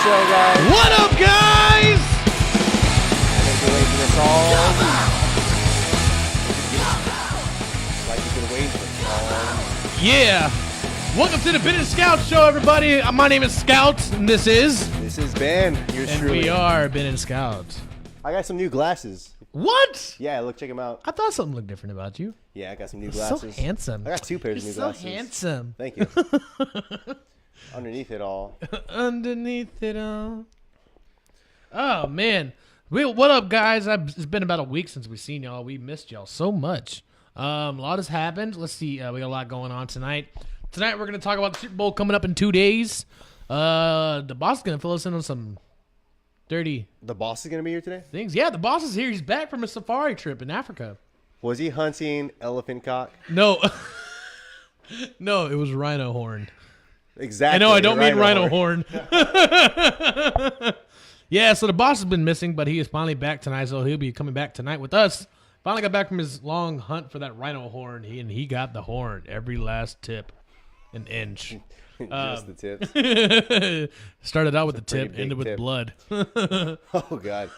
show, guys. What up, guys? Thanks for waiting for this all week. Like you've been waiting for all. Yeah. Welcome to the Ben and Scout show, everybody. My name is Scout, and this is Ben. Yours and truly. we are Ben and Scout. I got some new glasses. What? Yeah, look, check them out. I thought something looked different about you. Yeah, I got some new You're glasses. so handsome. I got two pairs of new glasses. So handsome. Thank you. Underneath it all. Underneath it all. Oh man. What up, guys? It's been about a week since we've seen y'all. We missed y'all so much. A lot has happened. Let's see. We got a lot going on tonight. Tonight we're gonna talk about the Super Bowl coming up in 2 days. The boss is gonna fill us in on some dirty The boss is going to be here today? things. Yeah, the boss is here. He's back from a safari trip in Africa. Was he hunting elephant cock? No. No, it was rhino horn. Exactly. I know, I don't mean rhino horn. Yeah, so the boss has been missing, but he is finally back tonight, so he'll be coming back tonight with us. Finally got back from his long hunt for that rhino horn, and he got the horn, every last tip, an inch. Just the tips. Started out with the pretty tip, big ended with tip. blood. Oh, God.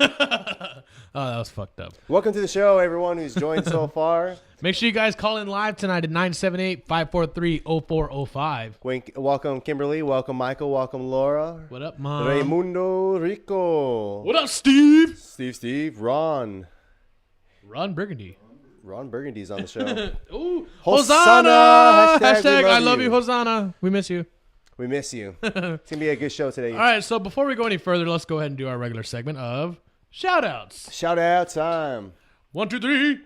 Oh, that was fucked up. Welcome to the show, everyone who's joined so far. Make sure you guys call in live tonight at 978-543-0405. Welcome, Kimberly. Welcome, Michael. Welcome, Laura. What up, Mom? Raimundo Rico. What up, Steve? Steve. Ron. Ron Burgundy. Ron Burgundy's on the show. Ooh, Hosanna! Hosanna! Hashtag we I love you, Hosanna. We miss you. We miss you. It's going to be a good show today. All right, so before we go any further, let's go ahead and do our regular segment of shout-outs. Shout out time. 1, 2, 3.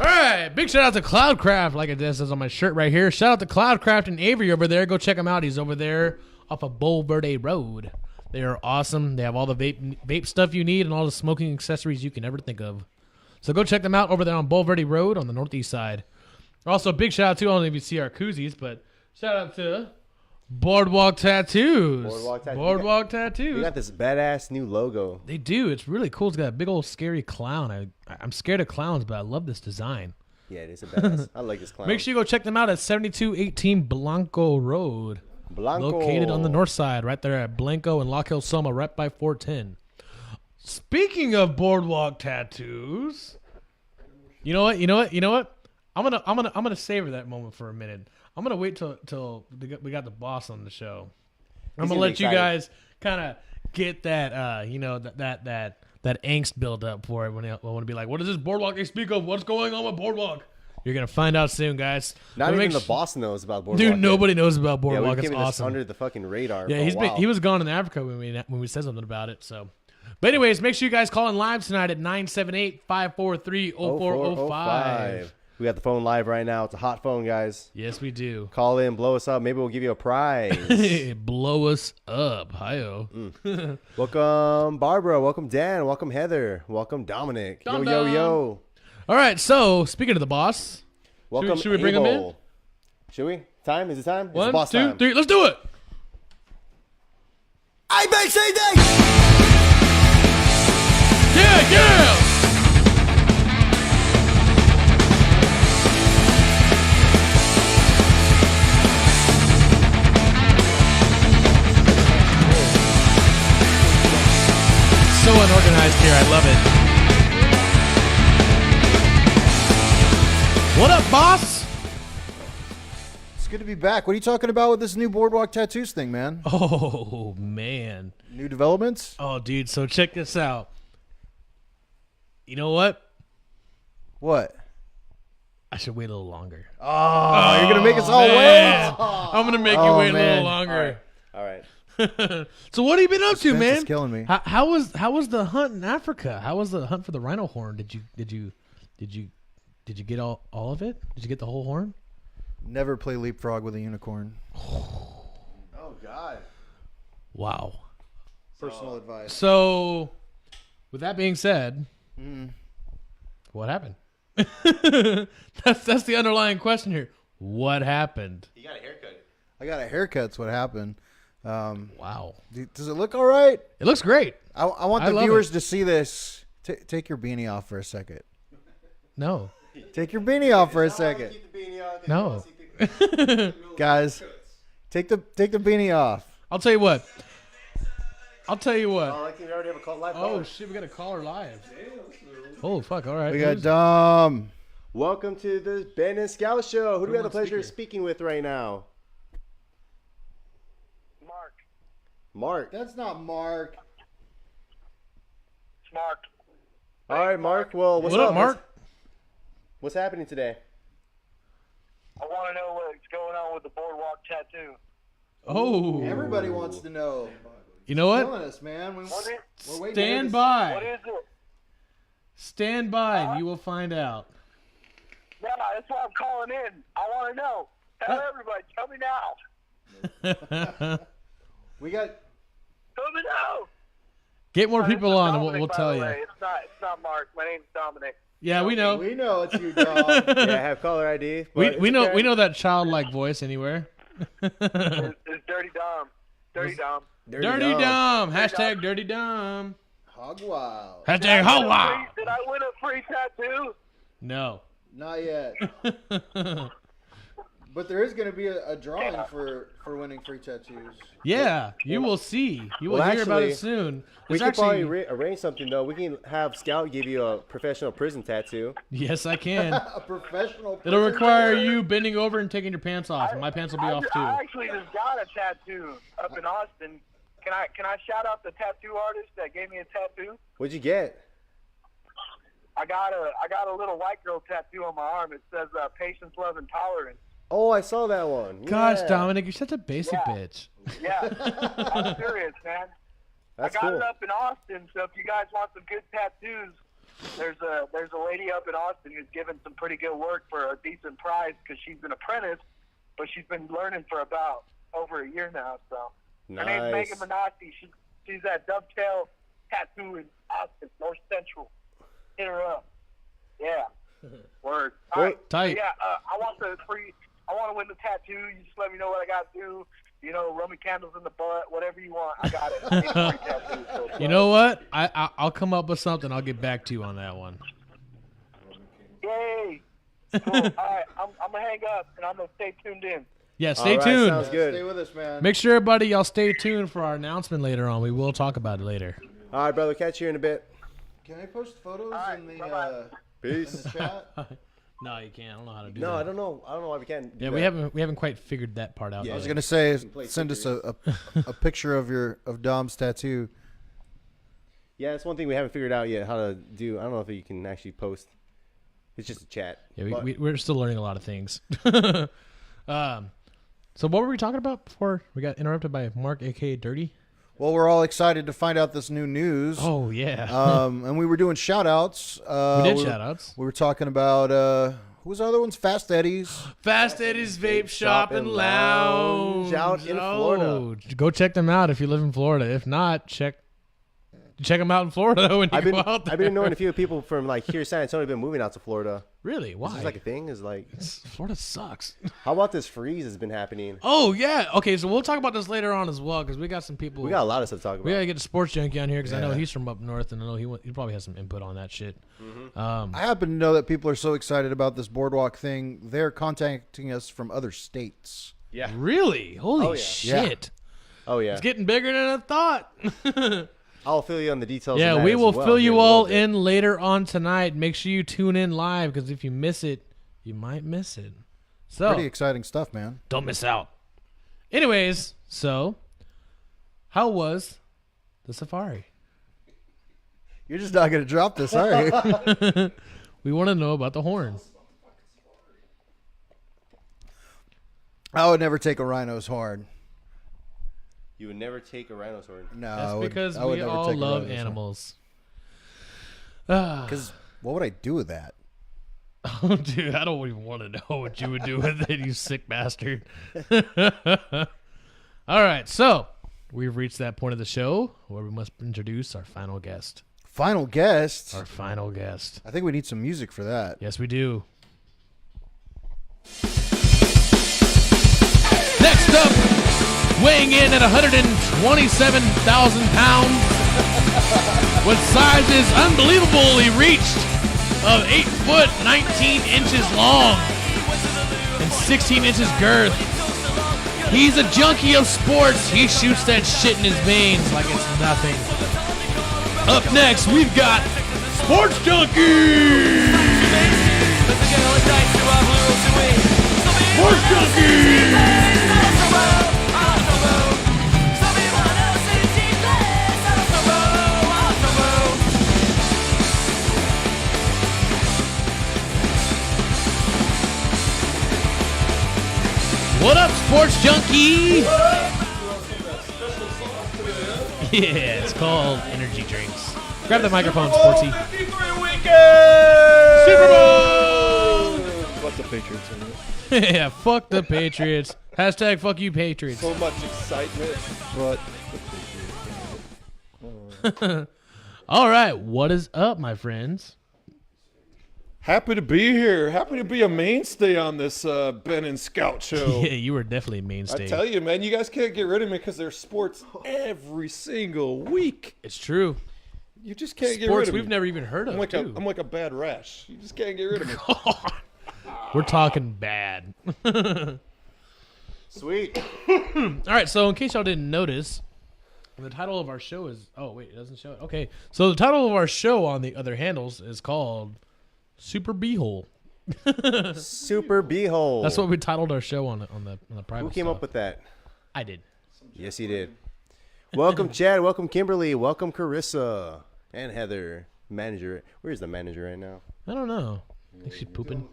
All right, big shout out to Cloudcraft, like it says on my shirt right here. Shout out to Cloudcraft and Avery over there. Go check him out. He's over there off of Bull Verde Road. They are awesome. They have all the vape stuff you need and all the smoking accessories you can ever think of. So go check them out over there on Bull Verde Road on the northeast side. Also, big shout out to, I don't know if you see our koozies, but shout out to Boardwalk Tattoos. Boardwalk Tattoos. We got this badass new logo. They do. It's really cool. It's got a big old scary clown. I'm scared of clowns, but I love this design. Yeah, it is a badass. I like this clown. Make sure you go check them out at 7218 Blanco Road. Blanco. Located on the north side, right there at Blanco and Lock Hill, Soma, right by 410. Speaking of Boardwalk Tattoos, you know what? I'm gonna savor that moment for a minute. I'm gonna wait till we got the boss on the show. I'm gonna let you guys kind of get that that angst build up for it when I want to be like, what is this Boardwalk they speak of? What's going on with Boardwalk? You're gonna find out soon, guys. Not even the boss knows about Boardwalk. Dude, nobody knows about Yeah, Boardwalk. we It's came awesome. under the fucking radar. Yeah, for a while. he was gone in Africa when we said something about it. So, but anyways, make sure you guys call in live tonight at 978-543-0405. We got the phone live right now. It's a hot phone, guys. Yes, we do. Call in, blow us up. Maybe we'll give you a prize. Blow us up, hi-yo. Welcome, Barbara. Welcome, Dan. Welcome, Heather. Welcome, Dominic. Dum Yo. All right, so speaking of the boss, Welcome, should we bring him in? Should we? Time? Is it time? It's 1, boss 2, time. 3, let's do it. ABCD! Yeah. So unorganized here. I love it. What up, boss? It's good to be back. What are you talking about with this new Boardwalk Tattoos thing, man? Oh, man. New developments? Oh, dude, so check this out. You know what? What? I should wait a little longer. Oh, you're going to make us all man. wait? I'm going to make you Oh, wait a little man. longer. All right. So what have you been up to, Suspense man? is killing me. How was the hunt in Africa? How was the hunt for the rhino horn? Did you get all of it? Did you get the whole horn? Never play leapfrog with a unicorn. Oh, God. Wow. Personal advice. So, with that being said, what happened? that's the underlying question here. What happened? You got a haircut. I got a haircut's what happened. Wow. Does it look all right? It looks great. I want I the love viewers it. to see this. Take your beanie off for a second. No. Take your beanie off for a second. No. Guys, Take the beanie off. I'll tell you what. Oh, I think we already have a call live. Oh shit, we got a caller live. Oh fuck! All right. We got Dom. Welcome to the Ben and Scout Show. Who do we have the on pleasure of speaker? speaking with right now? Mark. That's not Mark. It's Mark. All right, Mark. Well, what's What up, Mark? What's happening today? I want to know what's going on with the Boardwalk tattoo. Oh. Everybody wants to know. You know what? Killing us, man. We're waiting Stand What by. is it? Stand by, and you will find out. Yeah, that's why I'm calling in. I want to know. Tell everybody. Tell me now. We got. Tell me now. Get more people This is on, and Dominic, we'll by tell the you. way. It's not Mark. My name's Dominic. Yeah, we know. We know it's you, Dom. Yeah, I have caller ID. but We it's know okay. we know that childlike voice anywhere. It's Dirty Dom. Dirty Dom. Dirty Dumb. Hashtag Dirty Dumb. Hog wild. Hashtag How Wow. Did I win a free tattoo? No. Not yet. But there is going to be a drawing for winning free tattoos. Yeah, you will see. You will Well, hear about actually, it soon. We There's could probably arrange something though. We can have Scout give you a professional prison tattoo. Yes, I can. A professional. It'll prison require tattoo. you bending over and taking your pants off, and my pants will be off too. I actually just got a tattoo up in Austin. Can I shout out the tattoo artist that gave me a tattoo? What'd you get? I got a little white girl tattoo on my arm. It says patience, love, and tolerance. Oh, I saw that one. Gosh, Yeah. Dominic, you're such a basic Yeah. bitch. Yeah, I'm serious, man. That's I got cool. it up in Austin, so if you guys want some good tattoos, there's a lady up in Austin who's given some pretty good work for a decent price because she's an apprentice, but she's been learning for about over a year now. So her name's Nice. Megan Manassi. She's at Dovetail Tattoo in Austin, North Central. Hit her up. Yeah. Word. All Wait. right. Tight. Yeah, I want to win the tattoo. You just let me know what I got to do. You know, Roman candles in the butt, whatever you want. I got it. I need a free tattoo, so, You know what? I'll come up with something. I'll get back to you on that one. Yay. Cool. All right. I'm going to hang up, and I'm going to stay tuned in. Yeah, stay All right, tuned. sounds good. Stay with us, man. Make sure, everybody, y'all stay tuned for our announcement later on. We will talk about it later. All right, brother. Catch you in a bit. Can I post photos right, in the bye-bye. Peace. chat? No, you can't. I don't know how to do No, that. I don't know. I don't know why we can't. do Yeah, we that. haven't quite figured that part out. Yeah. I was yet. gonna say, play send us stickers. a picture of Dom's tattoo. Yeah, that's one thing we haven't figured out yet how to do. I don't know if you can actually post. It's just a chat. Yeah, But- we're still learning a lot of things. So what were we talking about before we got interrupted by Mark, aka Dirty? Well, we're all excited to find out this new news. Oh yeah, And we were doing shout outs. we did shout outs. We were talking about who was the other ones? Fast Eddie's. Fast Eddie's Vape Shop and Lounge Out in Florida. Go check them out if you live in Florida. If not, check them out in Florida when you I've been go out there. I've been knowing a few people from like here, San Antonio, been moving out to Florida. Really? Why? Is this like a thing? Is like, Florida sucks. how about this freeze has been happening? Oh yeah. Okay, so we'll talk about this later on as well because we got some people. We got a lot of stuff to talk We about. gotta get the sports junkie on here because I know Yeah. he's from up north and I know he probably has some input on that shit. I happen to know that people are so excited about this boardwalk thing. They're contacting us from other states. Yeah. Really? Holy Oh, yeah. shit! Oh yeah. It's getting bigger than I thought. I'll fill you on the details. Yeah, of that we as will well fill here you in a all little bit. in later on tonight. Make sure you tune in live because if you miss it, you might miss it. So Pretty exciting stuff, man. don't miss out. Anyways, so how was the safari? You're just not going to drop this, are you? We want to know about the horn. I would never take a rhino's horn. You would never take a rhino's horn. No, That's because I would we never all take a love rhino's horn. animals. Ah. Because what would I do with that? Oh, dude, I don't even want to know what you would do with it, you sick bastard. All right, so we've reached that point of the show where we must introduce our final guest. Final guest. Our final guest. I think we need some music for that. Yes, we do. Next up, weighing in at 127,000 pounds, with sizes unbelievably reached of 8 foot 19 inches long and 16 inches girth. He's a junkie of sports. He shoots that shit in his veins like it's nothing. Up next, we've got Sports Junkie. Sports Junkie. What up, Sports Junkie? Yeah, it's called energy drinks. Grab the microphone, Sportsy. Super Bowl! Fuck the Patriots in it. Yeah, fuck the Patriots. Hashtag fuck you, Patriots. So much excitement, but the Patriots in it. All right, what is up, my friends? Happy to be here. Happy to be a mainstay on this Ben and Scout show. Yeah, you were definitely a mainstay. I tell you, man, you guys can't get rid of me because there's sports every single week. It's true. You just can't get rid Sports of me. we've never even heard of, too. I'm like a bad rash. You just can't get rid of me. We're talking bad. Sweet. All right, so in case y'all didn't notice, the title of our show is... Oh, wait, it doesn't show it. Okay, so the title of our show on the other handles is called Super B-Hole. Super B-hole. That's what we titled our show on the private Who came stuff. up with that? I did. Yes, he did. Welcome, Chad. Welcome, Kimberly. Welcome, Carissa. And Heather. Manager. Where's the manager right now? I don't know. I think she's pooping.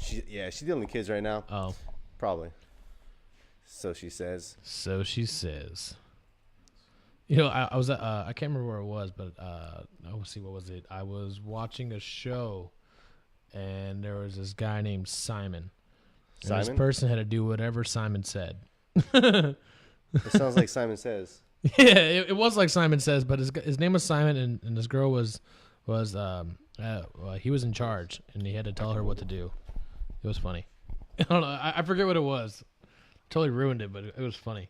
She's dealing with kids right now. Oh. Probably. So she says. So she says. You know, I was I can't remember where it was, but let's see, what was it? I was watching a show, and there was this guy named Simon. And Simon? this person had to do whatever Simon said. It sounds like Simon Says. Yeah, it was like Simon Says, but his name was Simon, and this girl was he was in charge, and he had to tell her what to do. It was funny. I don't know. I forget what it was. Totally ruined it, but it was funny.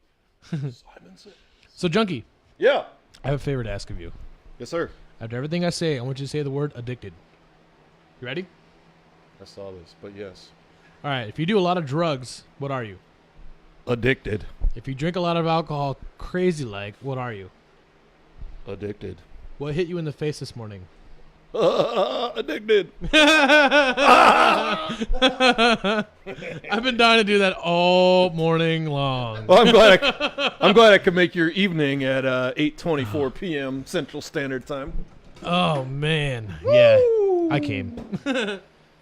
Simon Says. So, Junkie, Yeah. I have a favor to ask of you. Yes, sir. After everything I say, I want you to say the word addicted. You ready? I saw this, but yes. All right. If you do a lot of drugs, what are you? Addicted. If you drink a lot of alcohol, crazy like, what are you? Addicted. What hit you in the face this morning? Addicted. I've been dying to do that all morning long. Well, I'm glad I could make your evening at 8:24 p.m. Central Standard Time. Oh, man. Yeah, I came. All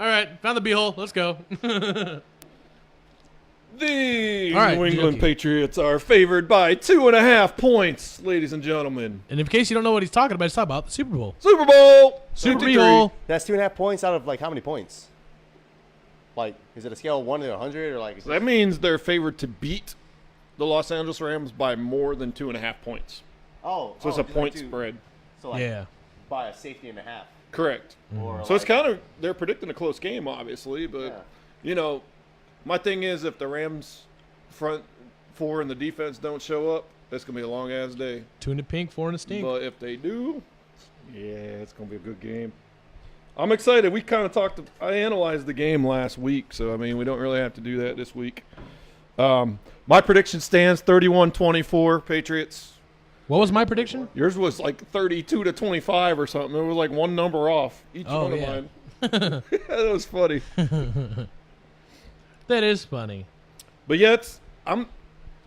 right. Found the B-hole. Let's go. The All right, New England Junkie. Patriots are favored by 2.5 points, ladies and gentlemen. And in case you don't know what he's talking about, he's talking about the Super Bowl. Super Bowl. Super 53. B-hole. That's 2.5 points out of like how many points? Like, is it a scale of 1 to 100 or like? Is That means they're favored to beat the Los Angeles Rams by more than 2.5 points. Oh, So it's a like point two- spread. So like Yeah. by a safety and a half. Correct. Or So it's like- kind of, they're predicting a close game, obviously, but, Yeah. you know, my thing is if the Rams front four and the defense don't show up, that's going to be a long-ass day. 2 in the pink, 4 in the stink. But if they do, yeah, it's going to be a good game. I'm excited. We kind of I analyzed the game last week, so, I mean, we don't really have to do that this week. My prediction stands 31-24 Patriots. What was my prediction? Yours was like 32-25 or something. It was like one number off each Oh, one of yeah. mine. That was funny. That is funny. But yet, I've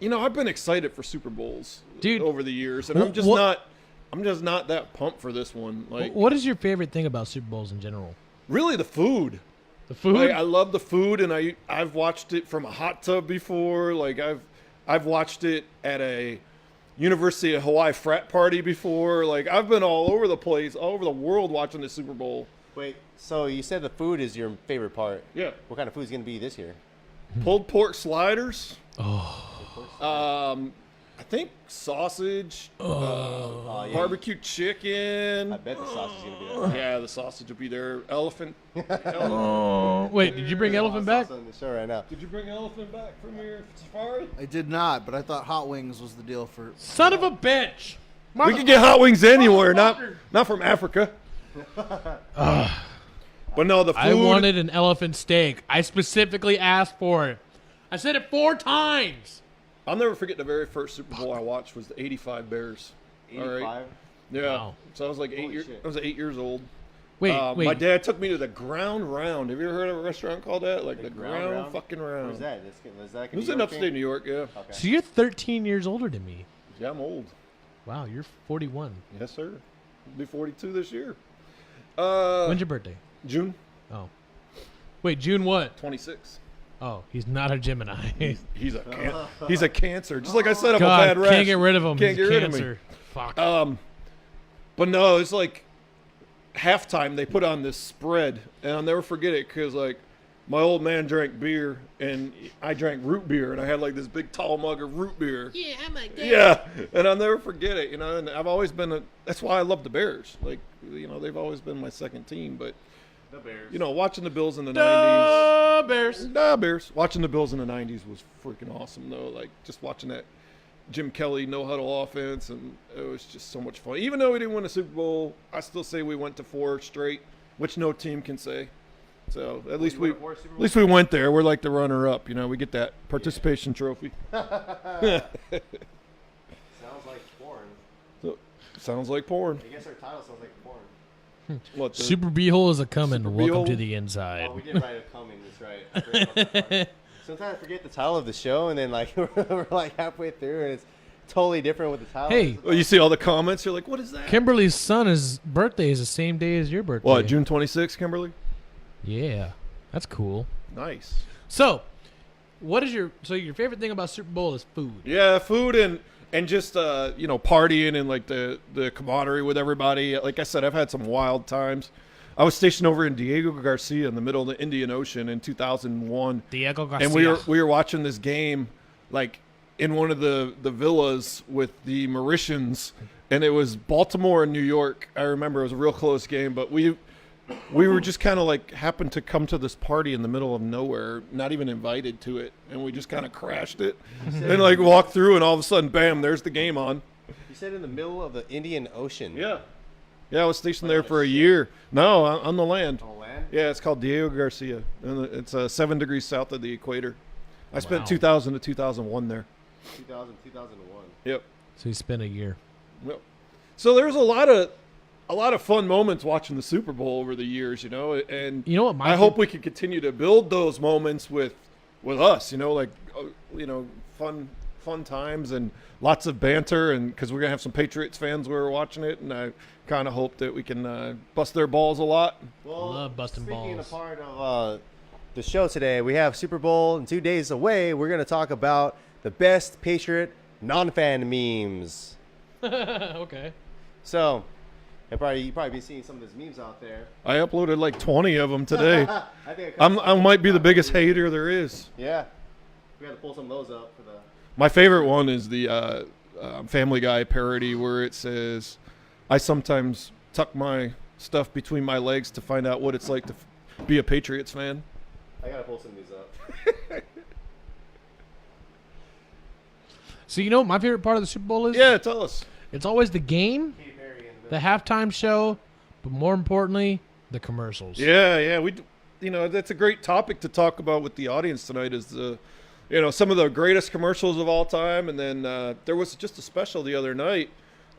been excited for Super Bowls, Dude, over the years, and I'm just not that pumped for this one. Like, What is your favorite thing about Super Bowls in general? really, the food. The food? Like, I love the food, and I've watched it from a hot tub before. Like, I've watched it at a University of Hawaii frat party before. Like, I've been all over the place, all over the world watching the Super Bowl. Wait, so you said the food is your favorite part. Yeah. What kind of food is going to be this year? Pulled pork sliders. Oh. I think sausage, Yeah, barbecue chicken. I bet the sausage is going to be there. Yeah, the sausage will be there. Elephant. Wait, did you bring elephant back? On the show right now. Did you bring elephant back from your safari? I did not, but I thought hot wings was the deal for. Son of a bitch. We can get hot wings anywhere, not from Africa. But no, the food. I wanted an elephant steak. I specifically asked for it. I said it 4 times. I'll never forget the very first Super Bowl I watched was the '85 Bears. All right. 85. Yeah. Wow. So I was like Holy shit. I was 8 years old. Wait. My dad took me to the Ground Round. Have you ever heard of a restaurant called that? Like the Ground Ground Round? fucking Round. Where's that? Is that It was in upstate New York. Yeah. Okay. So you're 13 years older than me. Yeah, I'm old. Wow, you're 41. Yes, sir. I'll be 42 this year. When's your birthday? June Oh. Wait, June what? 26. Oh, he's not a Gemini. He's a Cancer. Just like I said, I'm a God, bad rash. can't get rid of him. Can't He's get rid of me. cancer. Fuck. But no, it's like halftime. They put on this spread, and I'll never forget it because like my old man drank beer, and I drank root beer, and I had like this big tall mug of root beer. Yeah, I'm like that. Yeah, and I'll never forget it. You know, and I've always been that's why I love the Bears. Like, you know, they've always been my second team. But The Bears. you know, watching the Bills in the '90s. Bears. Bears. Watching the Bills in the '90s was freaking awesome, though. Like just watching that Jim Kelly no huddle offense, and it was just so much fun. Even though we didn't win a Super Bowl, I still say we went to 4 straight, which no team can say. So at least we went there. We're like the runner-up. You know, we get that participation trophy. Sounds like porn. So, sounds like porn. I guess our title sounds like porn. What? The, Super B-hole is a coming. Super Welcome B-hole? to the inside. Oh, we did write a coming. That's right. I forgot about that part. Sometimes I forget the title of the show, and then like we're like halfway through, and it's totally different with the title. Hey. well, you see all the comments. You're like, what is that? Kimberly's son's birthday is the same day as your birthday. What? June 26th, Kimberly? Yeah, that's cool. Nice. So, what is your favorite thing about Super Bowl is food? Yeah, food and just you know, partying and like the camaraderie with everybody. Like I said, I've had some wild times. I was stationed over in Diego Garcia in the middle of the Indian Ocean in 2001. Diego Garcia. And we were watching this game like in one of the villas with the Mauritians, and it was Baltimore and New York. I remember it was a real close game, but we were just kind of like happened to come to this party in the middle of nowhere, not even invited to it, and we just kind of crashed it and like walked through, and all of a sudden, bam, there's the game on. You said in the middle of the Indian Ocean. Yeah. Yeah, I was stationed there for a year. No, on the land. On land? Yeah, it's called Diego Garcia, and it's 7 degrees south of the equator. I spent Wow. 2000 to 2001 there. 2001. Yep. So you spent a year. Yep. So there's a lot of fun moments watching the Super Bowl over the years, you know, and You know what? I hope we can continue to build those moments with us, you know, like you know, fun times and lots of banter, and because we're gonna have some Patriots fans where we're watching it, and I kind of hope that we can bust their balls a lot. Well, Love busting speaking balls. a part of the show today, we have Super Bowl in 2 days away. We're going to talk about the best Patriot non-fan memes. Okay. So, you've probably been seeing some of those memes out there. I uploaded like 20 of them today. I think a couple- I might be the biggest hater there is. Yeah. We got to pull some of those up for the. My favorite one is the Family Guy parody where it says, I sometimes tuck my stuff between my legs to find out what it's like to be a Patriots fan. I got to pull some of these up. So you know what my favorite part of the Super Bowl is? Yeah, tell us. It's always the game, Katy Perry and the halftime show, but more importantly, the commercials. Yeah, you know, that's a great topic to talk about with the audience tonight is you know, some of the greatest commercials of all time. And then there was just a special the other night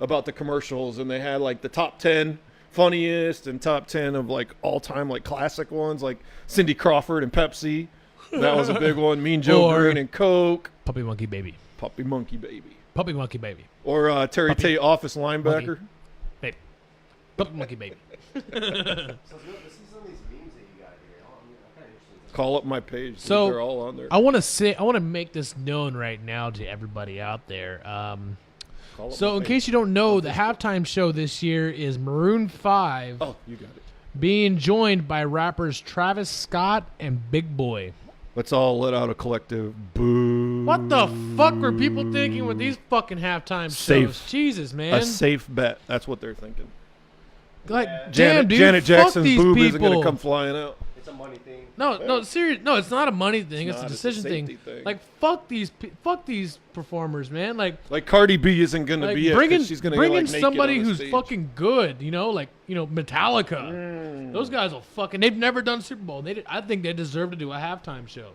about the commercials, and they had like the top 10 funniest and top 10 of like all time, like classic ones, like Cindy Crawford and Pepsi. That was a big one. Mean Joe Or- Green and Coke. Puppy Monkey Baby. Puppy Monkey Baby. Puppy Monkey Baby. Or Terry Puppy Tate Office Linebacker. Baby. Puppy Monkey Baby. So let's see some of these memes that you got here. I'm kind of interested. Call up my page. So, they're all on there. I want to make this known right now to everybody out there. Call up So my in page. case you don't know, the halftime show this year is Maroon 5 Oh, you got it. being joined by rappers Travis Scott and Big Boy. Let's all let out a collective boo. What the fuck were people thinking with these fucking halftime Safe. shows? Jesus, man. A safe bet. That's what they're thinking. Like, damn, dude, Janet fuck Jackson's these boob people. isn't going to come flying out. It's a money thing. No, serious. No, it's not a money thing. It's a not. It's a decision safety thing. thing. Like, fuck these performers, man. Like Cardi B isn't going to be it. 'cause bringing she's gonna bringing get, like, naked somebody on the who's stage. fucking good, like Metallica. Those guys will fucking. They've never done Super Bowl. I think they deserve to do a halftime show.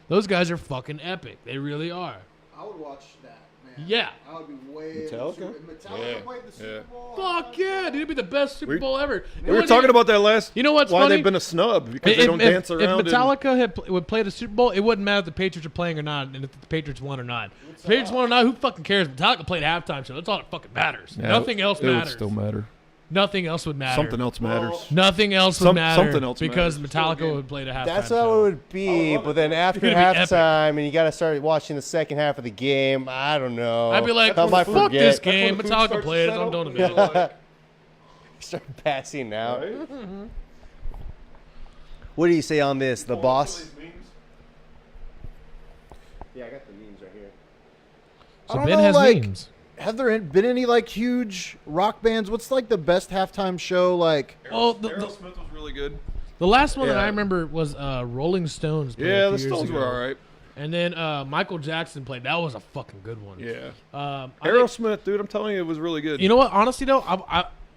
Those guys are fucking epic. They really are. I would watch that, man. Yeah. I would be way Metallica? Metallica played the Super Bowl. Fuck yeah, dude! It'd be the best Super Bowl ever. We were talking about that last. You know what's why funny? they've been a snub because they don't dance around. If Metallica would play the Super Bowl, it wouldn't matter if the Patriots are playing or not, and if the Patriots won or not. If the Patriots won or not, who fucking cares? Metallica played a halftime show. That's all that fucking matters. Nothing else it would matters. still matter. Nothing else would matter. Something else matters. Nothing else would matter. Something else because matters. Metallica would play the halftime That's show. how it would be, but then after It's gonna be epic. halftime, and you got to start watching the second half of the game. I don't know. I'd be like, I might fuck forget. this game. That's when the food Metallica starts to plays. settle. I'm done with it. Start passing out. Right? What do you say on this? The Some boss. of these memes. Yeah, I got the memes right here. I So don't Ben know, has like, memes. have there been any like huge rock bands? What's like the best halftime show? Like, Oh, the Aerosmith was really good. last one that Yeah. I remember was Rolling Stones. played Yeah, a the few years Stones ago. were all right. And then Michael Jackson played. That was a fucking good one. Yeah. I think- Aerosmith, dude, I'm telling you, it was really good. you know what? Honestly, though,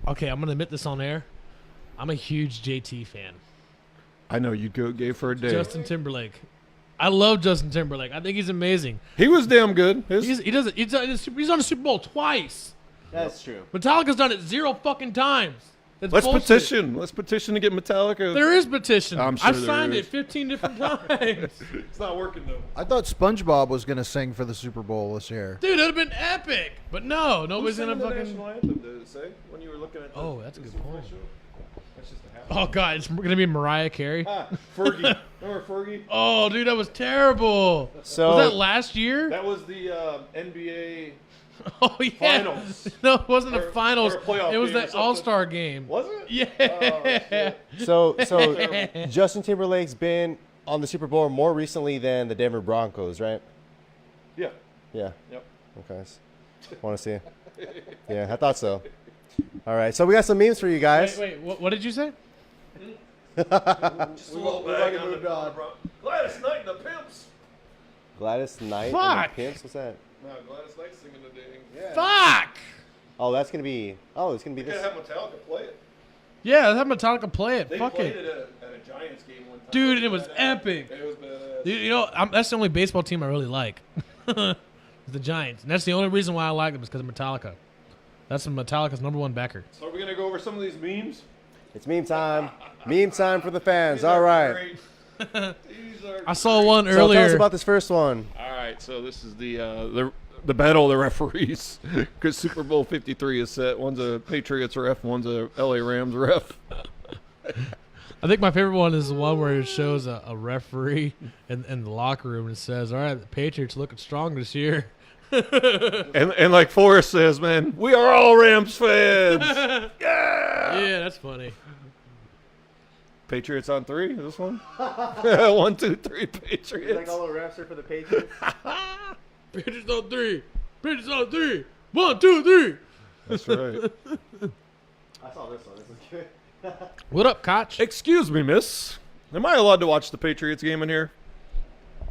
okay, I'm gonna admit this on air. I'm a huge JT fan. I know you'd go gay for a day. Justin Timberlake. I love Justin Timberlake. I think he's amazing. He was damn good. He's on a Super Bowl twice. That's true. Metallica's done it 0 fucking times. That's Let's bullshit. petition. Let's petition to get Metallica. There is petition. I'm sure I've there signed is. it 15 different times. It's not working though. I thought SpongeBob was gonna sing for the Super Bowl this year. Dude, it'd have been epic. But no, nobody's gonna the fucking. national anthem, did it say when you were looking at? Oh, that's a good Super Bowl point. show? That's just a half. Oh god, it's gonna be Mariah Carey. Fergie. Remember Fergie? Oh, dude, that was terrible. So Was that last year? That was the NBA. Oh yeah. Finals. No, it wasn't Or- the finals. or a playoff It was game or the something. All-Star game. Was it? Yeah. so Justin Timberlake's been on the Super Bowl more recently than the Denver Broncos, right? Yeah. Yeah. Yep. Okay. Want to see? Yeah, I thought so. All right, so we got some memes for you guys. Wait, what did you say? Just a little bag on the Gladys Knight and the Pimps. Gladys Knight and Fuck. the Pimps. What's that? No, Gladys Knight singing the dang. Yeah. Fuck. Oh, that's gonna be. Oh, it's gonna be We this. gotta have Metallica play it. Yeah, let's have Metallica play it. They Fuck played it. it at a Giants game one time. Dude, it was Badass. epic. It was badass. Dude, you know, that's the only baseball team I really like. It's the Giants. And that's the only reason why I like them is because of Metallica. That's Metallica's #1 backer. So are we gonna go over some of these memes? It's meme time. Meme time for the fans. All right. Great. These are I saw one So tell us earlier. about this first one. All right, so this is the battle of the referees because Super Bowl 53 is set. One's a Patriots ref, one's a LA Rams ref. I think my favorite one is the one where it shows a referee in the locker room and it says, all right, the Patriots looking strong this year. And like Forrest says, man, we are all Rams fans. Yeah, that's funny. Patriots on 3. This one. 1, 2, 3. Patriots. all the refs are for the Patriots. Patriots on 3. Patriots on 3. 1, 2, 3. That's right. I saw this one. This is good. What up, Koch? Excuse me, miss. Am I allowed to watch the Patriots game in here?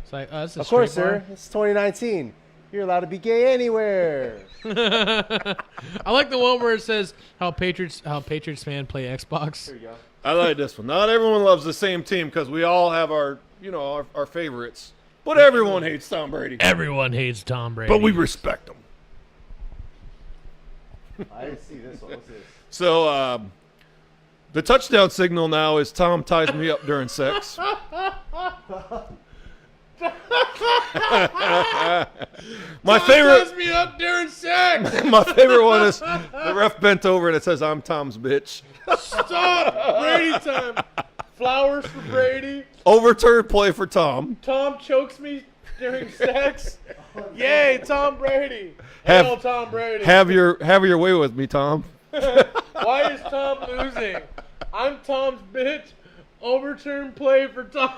It's like, this is a Of course, straight sir. It's 2019. You're allowed to be gay anywhere. bar. I like the one where it says how Patriots fan play Xbox. There you go. I like this one. Not everyone loves the same team because we all have our favorites. But everyone hates Tom Brady. Everyone hates Tom Brady. But we respect him. I didn't see this one. What's this? So the touchdown signal now is Tom ties me up during sex. My favorite. Ties me up during sex. My favorite one is the ref bent over and it says, "I'm Tom's bitch." Stop. Brady time. Flowers for Brady. Overturned play for Tom. Tom chokes me during sex. Yay, Tom Brady. Have- Hail Tom Brady. Have your way with me, Tom. Why is Tom losing? I'm Tom's bitch. Overturn play for Tom.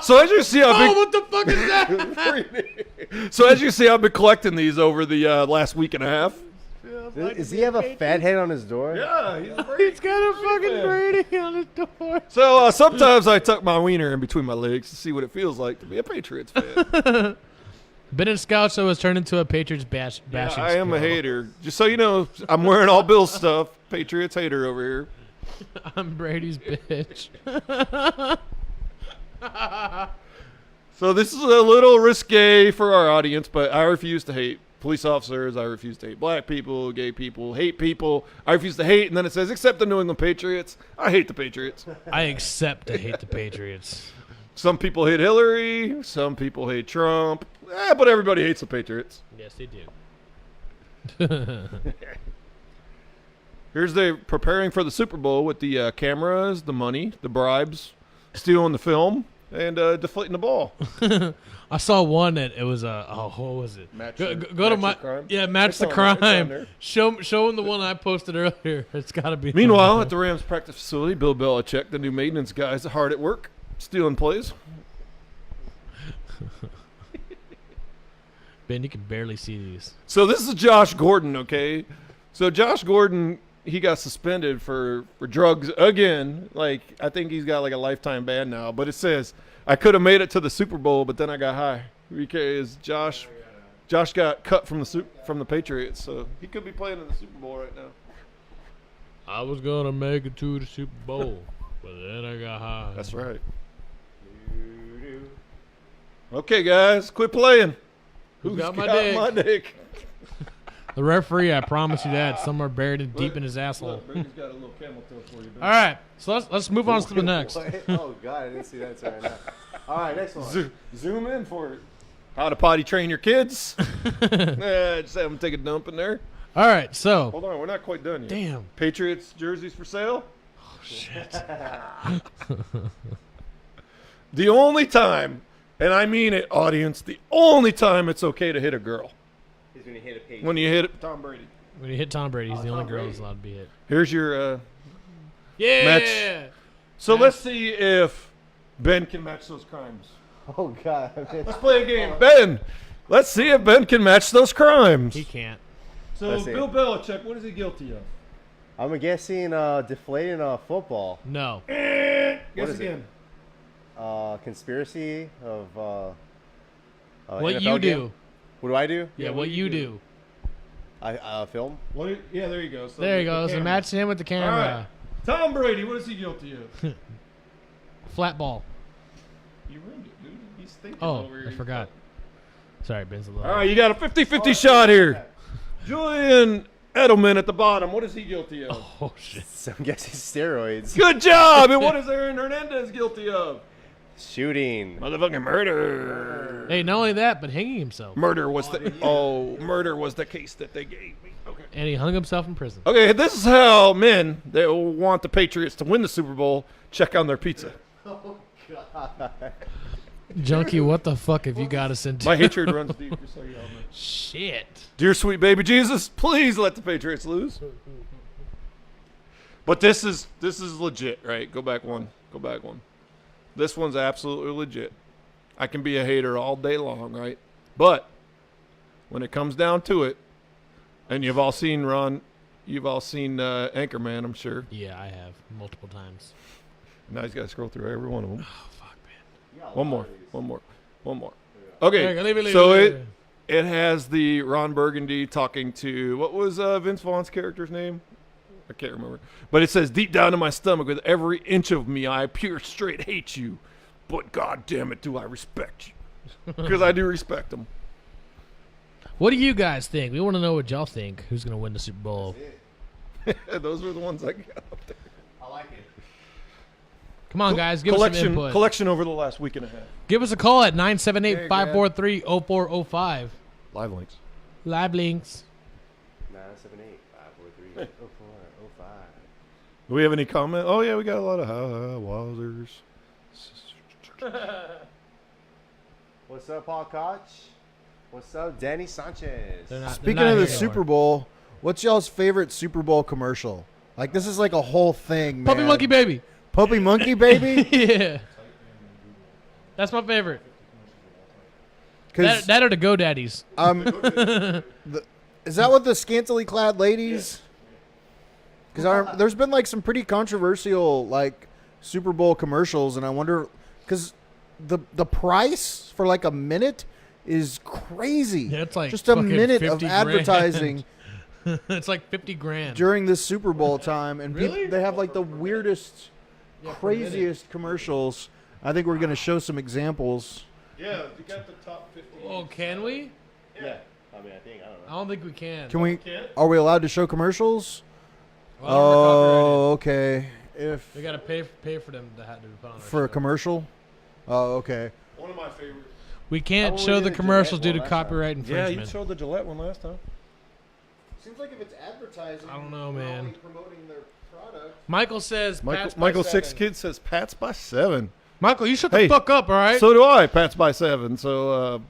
So as you see, Oh, what the fuck is that? So as you see, I've been collecting these over the last week and a half. Does he have a fat head on his door? Yeah, he's He's got a fucking Brady on his door. So sometimes I tuck my wiener in between my legs to see what it feels like to be a Patriots fan. Ben and Scout Show has turned into a Patriots bashing. I am a show. hater. Just so you know, I'm wearing all Bill's stuff. Patriots hater over here. I'm Brady's bitch. So this is a little risque for our audience, but I refuse to hate police officers. I refuse to hate black people, gay people, hate people. I refuse to hate, and then it says, except the New England Patriots. I hate the Patriots. I accept to hate the Patriots. Some people hate Hillary. Some people hate Trump. But everybody hates the Patriots. Yes, they do. Here's the preparing for the Super Bowl with the cameras, the money, the bribes, stealing the film, and deflating the ball. I saw one that it was what was it? Match Go the- to match my the crime? match It's the on there, it's on crime. there. Show him the one I posted earlier. It's got to be. Meanwhile, at the Rams practice facility, Bill Belichick, the new maintenance guys, are hard at work, stealing plays. Ben, you can barely see these. So this is Josh Gordon, okay? So Josh Gordon, he got suspended for drugs again. Like, I think he's got like a lifetime ban now. But it says, I could have made it to the Super Bowl, but then I got high. Because Josh got cut from the Patriots, so he could be playing in the Super Bowl right now. I was gonna make it to the Super Bowl, but then I got high. That's right. Okay, guys, quit playing. Who's got my dick? The referee, I promise you that, somewhere buried in deep in his asshole. Look, Brady's got a little camel toe for you, Ben. All right, so let's move on to the next. Oh God, I didn't see that until right now. All right, next one. Zoom in for it. How to potty train your kids. Just have them take a dump in there. All right, so Hold on, we're not quite done yet. damn. Patriots jerseys for sale. Shit. The only time, and I mean it, audience, the only time it's okay to hit a girl. He's when you hit a page. When you hit Tom Brady. When you hit Tom Brady, he's the only girl who's allowed to be hit. Here's your Yeah. match. So let's see if Ben can match those crimes. Oh God. Let's play a game. Ben, let's see if Ben can match those crimes. He can't. So Let's see. Bill Belichick, what is he guilty of? I'm guessing deflating a football. No. Guess is it? again. Conspiracy of What NFL you game? do? What do I do? Yeah, what you do? I film. What? Yeah, there you go. So There he the goes. And camera. match him with the All right. camera. Tom Brady, what is he guilty of? Flat ball. You ruined it, dude. He's thinking Oh, over here. I forgot. Sorry, Ben's a little. All right, you got a 50-50 shot here. Julian Edelman at the bottom. What is he guilty of? Oh shit. So I'm guessing steroids. Good job. And what is Aaron Hernandez guilty of? Shooting. Motherfucking murder. Hey, not only that, but hanging himself. Murder was the murder was the case that they gave me. Okay. And he hung himself in prison. Okay, this is how men that want the Patriots to win the Super Bowl check on their pizza. Junkie, what the fuck have you got us into? My hatred runs deep, just so you all know. Shit. Dear sweet baby Jesus, please let the Patriots lose. But this is legit, right? Go back one. This one's absolutely legit. I can be a hater all day long, right? But when it comes down to it, and you've all seen Anchorman, I'm sure. Yeah, I have multiple times. Now he's got to scroll through every one of them. Oh fuck, man. One more. Okay, Leave it, so leave it. it has the Ron Burgundy talking to, what was Vince Vaughn's character's name? I can't remember. But it says, deep down in my stomach, with every inch of me, I pure straight hate you. But God damn it, do I respect you. Because I do respect him. What do you guys think? We want to know what y'all think. Who's gonna win the Super Bowl? Those were the ones I got up there. I like it. Come on, guys, give us some input. Collection over the last week and a half. Give us a call at 978-543-0405. Live links. Live links. 978-543-0405. Do we have any comment? Oh, yeah, we got a lot of wowzers. What's up, Paul Koch? What's up, Danny Sanchez? Speaking of the Super Bowl, what's y'all's favorite Super Bowl commercial? Like, this is like a whole thing, man. Puppy Monkey Baby. Puppy Monkey Baby? Yeah. That's my favorite. 'Cause, That or the GoDaddies. is that what the scantily clad ladies? Because there's been like some pretty controversial like Super Bowl commercials, and I wonder because the price for like a minute is crazy. Yeah, it's like just a fucking minute of 50 advertising It's like 50 grand. during the Super Bowl time, and Really? they have like the weirdest, Yeah, for a minute. craziest commercials. I think we're going to show some examples. Yeah, you got the top 50. Oh, can we? Yeah. I mean, I think, I don't I know. don't think we can. Can we? Can't? Are we allowed to show commercials? Well, I don't remember Oh, copyrighted. okay. If We gotta pay for them to have to put on. for a commercial. Oh, okay. One of my favorites. We How can't about we show do the the commercials due Gillette to one last copyright Yeah, infringement. you showed the Gillette one last time. Seems like if it's advertising, I don't know, we're man. only promoting their product. Michael says. Pats by Michael 7. Six Kid says Pats by 7. Michael, you shut Hey, the fuck up, all right? So do I, Pats by 7. So,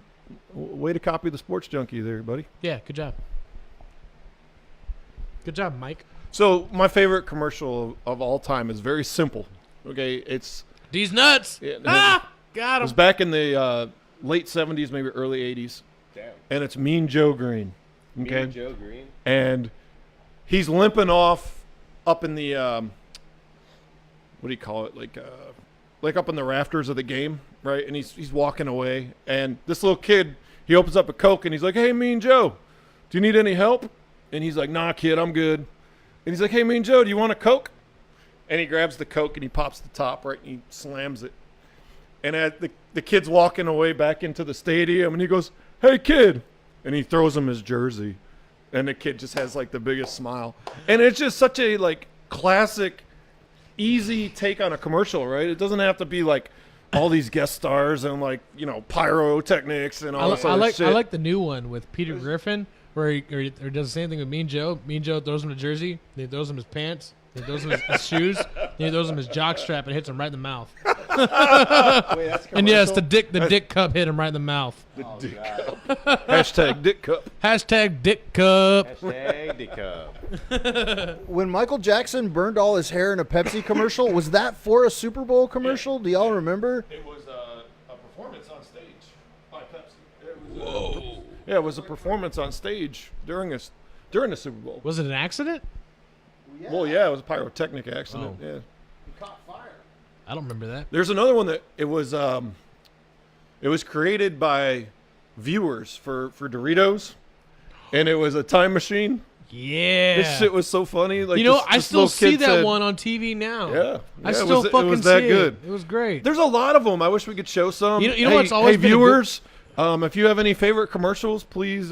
way to copy the sports junkie there, buddy. Yeah, good job. Good job, Mike. So, my favorite commercial of all time is very simple. Okay, it's These nuts. Yeah, Ah, got it was him. back in the late 70s, maybe early 80s, Damn. and it's Mean Joe Green. Okay, Me, Joe Green. and he's limping off up in the what do you call it, like up in the rafters of the game, right? And he's walking away, and this little kid, he opens up a Coke and he's like, "Hey, Mean Joe, do you need any help?" And he's like, "Nah, kid, I'm good." And he's like, "Hey, Mean Joe, do you want a Coke?" And he grabs the Coke and he pops the top, right, and he slams it. And the kid's walking away back into the stadium, and he goes, "Hey, kid," and he throws him his jersey. And the kid just has like the biggest smile. And it's just such a like classic, easy take on a commercial, right? It doesn't have to be like all these guest stars and like, pyrotechnics and all this other shit. I like the new one with Peter Griffin where he does the same thing with Mean Joe. Mean Joe throws him a jersey, then he throws him his pants, then he throws him his shoes, then he throws him his jock strap and hits him right in the mouth. Wait, that's And yes, the commercial? dick cup hit him right in the mouth. Oh, God. Hashtag Dick Cup. Hashtag dick cup. Hashtag Dick Cup. When Michael Jackson burned all his hair in a Pepsi commercial, was that for a Super Bowl commercial? Do y'all remember? It was a performance on stage by Pepsi. It was a performance on stage during the Super Bowl. Was it an accident? Well, yeah, it was a pyrotechnic accident. Oh. Yeah. I don't remember that. There's another one that it was created by viewers for Doritos, and it was a time machine. Yeah. This shit was so funny. Like, I this still little see kid that said- one on TV now. Yeah, I it still was, fucking it was that see good. it. It was great. There's a lot of them. I wish we could show some. You know what's always hey been a good- viewers, if you have any favorite commercials, please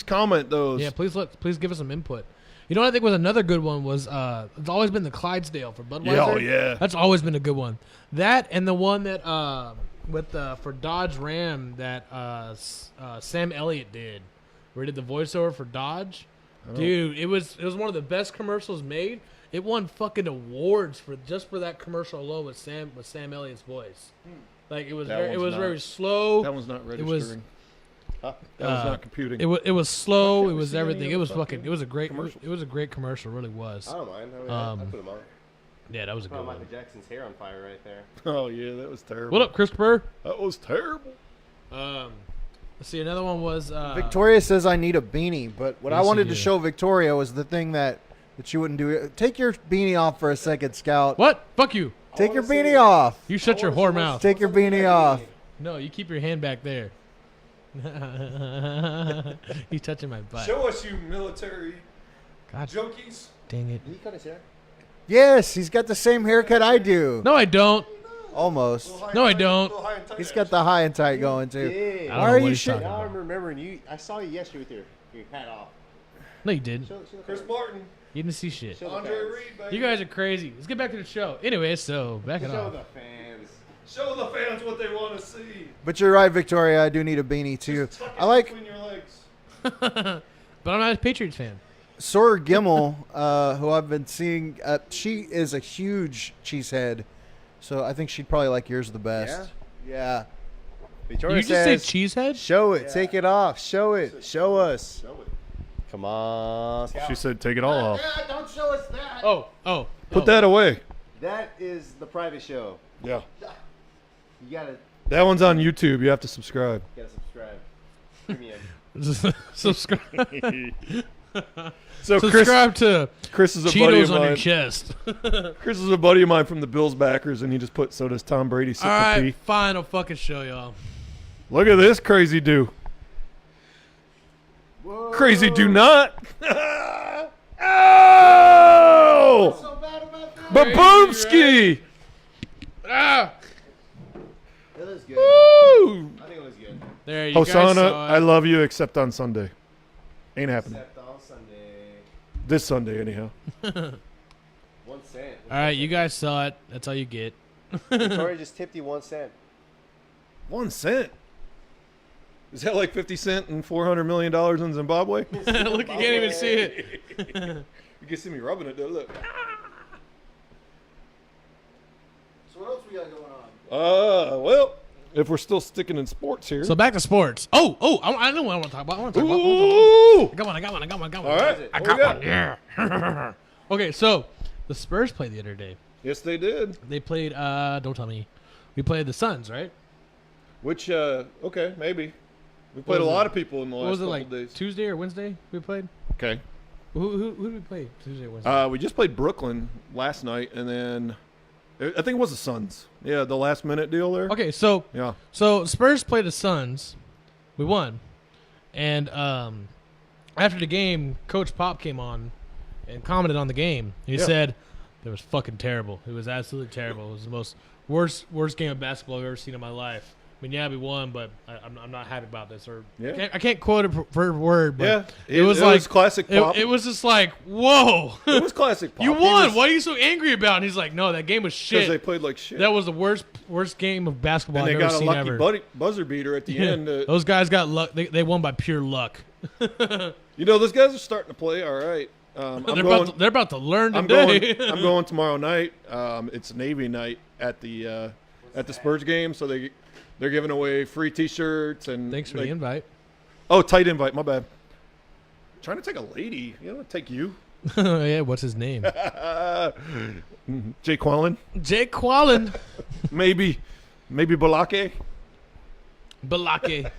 comment those. Yeah, please give us some input. You know what I think was another good one was it's always been the Clydesdale for Budweiser. Yeah, oh, yeah. That's always been a good one. That and the one that for Dodge Ram that Sam Elliott did, where he did the voiceover for Dodge. Dude, it was one of the best commercials made. It won fucking awards for that commercial alone with Sam Elliott's voice. Like it was That very, it one's was not- very slow. That one's not registering. was- Huh? that was not computing. It was slow. can't It we was see any everything. of It the was fucking it was a great commercial? it was a great commercial. It really was. I don't mind. I put him on. Yeah, that was a Put good Michael one. Jackson's hair on fire right there. Oh yeah, that was terrible. What up, Christopher? That was terrible. Let's see. Another one was Victoria says I need a beanie, but what I Yes, wanted you to do. show Victoria was the thing that you wouldn't do. Take your beanie off for a second, Scout. What? Fuck you. Take your beanie off. You shut your whore mouth. Take your beanie off. No, you keep your hand back there. He's touching my butt. Show us, you military God junkies. dang it. Did he cut his hair? Yes, he's got the same haircut I do. No, I don't. Almost. No, I don't. He's got the high and tight going too. Yeah. I don't Why know are what you he's shit- talking Now I'm about. remembering you. I saw you yesterday with your hat off. No, you didn't. Show the Chris fans. Martin, You didn't see shit. Show the Andre fans. Reed, baby. You guys are crazy. Let's get back to the show. Anyway, so back it Show off. the fans. Show the fans what they want to see. But you're right, Victoria. I do need a beanie too. Tuck it I like between your legs. But I'm not a Patriots fan. Sora Gimmel, who I've been seeing. She is a huge cheesehead, so I think she'd probably like yours the best. Yeah. Victoria Did you just say says, cheesehead? show it. Take it off. Show it. Show us. Come on. She said, "Take it all off. Don't show us that. Oh. Put that away." That is the private show. Yeah, You gotta that one's on YouTube. You have to subscribe. subscribe. Premium. Subscribe. So Subscribe to Chris is a buddy Cheetos of on your mine. chest. Chris is a buddy of mine from the Bills backers, and he just put, "So does Tom Brady." Sip All the right, pee. fine. I'll fucking show y'all. Look at this crazy do. Crazy do not. Oh! Baboomski! Ah! good. Woo! I think it was good. There you guys Hosanna, saw it. I love you except on Sunday. Ain't happening. Except on Sunday. This Sunday, anyhow. 1 cent. All right, you guys saw it. That's all you get. Victoria just tipped you 1 cent. 1 cent? Is that like 50 Cent and $400 million in Zimbabwe? Look, you can't even see it. You can see me rubbing it, though. Look. So what else we got going on? Well, if we're still sticking in sports here. So back to sports. I know what I want to talk about. Ooh! I got one. All right. I What got we got? one. Yeah. Okay, so the Spurs played the other day. Yes, they did. They played. Don't tell me. We played the Suns, right? Which, okay, maybe. We played a was lot it? of people in the What last was it couple like? days. Tuesday or Wednesday? We played. Okay. Who did we play? Tuesday or Wednesday? We just played Brooklyn last night, and then I think it was the Suns. Yeah, the last minute deal there. Okay, so Yeah. Spurs played the Suns. We won, and after the game, Coach Pop came on and commented on the game. He Yeah. said it was fucking terrible. It was absolutely terrible. It was the worst game of basketball I've ever seen in my life. I mean, yeah, we won, but I'm not happy about this. Or Yeah. I can't quote it for word, but Yeah. it was like classic Pop. it was just like, whoa, It was classic Pop. you He won. was- What are you so angry about? And he's like, no, that game was Because they shit. played like shit. That was the worst game of basketball and they I've got ever a seen lucky ever. buzzer beater at the Yeah. end. Those guys got luck. They won by pure luck. You know, those guys are starting to play all right. They're about to learn I'm today. going. I'm going tomorrow night. It's Navy night at the Spurs game, so they're giving away free T-shirts and. Thanks for the invite. Oh, tight invite. My bad. Trying to take a lady. You know, take you. Yeah, what's his name? Jay Quallen. Jake Quallen. Maybe Balake. Balake.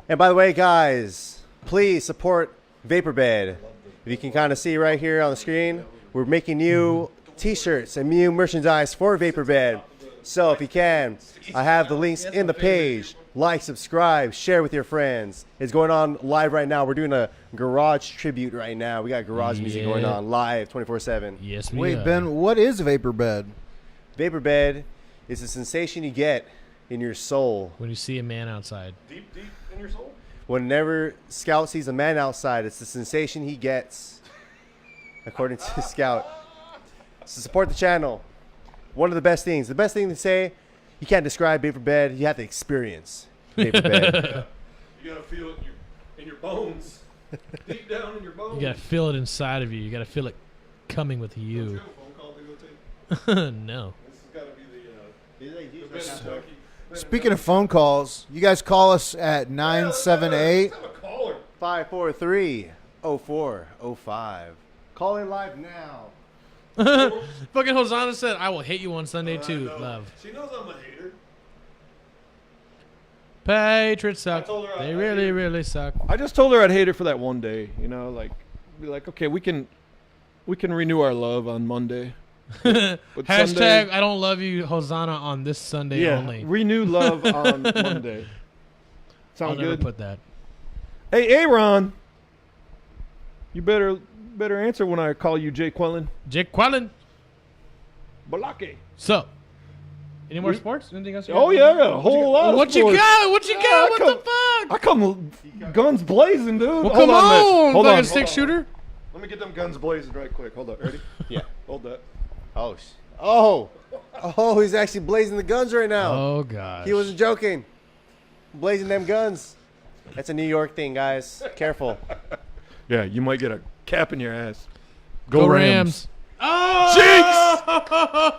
And by the way, guys, please support Vaporbed. If you can kind of see right here on the screen, we're making new T-shirts and new merchandise for Vaporbed. So if you can, I have the links in the page. Like, subscribe, share with your friends. It's going on live right now. We're doing a garage tribute right now. We got garage music going Yeah. on live 24/7. Yes, we Wait, are. Ben, what is vapor bed? Vaporbed is the sensation you get in your soul. When you see a man outside. Deep in your soul. Whenever Scout sees a man outside, it's the sensation he gets, according to Scout. So support the channel. One of the best things. The best thing to say, you can't describe Vaporbed. You have to experience Vaporbed. You gotta feel it in your bones, deep down in your bones. You gotta feel it inside of you. You gotta feel it coming with Do you you. have a phone call to go take? No. This has got to be the Kentucky. Speaking of phone calls, you guys call us at 978. Let's have a caller. 543-0405. Call in live now. Fucking Hosanna said, I will hate you on Sunday I too, know. love. She knows I'm a hater. Patriots suck. I told her I They hate really, her. really suck. I just told her I'd hate her for that one day. You know, like, be like, okay, we can renew our love on Monday. But Hashtag Sunday- I don't love you, Hosanna, on this Sunday yeah, only. renew love on Monday. I'll Sound never good? put that. Hey, Aaron, you better answer when I call you Jay Quellen. Jake Quallen. Balake. So, any more sports? Anything else? Oh yeah, a whole lot. What of you sports. got? What you Yeah, got? I What come- the fuck? I come guns blazing, dude. Well, Hold come on, a minute. on, Hold fucking on, stick hold on. shooter. Let me get them guns blazing right quick. Hold up, ready? Yeah. Hold that. Oh, he's actually blazing the guns right now. Oh gosh. He wasn't joking. Blazing them guns. That's a New York thing, guys. Careful. Yeah, you might get a cap in your ass. Go Rams. Oh!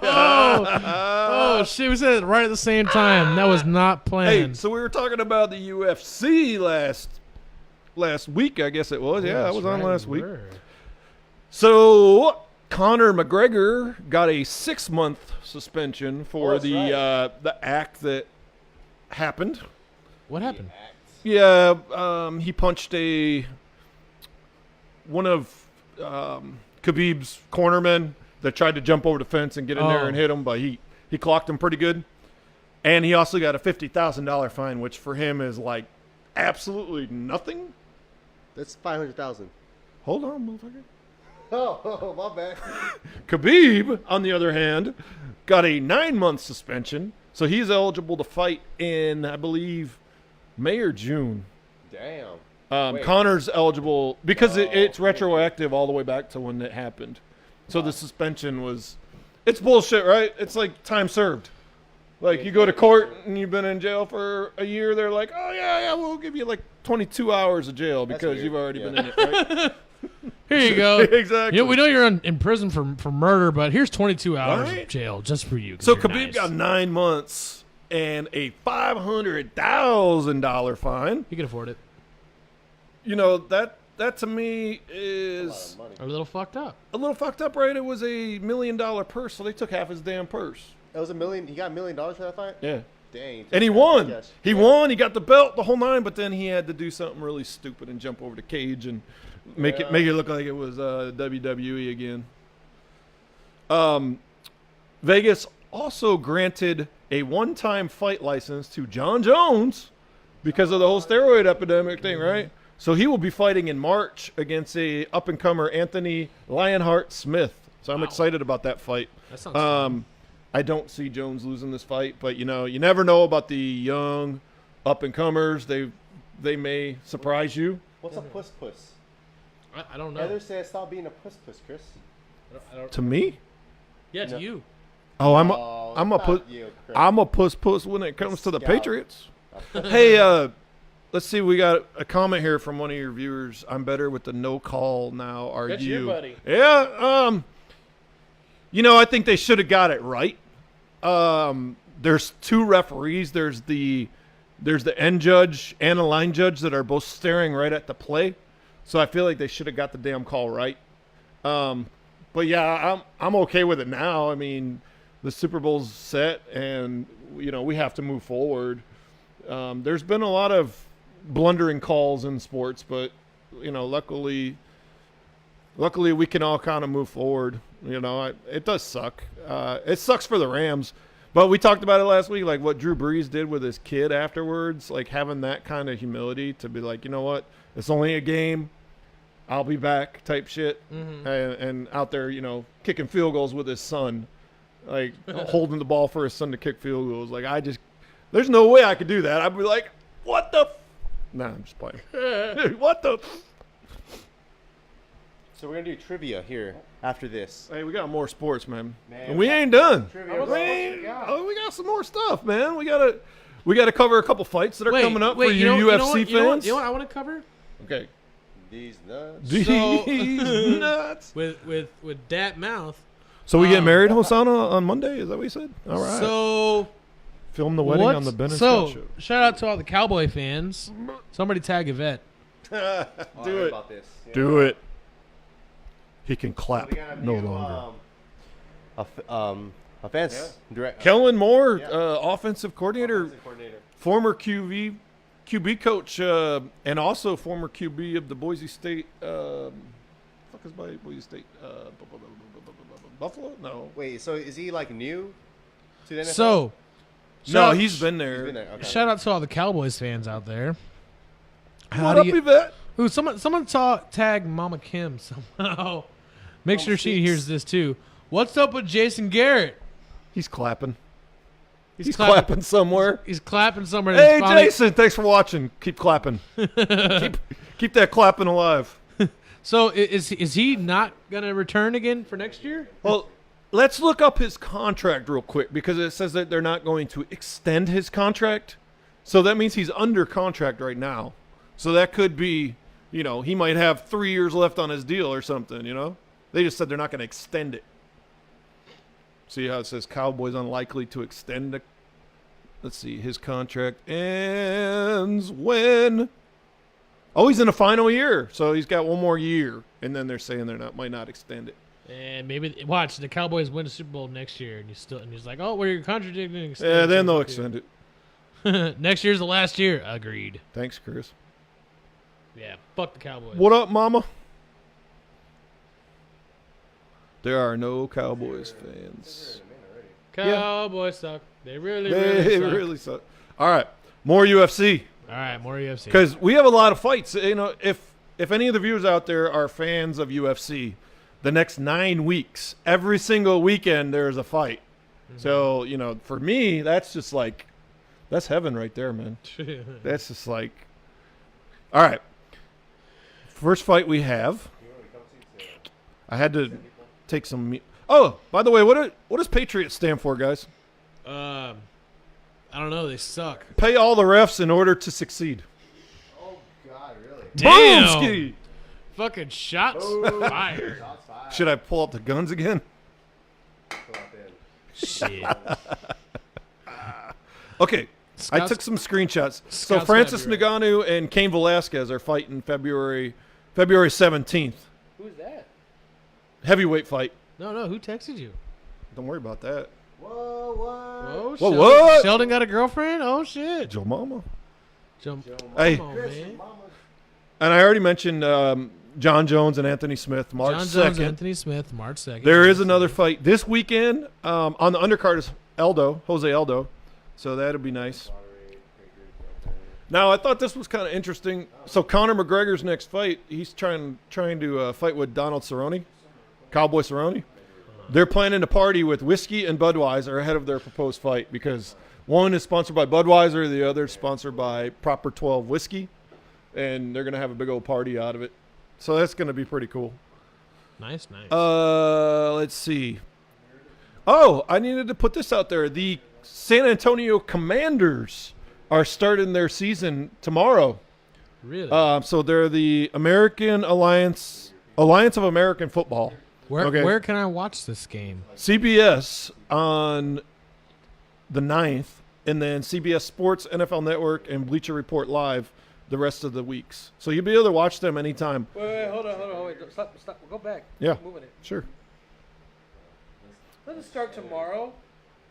Oh shit! We said it right at the same time. That was not Hey, planned. so we were talking about the UFC last week, I guess it was. Yeah, I was on last week. So Conor McGregor got a 6-month suspension for that's the act that happened. What happened? Yeah, he punched one of Khabib's cornermen that tried to jump over the fence and get in there Oh. and hit him, but he clocked him pretty good. And he also got a $50,000 fine, which for him is like absolutely nothing. That's 500,000. Hold on, motherfucker. Oh, my bad. Khabib, on the other hand, got a 9-month suspension So he's eligible to fight in, I believe, May or June. Damn. Wait. Connor's eligible because it's retroactive all the way back to when it happened. So the suspension was, it's bullshit, right? It's like time served. Like you go to court and you've been in jail for a year. They're like, oh yeah, we'll give you like 22 hours of jail because weird. you've already been in it, right? Here you go. Exactly. You know, we know you're in prison for murder, but here's 22 hours Right? of jail just for you. 'cause So you're Khabib nice. got 9 months and a $500,000 fine. He can afford it. You know, that to me is A little fucked up. a little fucked up, right? It was $1 million purse, so they took half his damn purse. It was $1 million. He got $1 million for that fight. Yeah. Dang. And he won. Yes. He won. He got the belt, the whole nine. But then he had to do something really stupid and jump over the cage and make it look like it was WWE again. Vegas also granted a one-time fight license to John Jones because of the whole steroid epidemic thing, right? So he will be fighting in March against a up-and-comer Anthony Lionheart Smith. So I'm excited about that fight. That sounds fun. I don't see Jones losing this fight, but you know, you never know about the young up-and-comers. They may surprise you. What's a puss puss? I don't know. Heather said stop being a puss puss, Chris. I don't, To me? yeah, to you. Oh, I'm Oh, a not puss. you, Chris. I'm a puss when it comes to the Scout. Patriots. Hey, let's see. We got a comment here from one of your viewers. I'm better with the no call now. Are That's you? you, buddy. Yeah. You know, I think they should have got it right. There's two referees. There's the end judge and a line judge that are both staring right at the play. So I feel like they should have got the damn call right. But yeah, I'm okay with it now. I mean, the Super Bowl's set, and you know we have to move forward. There's been a lot of blundering calls in sports, but you know, luckily we can all kind of move forward. You know, it does suck. It sucks for the Rams, but we talked about it last week, like what Drew Brees did with his kid afterwards, like having that kind of humility to be like, you know what, it's only a game. I'll be back type shit. And out there, you know, kicking field goals with his son, like holding the ball for his son to kick field goals. Like there's no way I could do that. I'd be like, what the? Nah, I'm just playing. What the? So we're gonna do trivia here after this. Hey, we got more sports, man. Man, And we ain't done. Trivia. We got some more stuff, man. We gotta cover a couple fights that are coming up for you UFC fans. You know what I want to cover? Okay. These nuts. These nuts. With that mouth. So we get married, Hosanna, on Monday? Is that what you said? All right. So Film the wedding on the Ben and Scott show. shout out to all the Cowboy fans. Somebody tag Yvette. Oh, I Do heard it. About this. Yeah. Do it. He can So clap we got a no new, longer. offense direct. Kellen Moore, Yeah. offensive coordinator, Offensive coordinator. former QB coach, and also former QB of the Boise State. Fuck is Boise State? Buffalo? No. Wait, so is he like new to the NFL? So No, he's been there. He's been there. Okay. shout out to all the Cowboys fans out there. What up, Yvette? Ooh, someone tag Mama Kim somehow. Make sure she hears this too. What's up with Jason Garrett? He's clapping. He's clapping somewhere. He's clapping somewhere. Hey, It's finally- Jason, thanks for watching. Keep clapping. keep that clapping alive. So is he not gonna return again for next year? Well, let's look up his contract real quick because it says that they're not going to extend his contract. So that means he's under contract right now. So that could be, you know, he might have 3 years left on his deal or something, you know? They just said they're not going to extend it. See how it says Cowboys unlikely to extend it? Let's see. His contract ends when? Oh, he's in the final year. So he's got one more year. And then they're saying might not extend it. And maybe watch the Cowboys win the Super Bowl next year, and he's like, oh, we're contradicting. Yeah, then they'll extend it. Next year's the last year. Agreed. Thanks, Chris. Yeah, fuck the Cowboys. What up, mama? There are no Cowboys fans. Cowboys suck. They really They suck. really suck. All right, more UFC All right, more UFC. because we have a lot of fights. You know, if any of the viewers out there are fans of UFC, the next 9 weeks, every single weekend there is a fight. So, for me, that's just like, that's heaven right there, man. That's just like, all right. First fight we have. I had to take some. Oh, by the way, what does Patriot stand for, guys? I don't know. They suck. Pay all the refs in order to succeed. Oh God, really? Damn. Boomski! Fucking shots fired. Shots fired. Should I pull up the guns again? Shit. Okay. I Scouts- took some screenshots. So Scouts Francis gotta be right. Ngannou and Cain Velasquez are fighting February 17th. Who's that? Heavyweight fight. No. Who texted you? Don't worry about that. Whoa, what? Oh, Whoa, Sheldon, what? Sheldon got a girlfriend? Oh shit. Joe Mama. Jump. Hey. Come on, man. And I already mentioned John Jones and Anthony Smith, March John 2nd. Jones, Anthony Smith, March 2nd. There is another fight this weekend. On the undercard is Jose Aldo. So that'll be nice. Now, I thought this was kind of interesting. So Conor McGregor's next fight, he's trying to fight with Donald Cerrone, Cowboy Cerrone. They're planning to party with whiskey and Budweiser ahead of their proposed fight because one is sponsored by Budweiser, the other is sponsored by Proper 12 Whiskey, and they're going to have a big old party out of it. So that's going to be pretty cool. Nice. Let's see. Oh, I needed to put this out there. The San Antonio Commanders are starting their season tomorrow. Really? So they're the American Alliance of American Football. Where can I watch this game? CBS on the 9th, and then CBS Sports, NFL Network, and Bleacher Report Live the rest of the weeks. So you'll be able to watch them anytime. Wait, hold on. Wait, stop. Go back. Yeah. Keep moving it. Sure. Let it start tomorrow.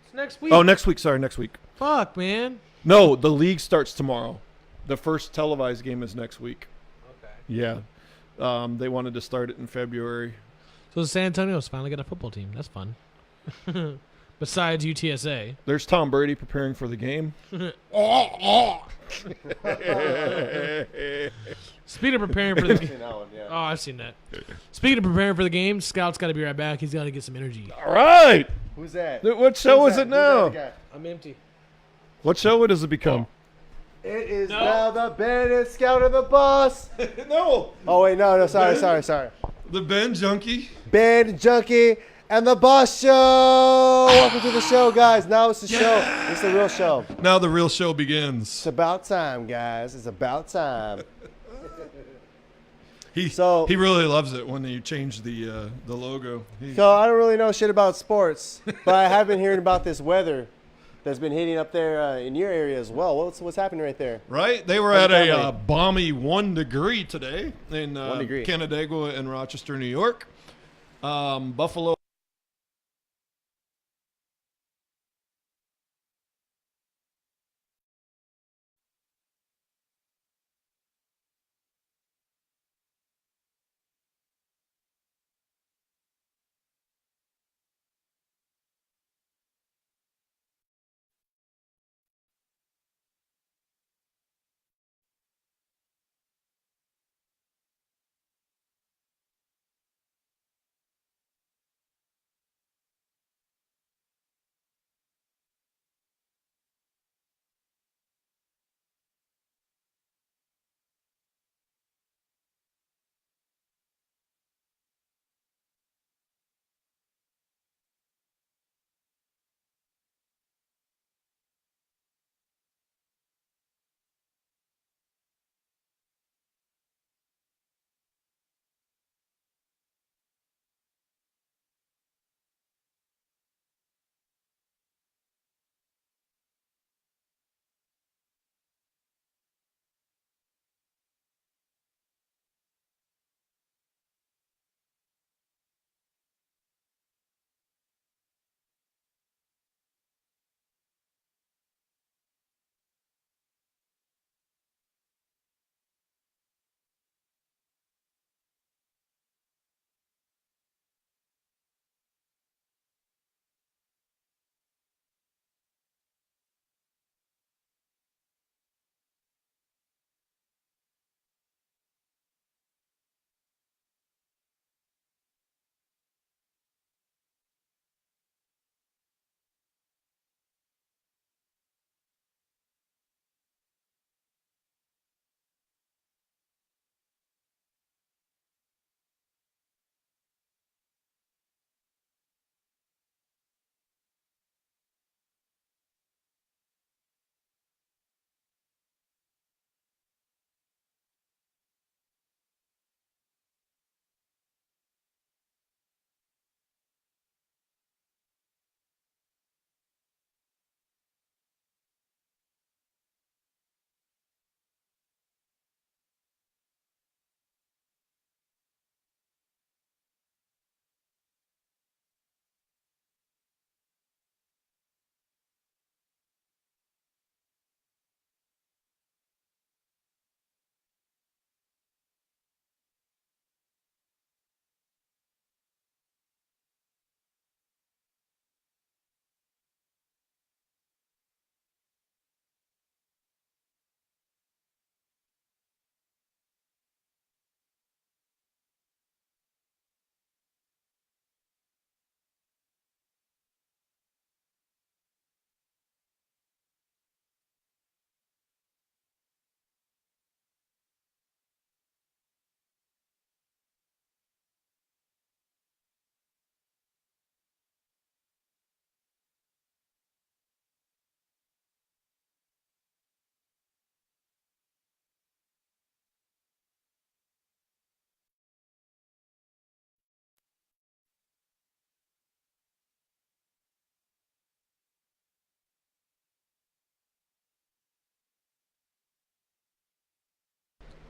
It's next week. Oh, next week. Sorry, next week. Fuck, man. No, the league starts tomorrow. The first televised game is next week. Okay. Yeah. They wanted to start it in February. So San Antonio's finally got a football team. That's fun. Besides UTSA. There's Tom Brady preparing for the game. Speaking of preparing for the game. That one, yeah. Oh, I've seen that. Speaking of preparing for the game, Scout's got to be right back. He's got to get some energy. All right. Who's that? What show Who's is that? it now? Who's that I'm empty. What show does it become? guy? It is No. now the Bandit Scout of the Boss. No. Oh wait, no, sorry. The Ben Junkie. Band Junkie and the Boss Show. Welcome to the show, guys. Now it's the show. It's the real show. Now the real show begins. It's about time, guys. It's about time. He So- really loves it when you change the logo. So I don't really know shit about sports, but I have been hearing about this weather that's been hitting up there in your area as well. What's happening right there? Right? They were How's at it a going? balmy 1 degree today in 1 degree. Canandaigua and Rochester, New York. Buffalo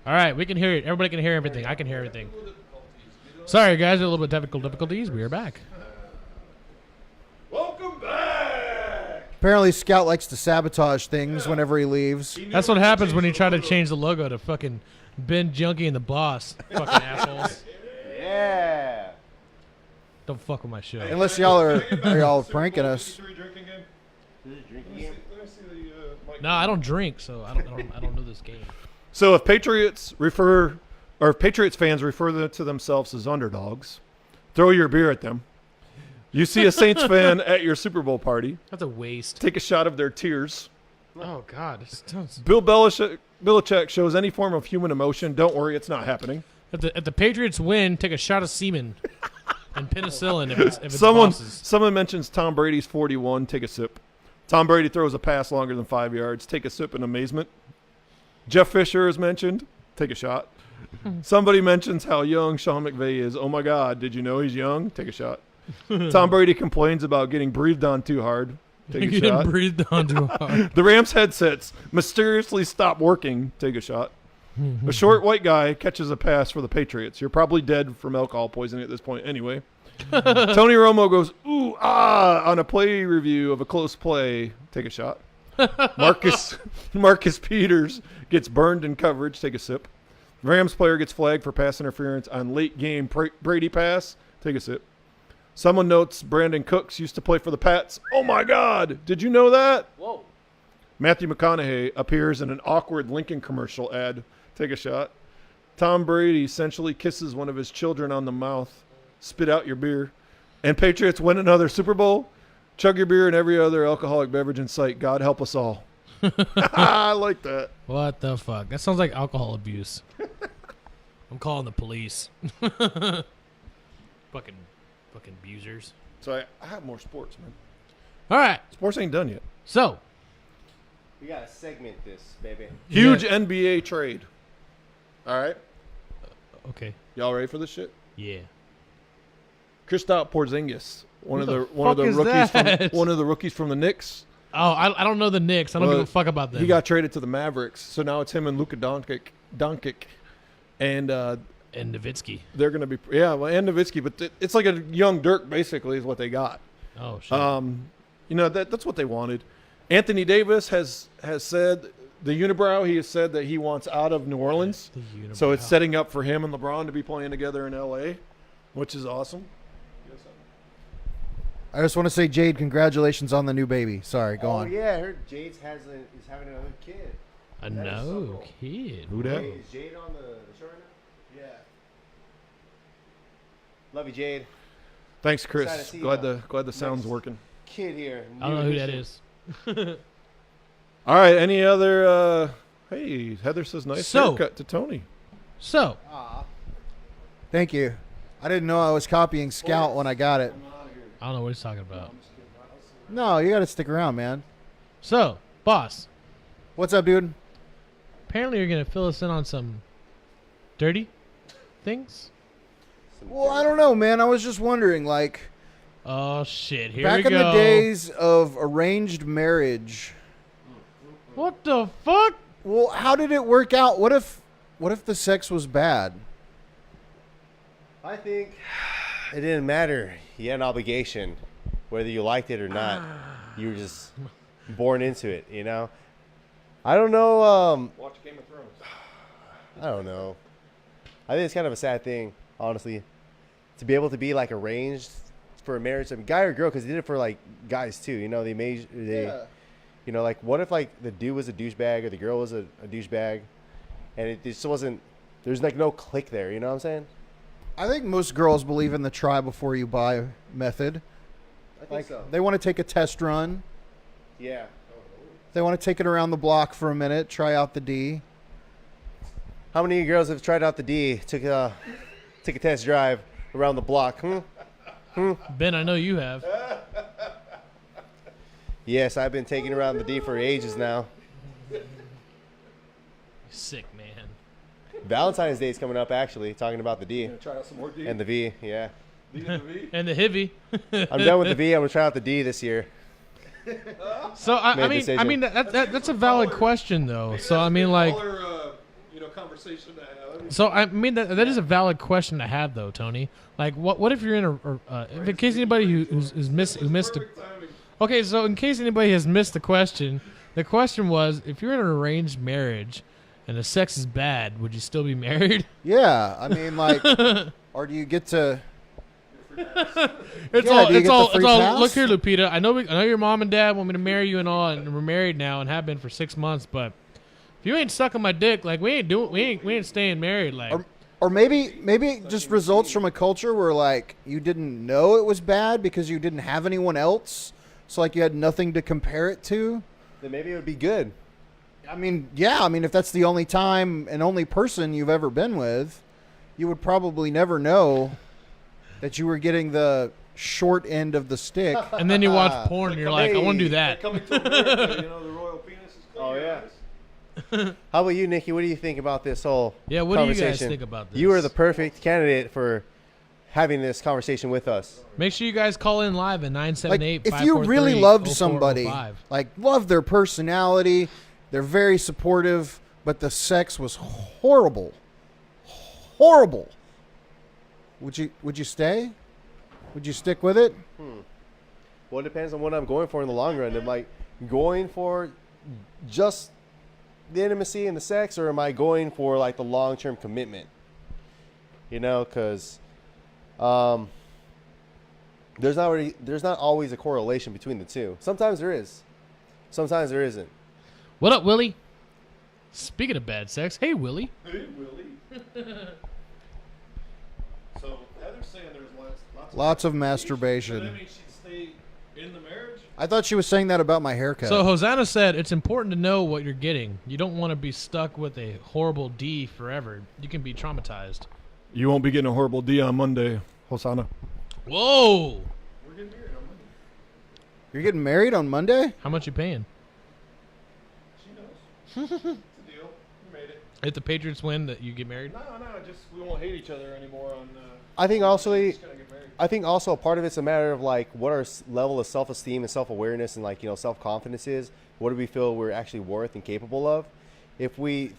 All right, we can hear it. Everybody can hear everything. I can hear everything. Sorry, guys, a little bit of technical difficulties. We are back. Welcome back. Apparently, Scout likes to sabotage things whenever he leaves. That's what happens when you try to change the logo to fucking Ben Junkie and the Boss. Fucking assholes. Yeah. Don't fuck with my show. Unless y'all are y'all pranking us. No, I don't drink, so I don't know this game. So if Patriots fans refer to themselves as underdogs, throw your beer at them. You see a Saints fan at your Super Bowl party, That's a waste. take a shot of their tears. Oh God. Bill Belichick shows any form of human emotion. Don't worry, it's not happening. If the Patriots win, take a shot of semen and penicillin if it's Someone bosses. mentions Tom Brady's 41. Take a sip. Tom Brady throws a pass longer than 5 yards. Take a sip in amazement. Jeff Fisher is mentioned. Take a shot. Somebody mentions how young Sean McVay is. Oh my God, did you know he's young? Take a shot. Tom Brady complains about getting breathed on too hard. Take a Getting shot. breathed on too hard. The Rams headsets mysteriously stop working. Take a shot. A short white guy catches a pass for the Patriots. You're probably dead from alcohol poisoning at this point anyway. Tony Romo goes, ooh, ah, on a play review of a close play. Take a shot. Marcus Peters gets burned in coverage. Take a sip. Rams player gets flagged for pass interference on late game Brady pass. Take a sip. Someone notes Brandon Cooks used to play for the Pats. Oh my God! Did you know that? Whoa. Matthew McConaughey appears in an awkward Lincoln commercial ad. Take a shot. Tom Brady essentially kisses one of his children on the mouth. Spit out your beer. And Patriots win another Super Bowl. Chug your beer and every other alcoholic beverage in sight. God help us all. I like that. What the fuck? That sounds like alcohol abuse. I'm calling the police. Fucking abusers. So I have more sports, man. All right. Sports ain't done yet. So, We gotta segment this, baby. Huge Yeah. NBA trade. All right. okay. Y'all ready for this shit? Yeah. Kristaps Porzingis, one Who of the the fuck is rookies that? from one of the rookies from the Knicks. Oh, I don't know the Knicks. I don't Well, give a fuck about them. He got traded to the Mavericks, so now it's him and Luka Doncic, and and Nowitzki. they're going to be and Nowitzki, but it's like a young Dirk basically is what they got. Oh shit. That's what they wanted. Anthony Davis has said the unibrow. He has said that he wants out of New Orleans, so it's setting up for him and LeBron to be playing together in L.A., which is awesome. I just want to say, Jade, congratulations on the new baby. Sorry, go on. Yeah, I heard Jade is having another kid. No kid. Who that? Hey, is Jade on the show right now? Yeah. Love you, Jade. Thanks, Excited Chris. to see Glad you. the sound's working. Kid here. I don't know who that is. is. All right. Any other? Hey, Heather says nice So- haircut to Tony. So, Thank you. I didn't know I was copying Scout when I got it. I don't know what he's talking about. No, you got to stick around, man. So, boss, What's up, dude? apparently you're going to fill us in on some dirty things. Well, I don't know, man. I was just wondering, like, Oh, shit. Here back we in go. the days of arranged marriage, What the fuck? well, how did it work out? What if the sex was bad? I think it didn't matter. You had an obligation, whether you liked it or not. You were just born into it, you know? I don't know. Watch Game of Thrones. I don't know. I think it's kind of a sad thing, honestly, to be able to be like arranged for a marriage, I mean, guy or girl, because they did it for like guys too. You know, you know, like what if like the dude was a douchebag or the girl was a douchebag, and it just wasn't. There's like no click there. You know what I'm saying? I think most girls believe in the try before you buy method. I think Like, so. they want to take a test run. Yeah. They want to take it around the block for a minute, try out the D. How many girls have tried out the D? Took a test drive around the block. Ben, I know you have. Yes, I've been taking around the D for ages now. Sick, man. Valentine's Day is coming up, actually, talking about the D Gonna try out some more D. and the V. Yeah. D and the V. And the Hivy. I'm done with the V. I'm going to try out the D this year. So, I Made a mean, decision. that's a valid question, though. So, I mean, like, Call her, a conversation to have. So I mean that is a valid question to have though, Tony. Like what if you're in in case anybody who missed the, okay, so in case anybody has missed the question was if you're in an arranged marriage and the sex is bad, would you still be married? Yeah, I mean, like, or do you get to? It's Yeah, all do you it's get all the free it's all. pass? Look here, Lupita. I know your mom and dad want me to marry you and all, and we're married now and have been for 6 months. But if you ain't sucking my dick, like we ain't staying married. Like, Or maybe it just results from a culture where like you didn't know it was bad because you didn't have anyone else, so like you had nothing to compare it to. Then maybe it would be good. I mean, yeah. I mean, if that's the only time and only person you've ever been with, you would probably never know that you were getting the short end of the stick. and then you watch porn and you're like, I want to do that. Coming to America, you know, the royal penis is clear. Oh, yeah. guys. How about you, Nikki? What do you think about this whole Yeah, what do you conversation? guys think about this? You are the perfect candidate for having this conversation with us. Make sure you guys call in live at Like, 978-543-0405. if you really loved somebody, like loved their personality, they're very supportive, but the sex was horrible. Would you stay? Would you stick with it? Well, it depends on what I'm going for in the long run. Am I going for just the intimacy and the sex, or am I going for like the long-term commitment? You know, because there's not always a correlation between the two. Sometimes there is, sometimes there isn't. What up, Willie? Speaking of bad sex, hey Willie. Hey, Willie. So Heather's saying there's Lots of Does that masturbation. mean she'd stay in the marriage? I thought she was saying that about my haircut. So Hosanna said it's important to know what you're getting. You don't want to be stuck with a horrible D forever. You can be traumatized. You won't be getting a horrible D on Monday, Hosanna. Whoa! We're getting married on Monday. You're getting married on Monday? How much you paying? She knows. It's a deal. We made it. If the Patriots win, that you get married? No, just we won't hate each other anymore on. I think we're also, just gonna get married. I think also a part of it's a matter of like what our level of self-esteem and self-awareness and like, you know, self-confidence is. What do we feel we're actually worth and capable of? If we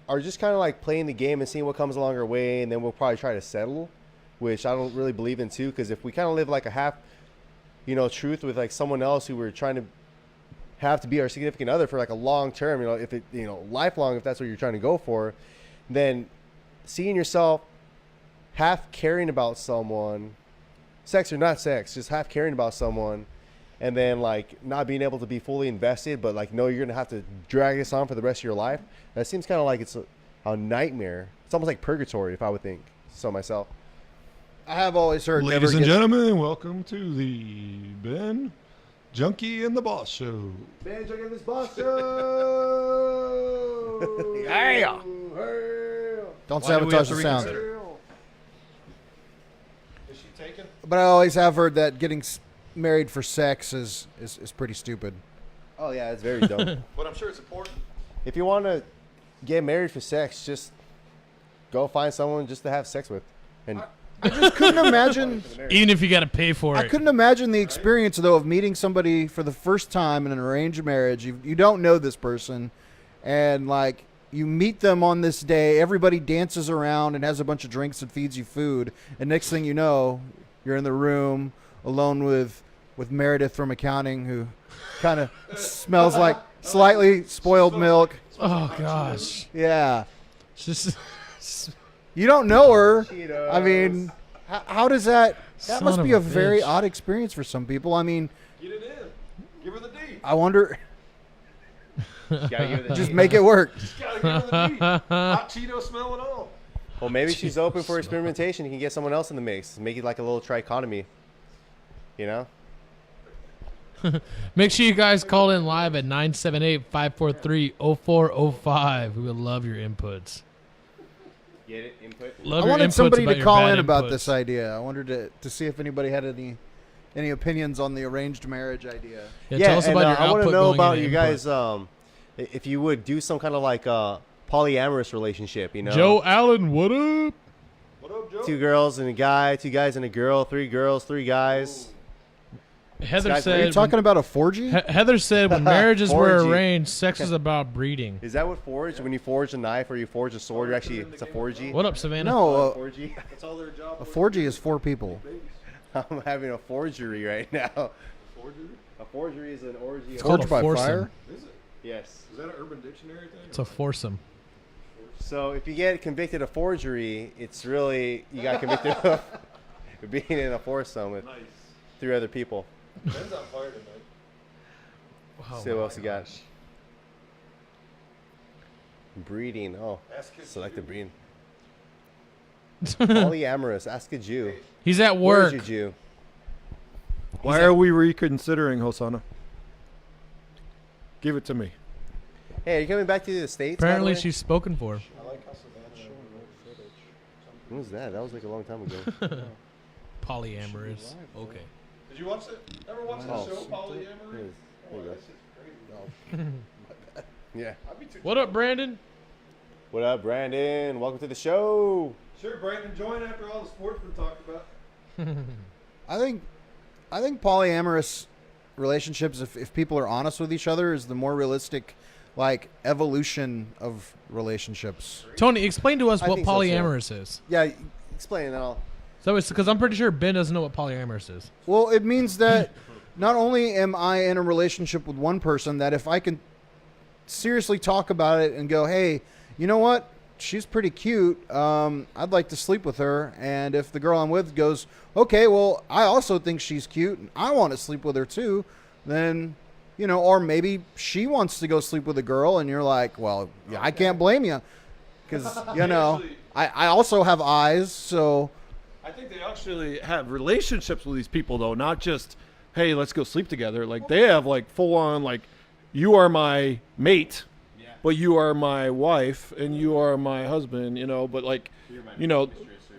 are just kind of like playing the game and seeing what comes along our way, and then we'll probably try to settle, which I don't really believe in too. Because if we kind of live like a half, you know, truth with like someone else who we're trying to have to be our significant other for like a long term, you know, if it, you know, lifelong, if that's what you're trying to go for, then seeing yourself half caring about someone, sex or not sex, just half caring about someone, and then like not being able to be fully invested, but like know you're gonna have to drag this on for the rest of your life. That seems kind of like it's a nightmare. It's almost like purgatory, if I would think so myself. I have always heard Ladies never and get, gentlemen, welcome to the Ben Junkie and the Boss Show. Man, check out this boss show. Yeah. Don't Why do we have sabotage to the sound. reconsider? Is she taken? But I always have heard that getting married for sex is pretty stupid. Oh yeah, it's very dumb. But I'm sure it's important. If you want to get married for sex, just go find someone just to have sex with, and I just couldn't imagine. Even if you got to pay for I it. couldn't imagine the experience though of meeting somebody for the first time in an arranged marriage. You don't know this person, and like you meet them on this day. Everybody dances around and has a bunch of drinks and feeds you food, and next thing you know, you're in the room alone with Meredith from accounting, who kind of smells like slightly spoiled milk. Oh gosh. Yeah, It's just you don't know her. Cheetos. I mean, how does that? That Son must of be a a very bitch. odd experience for some people. I mean, Get it in. Give her the D. I wonder. gotta give it the Just heat. make it work. Gotta give her the D. Hot Cheeto smell and all. Well, maybe she's open for experimentation. You can get someone else in the mix. Make it like a little trichotomy. You know? make sure you guys call in live at 978-543-0405. We would love your inputs. Get it? Input? Love I your wanted inputs somebody about to your call bad in about inputs. this idea. I wanted to see if anybody had any opinions on the arranged marriage idea. Yeah, tell us and, about your I want output to know going about into you input. guys, if you would do some kind of like polyamorous relationship, you know? Joe Allen, what up? What up, Joe? 2 girls and a guy, 2 guys and a girl, 3 girls, 3 guys. Heather Guys, Are you said. talking about a 4G? Heather said when marriages were 4G. arranged, sex is about breeding. Is that what forge? When you forge a knife or you forge a sword, you're actually it's a 4G. What up, Savannah? No, 4G. a 4G is 4 people. I'm having a forgery right now. A forgery is an orgy. It's of- called Forged a by foursome. fire? Yes. Is that an Urban Dictionary thing? It's a foursome. So if you get convicted of forgery, it's really you got convicted of being in a foursome with Nice. 3 other people. Ben's on fire tonight. Oh See what my else you got? gosh. Breeding. Oh, Ask his selective Jew. breeding. Polyamorous. Ask a Jew. He's at Where's work. your Jew? Why are we reconsidering, Hosanna? Give it to me. Hey, are you coming back to the States? by the Apparently, way? she's spoken for. When was that? That was like a long time ago. Polyamorous. Okay. Did you watch it? Ever watch Oh. the show Polyamory? There you go. That's just crazy. Yeah. I'd be too What up, Brandon? What up, Brandon? Welcome to the show. Sure, Brandon, join after all the sports been talked about. I think polyamorous relationships, if people are honest with each other, is the more realistic, like, evolution of relationships. Tony, explain to us I what think so, too. polyamorous is. Yeah, explain and I'll. So it's because I'm pretty sure Ben doesn't know what polyamorous is. Well, it means that not only am I in a relationship with one person, that if I can seriously talk about it and go, hey, you know what? She's pretty cute. I'd like to sleep with her. And if the girl I'm with goes, okay, well, I also think she's cute and I want to sleep with her too, then, you know, or maybe she wants to go sleep with a girl and you're like, well, yeah, I can't blame you because, you know, I also have eyes. So I think they actually have relationships with these people, though, not just, hey, let's go sleep together. Like, they have, like, full-on, like, you are my mate, but you are my wife, and you are my husband, you know, but, like, you know,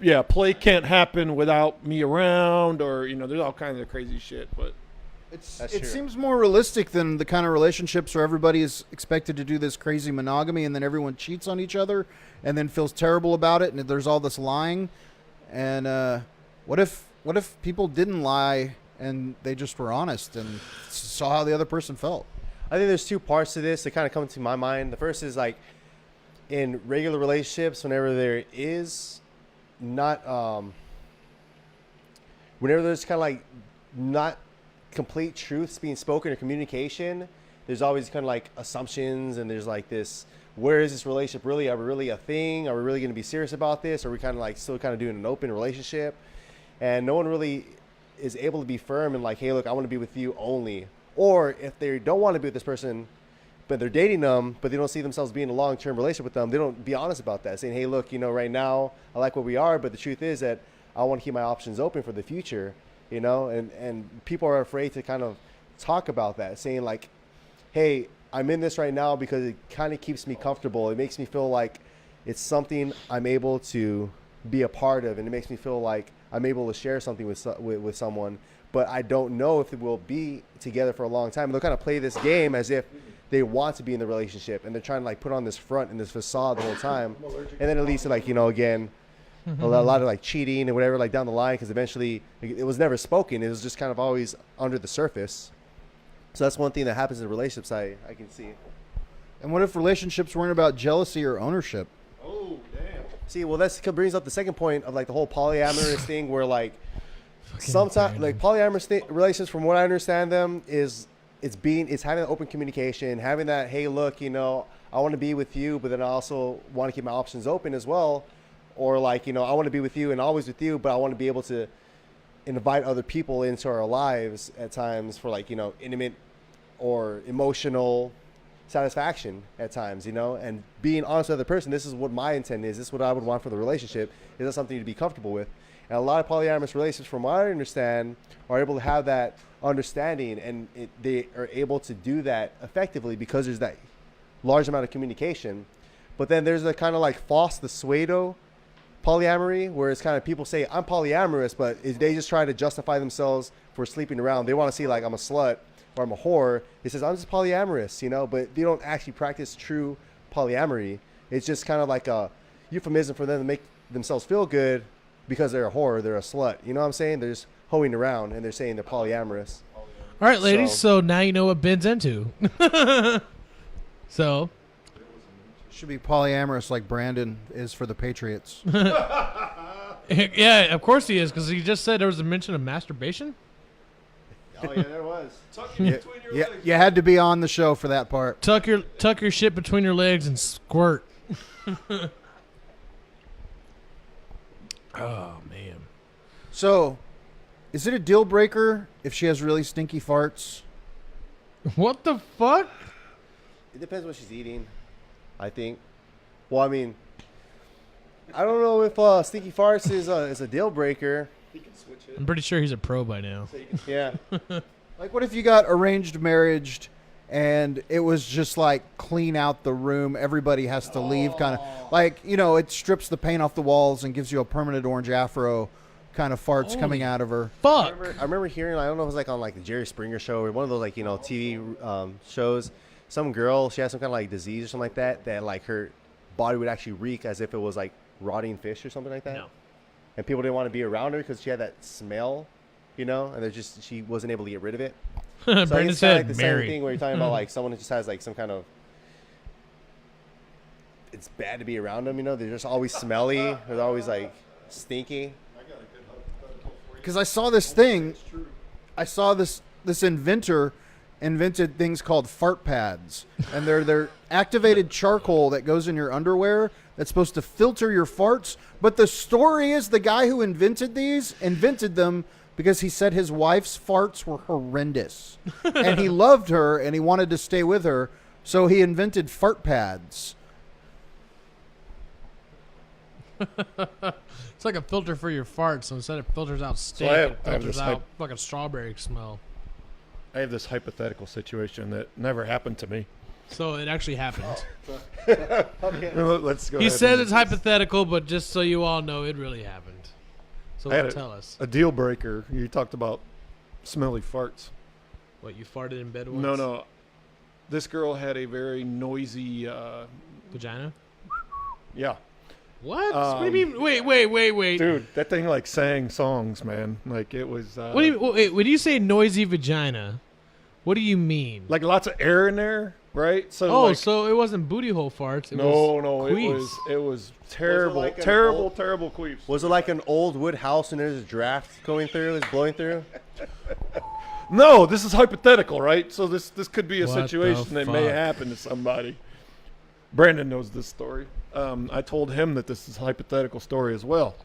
yeah, play can't happen without me around, or, you know, there's all kinds of crazy shit, but That's it true. seems more realistic than the kind of relationships where everybody is expected to do this crazy monogamy and then everyone cheats on each other and then feels terrible about it and there's all this lying. And what if people didn't lie and they just were honest and saw how the other person felt? I think there's 2 parts to this that kind of come to my mind. The first is like in regular relationships, whenever there is not, whenever there's kind of like not complete truths being spoken or communication, there's always kind of like assumptions and there's like this, where is this relationship really? Are we really a thing? Are we really going to be serious about this? Are we kind of like still kind of doing an open relationship? And no one really is able to be firm and like, hey, look, I want to be with you only. Or if they don't want to be with this person, but they're dating them, but they don't see themselves being in a long-term relationship with them, they don't be honest about that, saying, hey, look, you know, right now I like where we are, but the truth is that I want to keep my options open for the future, you know, and people are afraid to kind of talk about that, saying like, hey, I'm in this right now because it kind of keeps me comfortable. It makes me feel like it's something I'm able to be a part of, and it makes me feel like I'm able to share something with someone, but I don't know if we'll be together for a long time. And they'll kind of play this game as if they want to be in the relationship, and they're trying to like put on this front and this facade the whole time, and then it leads to like, you know, again, a lot of like cheating and whatever, like down the line, because eventually it was never spoken. It was just kind of always under the surface. So that's one thing that happens in relationships I can see. And what if relationships weren't about jealousy or ownership? oh, damn. See, well, that brings up the second point of like the whole polyamorous thing, where like sometimes like polyamorous relationships, from what I understand them, is it's having that open communication, having that, hey, look, you know, I want to be with you, but then I also want to keep my options open as well, or like, you know, I want to be with you and always with you, but I want to be able to invite other people into our lives at times for like, you know, intimate or emotional satisfaction at times, you know, and being honest with the other person. This is what my intent is. This is what I would want for the relationship. Is that something to be comfortable with? And a lot of polyamorous relationships, from what I understand, are able to have that understanding, and they are able to do that effectively because there's that large amount of communication. But then there's the kind of like false, the pseudo polyamory, where it's kind of people say I'm polyamorous, but they just try to justify themselves for sleeping around. They want to see like I'm a slut or I'm a whore. It says I'm just polyamorous, you know, but they don't actually practice true polyamory. It's just kind of like a euphemism for them to make themselves feel good because they're a whore, they're a slut. You know what I'm saying? They're just hoeing around and they're saying they're polyamorous. All right, ladies. So now you know what Ben's into. So Should be polyamorous like Brandon is for the Patriots. yeah, of course he is, because he just said there was a mention of masturbation. Oh yeah, there was. Yeah, you had to be on the show for that part. Tuck your shit between your legs and squirt. Oh man. So, is it a deal breaker if she has really stinky farts? What the fuck? It depends what she's eating, I think. Well, I mean, I don't know if stinky farts is a deal breaker. I'm pretty sure he's a pro by now. Yeah. Like, what if you got arranged marriage and it was just like clean out the room, everybody has to leave, kind of like, you know, it strips the paint off the walls and gives you a permanent orange afro kind of farts coming out of her. Fuck. I remember hearing, I don't know if it was like on like the Jerry Springer show or one of those like, you know, TV shows. Some girl, she had some kind of like disease or something like that like her body would actually reek as if it was like rotting fish or something like that. No. And people didn't want to be around her because she had that smell, you know, and she wasn't able to get rid of it. So I think Brandon it's kinda said like the same Mary. thing where you're talking about like someone who just has like some kind of, it's bad to be around them, you know, they're just always smelly, they're always like stinky. Because I saw this thing, I saw this inventor invented things called fart pads, and they're activated charcoal that goes in your underwear that's supposed to filter your farts. But the story is the guy who invented them because he said his wife's farts were horrendous, and he loved her and he wanted to stay with her, so he invented fart pads. It's like a filter for your farts. So instead it filters out stink, I it have filters this out fucking strawberry smell. I have this hypothetical situation that never happened to me. So it actually happened. Let's go. He ahead said and- it's hypothetical, but just so you all know, it really happened. So I had tell us. a deal breaker. You talked about smelly farts. What, you farted in bed once? No. This girl had a very noisy. Vagina? Yeah, What? What do you mean? Wait. dude, that thing like sang songs, man. Like it was. What do you, wait, when you say noisy vagina, what do you mean? like lots of air in there, right? So So it wasn't booty hole farts. It no, was queefs. it was terrible, like an terrible, old- terrible queefs. Was it like an old wood house and there's a draft going through, it's blowing through? No, this is hypothetical, right? So this could be a What the situation that may fuck? happen to somebody. Brandon knows this story. I told him that this is a hypothetical story as well.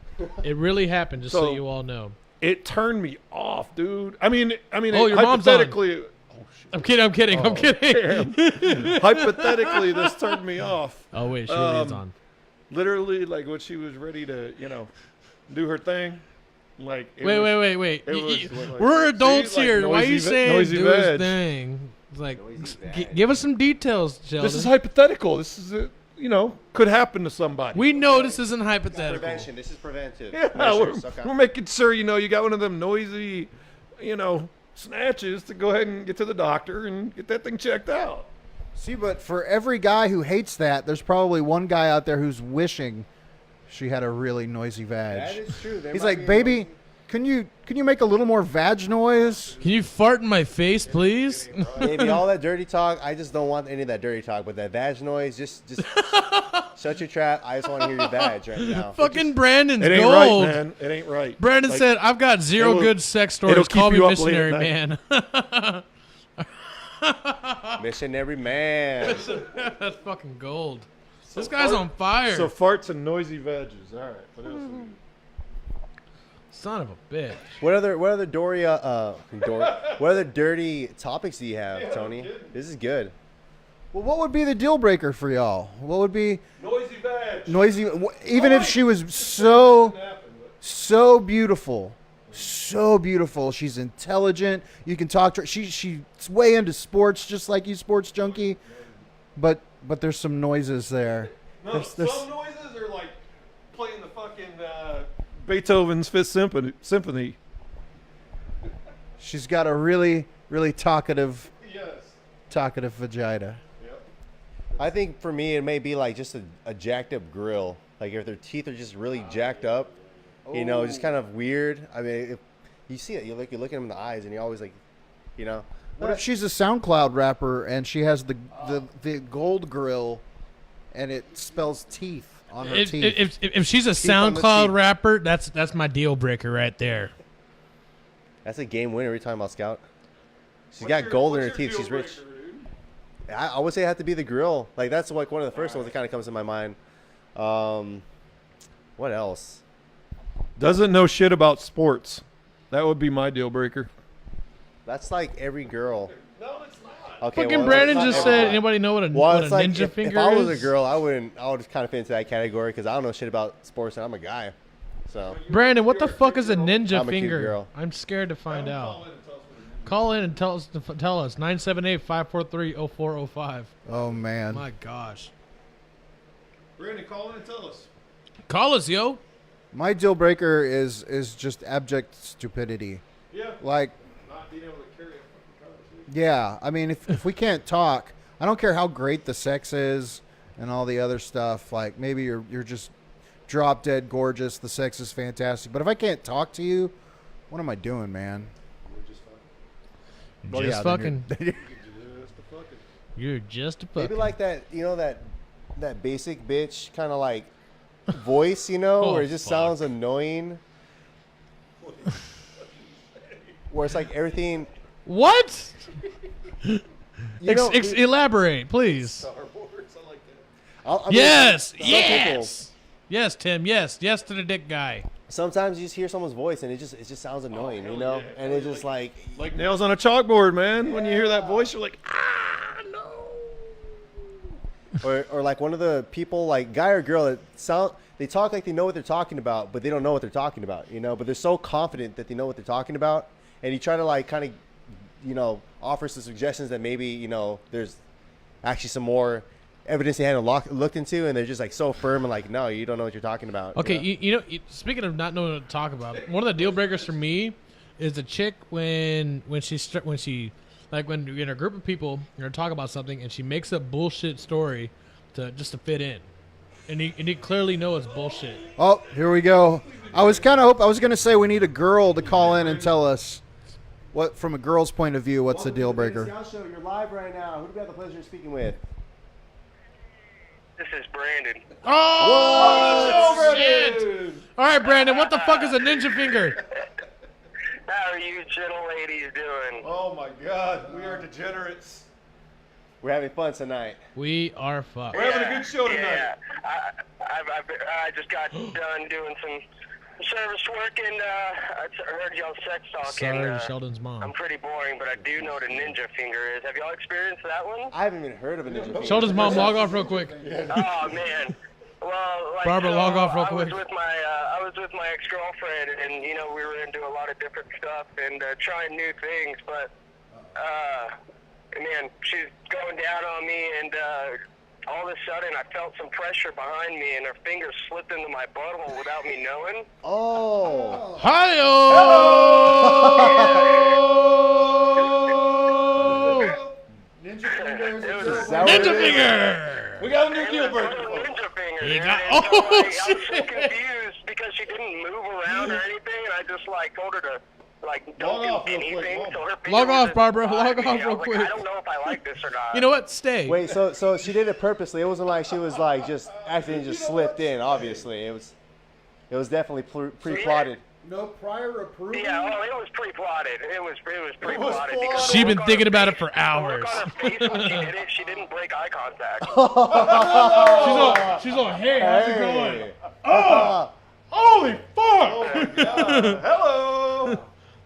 It really happened, just so, So- you all know. It turned me off, dude. I mean, Oh, your mom's on. hypothetically. Oh shit. I'm kidding. I'm Oh, kidding. damn. Hypothetically, this turned me off. Oh wait, she really is on. Literally, like when she was ready to, do her thing. Like it Wait. it was like- We're adults See, like here. Why are noisy you ve- saying noisy do his veg. thing? It's like, Noisy veg. give us some details, Sheldon. This is hypothetical. This is could happen to somebody. We know this isn't hypothetical. Prevention. This is preventive. Yeah, measures, okay. we're making sure you got one of them noisy, snatches to go ahead and get to the doctor and get that thing checked out. See, but for every guy who hates that, there's probably one guy out there who's wishing she had a really noisy vag. That is true. There He's might like, be a baby, noisy- can you make a little more vag noise? Can you fart in my face, please? Maybe all that dirty talk. I just don't want any of that dirty talk. But that vag noise, just shut your trap. I just want to hear your vag right now. Fucking Brandon's It ain't gold. right, man. It ain't right. Brandon Like, said, "I've got zero it'll- good sex it'll stories. keep Call me you up late missionary at man." Missionary man. That's fucking gold. This guy's on fire. So farts and noisy veggies. All right. What else? Son of a bitch. What other what other dirty topics do you have, Tony? This is good. Well, what would be the deal breaker for y'all? What would be Noisy veg. noisy? Even if she was so beautiful, she's intelligent. You can talk to her. She's way into sports, just like you, sports junkie. But there's some noises there. No, There's- some noises are like playing the fucking Beethoven's Fifth Symphony. She's got a really, really talkative Yes. vagina. Yep. I think for me it may be like just a jacked up grill. Like if their teeth are just really jacked up, just kind of weird. I mean, if you see it, you look at them in the eyes, and you're always like, you know. What if she's a SoundCloud rapper and she has the gold grill, and it spells teeth on her teeth? If she's a Teeth on the SoundCloud teeth. rapper, that's my deal breaker right there. That's a game winner. We're talking about Scout. She's got gold in her teeth. She's rich. I would say it had to be the grill. Like that's like one of the first ones that kind of comes to my mind. What else? Doesn't know shit about sports. That would be my deal breaker. That's like every girl. No, it's not. Okay, Fucking well, Brandon it's not just every said, girl. anybody know what a It's like ninja finger if I was is? a girl, I would kind of fit into that category because I don't know shit about sports and I'm a guy. So Brandon, what the fuck is a ninja I'm a cute finger? girl. I'm scared to find out. Call in and tell us 978-543-0405. Oh man. My gosh. Brandon, call in and tell us. Call us, yo. My deal breaker is just abject stupidity. Yeah. Like, Not being able to carry a fucking conversation. yeah, I mean, if we can't talk, I don't care how great the sex is and all the other stuff. Like, maybe you're just drop dead gorgeous. The sex is fantastic. But if I can't talk to you, what am I doing, man? Well, Just yeah, fucking. then you're- You're just a fucking. maybe like that, you know, that basic bitch kind of like voice, you know, Oh, where it just fuck. sounds annoying. Where it's like everything. What? You know, Elaborate, please. I mean, Yes. some people- Yes. Yes, Tim. Yes. Yes to the dick guy. sometimes you just hear someone's voice and it just sounds annoying, you know, and it's just like Like nails on a chalkboard, man. When you hear that voice, you're like, or like one of the people, like guy or girl, that they talk like they know what they're talking about, but they don't know what they're talking about, you know. But they're so confident that they know what they're talking about, and you try to like kind of, you know, offer some suggestions that maybe, you know, there's actually some more evidence they hadn't looked into, and they're just like so firm and like, no, you don't know what you're talking about. Okay, you know? speaking of not knowing what to talk about, one of the deal breakers for me is the chick when she like when you're in a group of people, you're gonna talk about something, and she makes a bullshit story to fit in, and you clearly know it's bullshit. Oh, here we go. I was going to say we need a girl to call in and tell us what, from a girl's point of view, what's the deal breaker. Show, you're live right now. Who do we have the pleasure of speaking with? This is Brandon. Oh shit! All right, Brandon, what the fuck is a ninja finger? How are you gentle ladies doing? oh my God, we are degenerates. We're having fun tonight. We are fucked. We're having a good show tonight. Yeah, I just got done doing some service work, and I heard y'all sex talking. Sorry, Sheldon's mom. I'm pretty boring, but I do know what a ninja finger is. Have y'all experienced that one? I haven't even heard of a ninja finger. Sheldon's mom, log off real quick. Oh man. Well, like, Barbara, log off real quick. I was with my ex-girlfriend, and you know we were into a lot of different stuff and trying new things. But man, she's going down on me, and all of a sudden I felt some pressure behind me, and her fingers slipped into my butthole without me knowing. Oh. Hi-yo! Ninja fingers. It was a Is that what Ninja it is? finger! We got a new It deal was breaker. a ninja finger. You dude. got- And so, oh, like, I was so shit. confused because she didn't move around or anything, and I just like told her to like don't Log off do real quick, anything. log So her finger Log was off, just Barbara. behind Log me. off I was real like, quick. I don't know if I like this or not. You know what? Stay. Wait, so she did it purposely. It wasn't like she was like just accidentally just slipped in. Obviously, it was definitely pre-plotted. No prior approval. Yeah, oh, it was pre-plotted. It was pre-plotted. plotted. because She'd the been look on thinking her about it face- for the look hours. on her face when she did it, she didn't break eye contact. She's on, hey, how's it going? Hey. Holy fuck! Hello.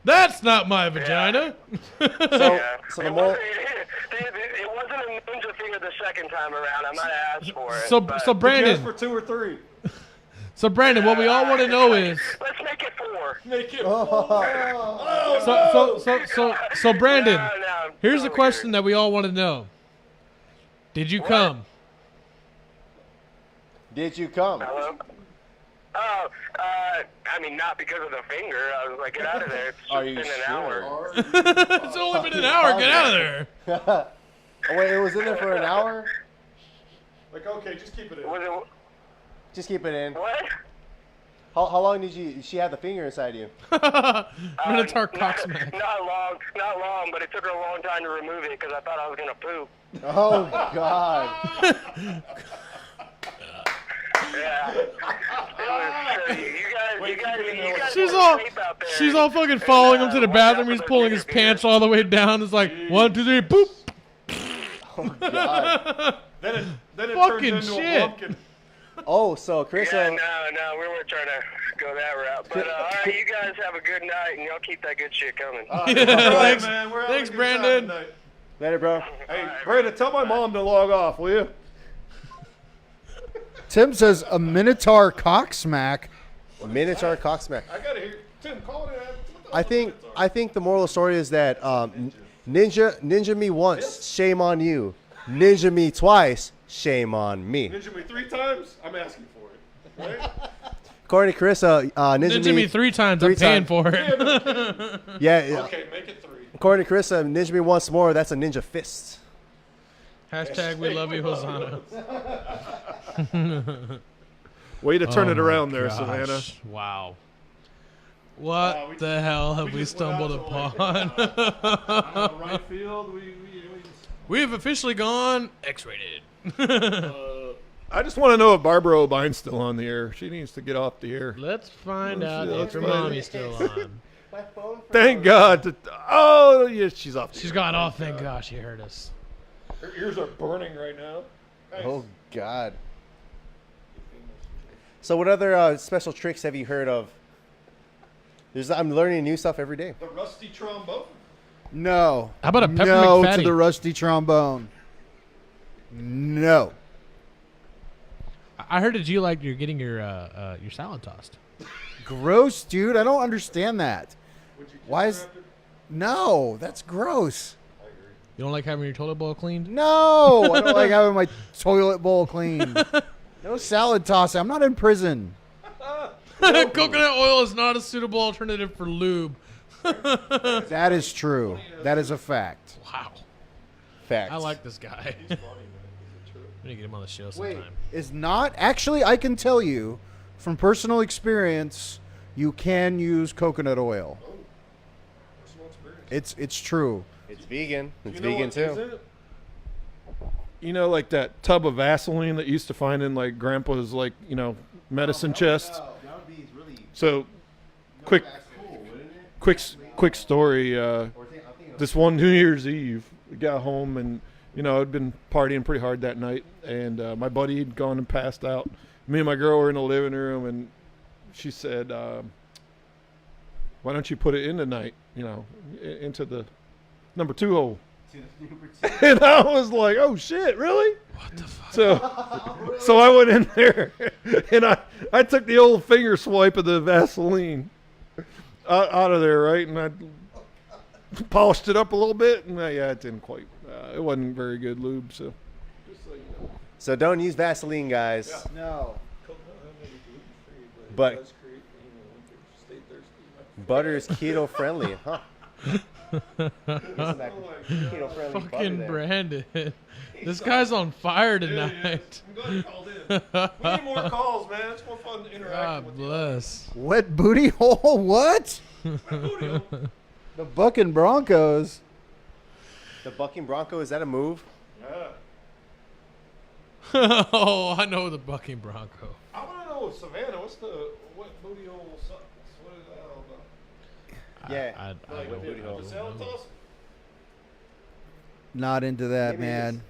That's not my vagina. So Yeah. the more It wasn't a ninja finger the second time around. I might have asked for it. So but- Just Brandon, for 2 or 3. what we all want to know is, Let's make it 4. Make it. so Brandon, No, here's so the question that we all want to know: did you come? did you come? Hello? Oh, I mean, not because of the finger. I was like, get out of there. It's Are just you been an sure? hour. It's only been an hour. Get out of there. Oh, wait, it was in there for an hour. Like, okay, just keep it in. Was it, Just keep it in. what? How long did she have the finger inside you? Minotaur cocksmack. Not long, but it took her a long time to remove it because I thought I was gonna poop. Oh God. Yeah. It was, you guys She's all fucking following him to the bathroom. He's pulling his pants all the way down. It's like 1, 2, 3, boop. Oh God. Then it Fucking turns into shit. a pumpkin. Oh, so Chris. Yeah, no, we weren't trying to go that route. But all right, you guys have a good night, and y'all keep that good shit coming. Thanks, Man, we're having thanks, a good Brandon. time tonight. Later, bro. Hey, Brandon, tell my mom to log off, will you? Tim says a Minotaur cocksmack. Minotaur cocksmack. I gotta hear Tim call it. I think the moral of the story is that ninja me once, shame on you. Ninja me twice, shame on me. Ninja me 3 times. I'm asking for it. Right? According to Carissa, Ninja me 3 times. I'm paying for it. Yeah. Okay, make it 3. According to Carissa, ninja me once more. That's a ninja fist. Hashtag we love you, Hosanna. Way to turn it Oh my around there, gosh. Savannah. Wow. What the hell have we stumbled upon? Right field. We've officially gone X-rated. I just want to know if Barbara O'Bine's still on the air. She needs to get off the air. Let's find out yeah, if let's her find out. mommy's still on. Thank God. Oh, yeah, she's off. She's gone off. Thank God she heard us. Her ears are burning right now. Oh God. So what other special tricks have you heard of? I'm learning new stuff every day. The rusty trombone. No. How about a peppermint No fatty? to the rusty trombone. No. I heard that you like you're getting your salad tossed. Gross, dude. I don't understand that. Why is... No, that's gross. You don't like having your toilet bowl cleaned? No, I don't like having my toilet bowl clean. No salad tossing. I'm not in prison. Coconut oil is not a suitable alternative for lube. That is true. That is a fact. Wow. Facts. I like this guy. We need to get him on the show sometime. Is not actually, I can tell you from personal experience, you can use coconut oil. It's true. It's vegan. It's You know vegan what, too. isn't it? You know, like that tub of Vaseline that you used to find in like Grandpa's medicine chest. So, quick story. This one New Year's Eve, we got home and I'd been partying pretty hard that night, and my buddy had gone and passed out. Me and my girl were in the living room, and she said, "Why don't you put it in tonight? Into the number 2 hole." And I was like, "Oh shit, really?" What the fuck? So I went in there and I took the old finger swipe of the Vaseline out of there, right? And I polished it up a little bit, and it didn't quite. It wasn't very good lube, so. Just so you know. So don't use Vaseline, guys. Yeah. No. But butter is keto friendly, huh? Keto friendly Fucking Brandon. This guy's on fire tonight. I'm glad you called in. We need more calls, man. It's more fun interacting God with you. bless. Wet booty hole? What? Booty. The Bucking Broncos. The bucking bronco, is that a move? Yeah. Oh, I know the bucking bronco. I want to know, Savannah, what's the wet booty hole sucks? What is that all about? Yeah. I Like don't booty hole. the salad know. toss? Not into that, Maybe it man. is.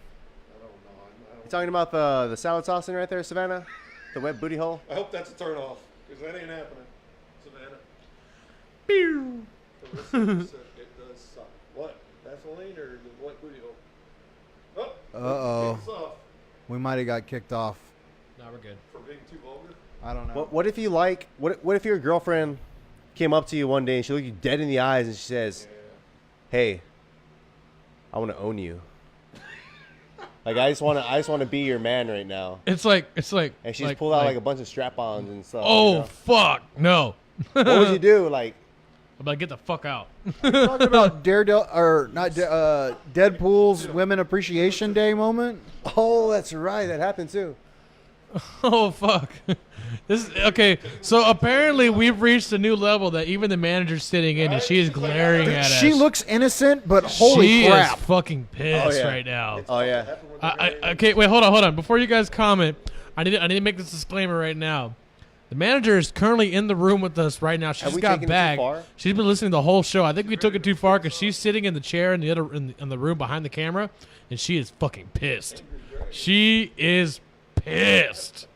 You talking about the salad tossing right there, Savannah? The wet booty hole? I hope that's a turn off, because that ain't happening, Savannah. Pew. It does suck. What? Vaseline or the wet booty hole? Oh, Uh-oh. it's off We might have got kicked off. Now we're good. for being too vulgar. I don't know. What if you what if your girlfriend came up to you one day and she looked you dead in the eyes and she says, "Hey, I want to own you. Like I just want to be your man right now." It's like And she's like, pulled out like a bunch of strap-ons and stuff. oh fuck no. What would you do? Like, I'm like, get the fuck out. Talking about Daredevil or not Deadpool's Women Appreciation Day moment. oh, that's right, that happened too. Oh fuck. This is, okay, so apparently we've reached a new level that even the manager's sitting in and she is glaring at us. She looks innocent, but holy she crap. is fucking pissed Oh, yeah. right now. Oh yeah. Okay, wait, hold on. Before you guys comment, I need to make this disclaimer right now. The manager is currently in the room with us right now. She Have just we got taken it too back. far? She's been listening to the whole show. I think we took it too far because she's sitting in the chair in the room behind the camera, and she is fucking pissed. She is pissed.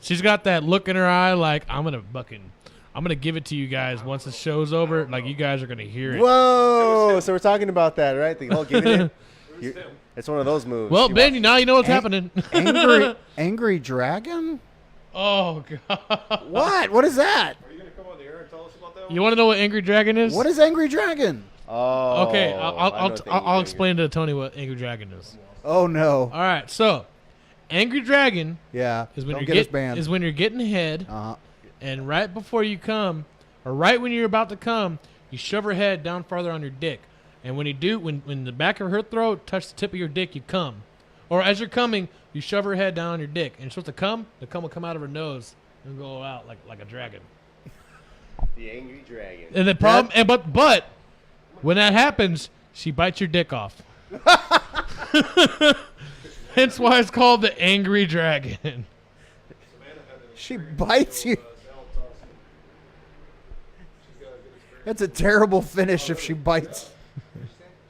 She's got that look in her eye like I'm gonna give it to you guys once the show's over. Like you guys are gonna hear it. Whoa! So we're talking about that, right? The whole giving it. It's one of those moves. Well, She Ben, wants- now you know what's happening. Angry dragon? Oh god. What? What is that? Are you gonna come on the air and tell us about that one? You want to know what Angry Dragon is? What is Angry dragon? Oh. Okay, I know what the I'll angry explain to Tony what Angry Dragon is. Oh no. All right, so Angry Dragon Yeah. is when Don't you're get us banned. when you're getting head, Uh-huh. and right before you come, or right when you're about to come, you shove her head down farther on your dick, and when you do, when the back of her throat touches the tip of your dick, you come, or as you're coming, you shove her head down on your dick, and you're supposed to come. The cum will come out of her nose and go out like a dragon. The angry dragon. And the problem, but when that happens, she bites your dick off. Hence why it's called the Angry Dragon. She bites you. That's a terrible finish if she bites.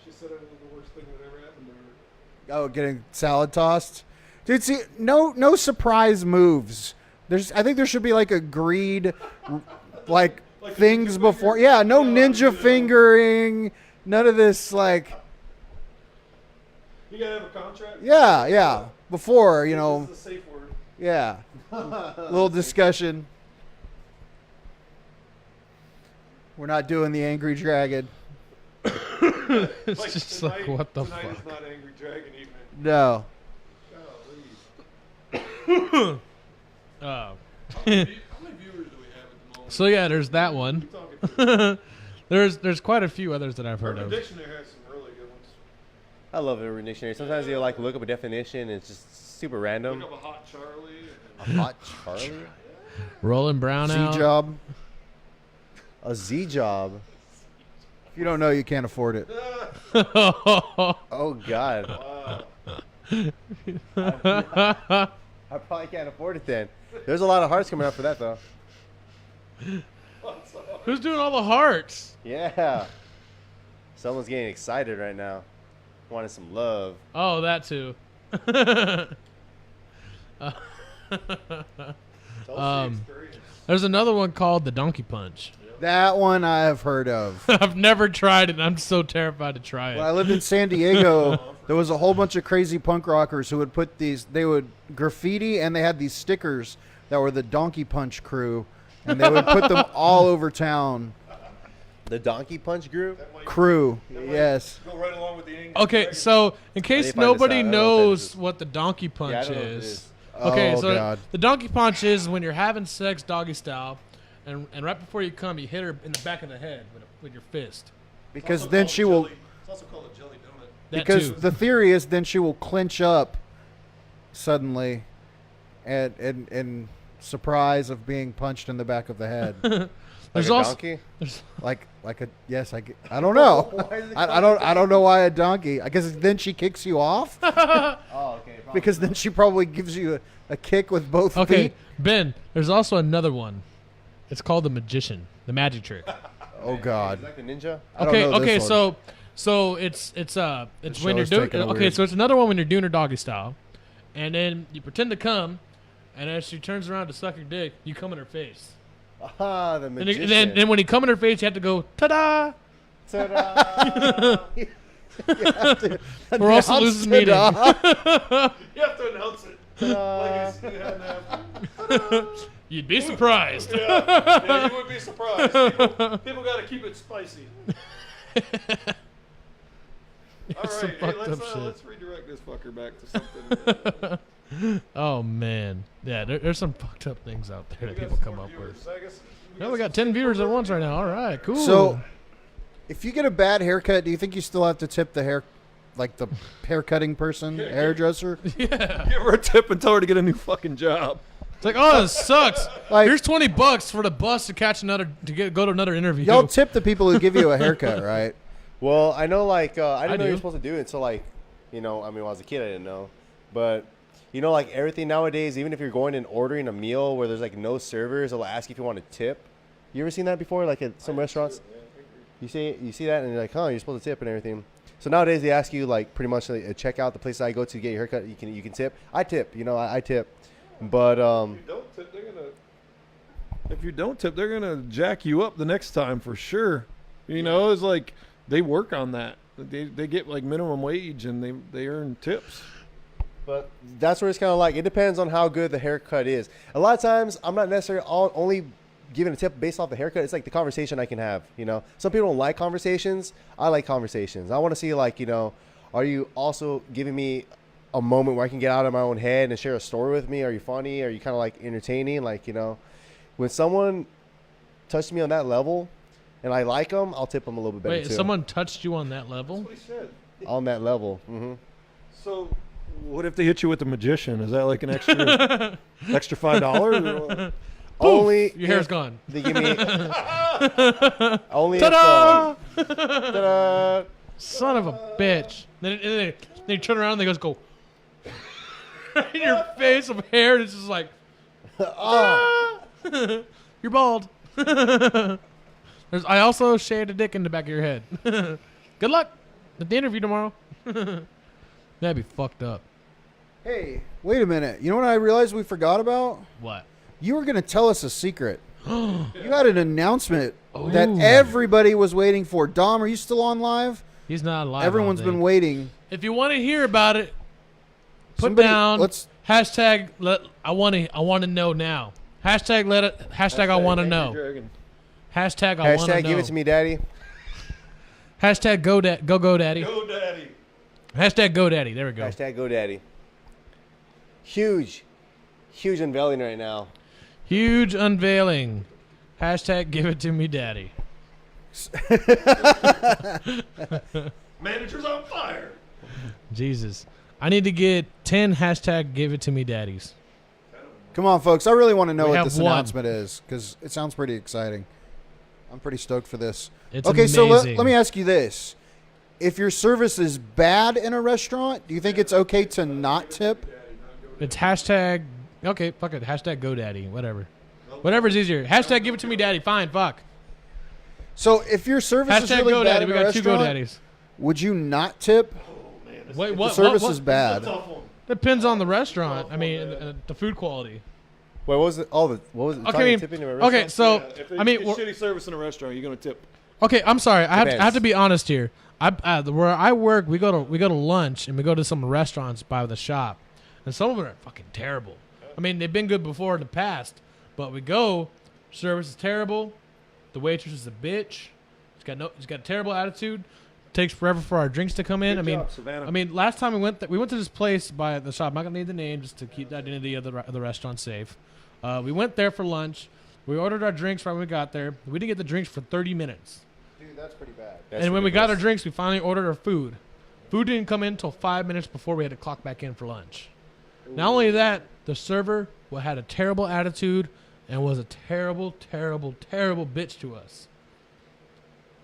She said it was the worst thing that ever happened to her. Oh, getting salad tossed. Dude, see, no surprise moves. I think there should be like agreed like things before. Yeah, no ninja fingering. None of this like You gotta have a contract. yeah. Before, you This know, is a safe word. yeah. Little discussion. We're not doing the angry dragon. It's just like, what the tonight fuck? is not Angry Dragon evening. No. Golly. Oh. How many viewers do we have at the moment? So yeah, there's that one. There's quite a few others that I've heard Urban of. Dictionary has some really good ones. I love Urban Dictionary. Sometimes you like look up a definition and it's just super random. Look up a hot Charlie. A hot Charlie? Rolling Brown Z out. job. A Z job. If you don't know, you can't afford it. Oh God. I probably can't afford it then. There's a lot of hearts coming up for that though. Who's doing all the hearts? Yeah. Someone's getting excited right now. Wanting some love. Oh, that too. There's another one called the Donkey Punch. That one I have heard of. I've never tried it. And I'm so terrified to try When I it. lived in San Diego, there was a whole bunch of crazy punk rockers who would put they would graffiti, and they had these stickers that were the Donkey Punch crew, and they would put them all over town. The Donkey Punch group? Crew, yes. Go right along with the Angry Okay, Dragon. so in case find this nobody out? I don't know if that knows is- what the Donkey Punch Yeah, I don't know what it is. is. Okay, Oh, so God. the Donkey Punch is when you're having sex doggy style, and right before you come, you hit her in the back of the head with your fist. Because Also then called she will. jelly- It's also called a jelly donut. That Because too. the theory is then she will clinch up suddenly, and surprise of being punched in the back of the head. There's Like a also donkey? like a yes, I don't know. Why is it I don't know why a donkey. I guess then she kicks you off Oh, okay. probably. because then she probably gives you a kick with both okay, feet. Ben. There's also another one. It's called the Magician, the magic trick. Oh God. Like the ninja? I don't Okay, know this okay, one. so it's show when you're is doing taking a okay, weird- so it's another one when you're doing her doggy style, and then you pretend to come, and as she turns around to suck your dick, you come in her face. Ah, the And magician. then when you come in her face, you have to go ta-da. Ta-da! Or else it loses meaning. You have to announce it. Like you had to have. You'd be surprised. Yeah, you would be surprised. People got to keep it spicy. All Some right, hey, fucked up shit. let's redirect this fucker back to something. Oh man, yeah, there's some fucked up things out there that We got people some come more up viewers. with. I guess No, we got 10 viewers at once right now. All right, cool. So, if you get a bad haircut, do you think you still have to tip the hair, like the haircutting person, hairdresser? yeah, give her a tip and tell her to get a new fucking job. It's like, oh, this sucks. Like- Here's $20 for the bus to catch another go to another interview. Y'all tip the people who give you a haircut, right? Well, I know, like, I didn't know you do. were supposed to do it until, like, I mean, when I was a kid, I didn't know. But, like, everything nowadays, even if you're going and ordering a meal where there's, like, no servers, they'll ask you if you want to tip. You ever seen that before, like, at some restaurants? You see that, and you're like, huh, you're supposed to tip and everything. So nowadays, they ask you, like, pretty much like, check out the places I go to get your haircut. You can tip. I tip. I tip. But, If you don't tip, they're gonna jack you up the next time for sure. It's like they work on that. They get like minimum wage and they earn tips. But that's where it's kind of like, it depends on how good the haircut is. A lot of times, I'm not necessarily only giving a tip based off the haircut. It's like the conversation I can have, Some people don't like conversations. I like conversations. I want to see, like, are you also giving me a moment where I can get out of my own head and share a story with me? Are you funny? Are you kind of, like, entertaining? Like, when someone touched me on that level and I like them, I'll tip them a little bit better, Wait, too. someone touched you on that level? That's what he said. On that level. Mm-hmm. So, what if they hit you with the magician? Is that like an extra extra $5? Only Your hair's if gone. They give me only Ta-da! if ta-da! Son of a bitch. Then they turn around and they go in your face of hair, and it's just like, you're bald. I also shaved a dick in the back of your head. Good luck at the interview tomorrow. That'd be fucked up. Hey, wait a minute. You know what I realized we forgot about? What? You were going to tell us a secret. You had an announcement that Ooh. everybody was waiting for. Dom, are you still on live? He's not alive. Everyone's all day. been waiting. If you want to hear about it, put Somebody- down let's- hashtag. I want to know now. Hashtag let it. Hashtag I want to know. Hashtag I want to know. Hashtag give it to me, daddy. Hashtag go daddy. Go daddy. Hashtag go daddy. There we go. Hashtag go daddy. Huge unveiling right now. Huge unveiling. Hashtag give it to me daddy. Manager's on fire. Jesus. I need to get 10 hashtag give it to me daddies. Come on, folks. I really want to know We what have this one. announcement is because it sounds pretty exciting. I'm pretty stoked for this. It's okay, so amazing. let me ask you this. If your service is bad in a restaurant, do you think it's okay to not tip? It's hashtag. Okay, fuck it. Hashtag go daddy. Whatever. Whatever's easier. Hashtag give it to me daddy. Fine, fuck. So if your service is Hashtag really go bad daddy. in We a got two go restaurant, daddies. would you not tip? Wait, If what? the service what? is bad. Depends on the restaurant. I mean, the food quality. Wait, what was it? What was it? Okay, Talking tipping in a restaurant? okay, so If I mean, it's shitty service in a restaurant, you're gonna tip. okay, I'm sorry. I have Depends. to be honest here. Where I work, we go to lunch and we go to some restaurants by the shop, and some of them are fucking terrible. I mean, they've been good before in the past, but we go, service is terrible, the waitress is a bitch. She's got a terrible attitude. Takes forever for our drinks to come in. Good job, Savannah. I mean, last time we went to this place by the shop. I'm not gonna need the name just to keep the identity of the restaurant safe. We went there for lunch. We ordered our drinks right when we got there. We didn't get the drinks for 30 minutes. Dude, that's pretty bad. That's And when we got our ridiculous. drinks, we finally ordered our food. Food didn't come in until 5 minutes before we had to clock back in for lunch. Not only that, the server had a terrible attitude and was a terrible, terrible, terrible bitch to us.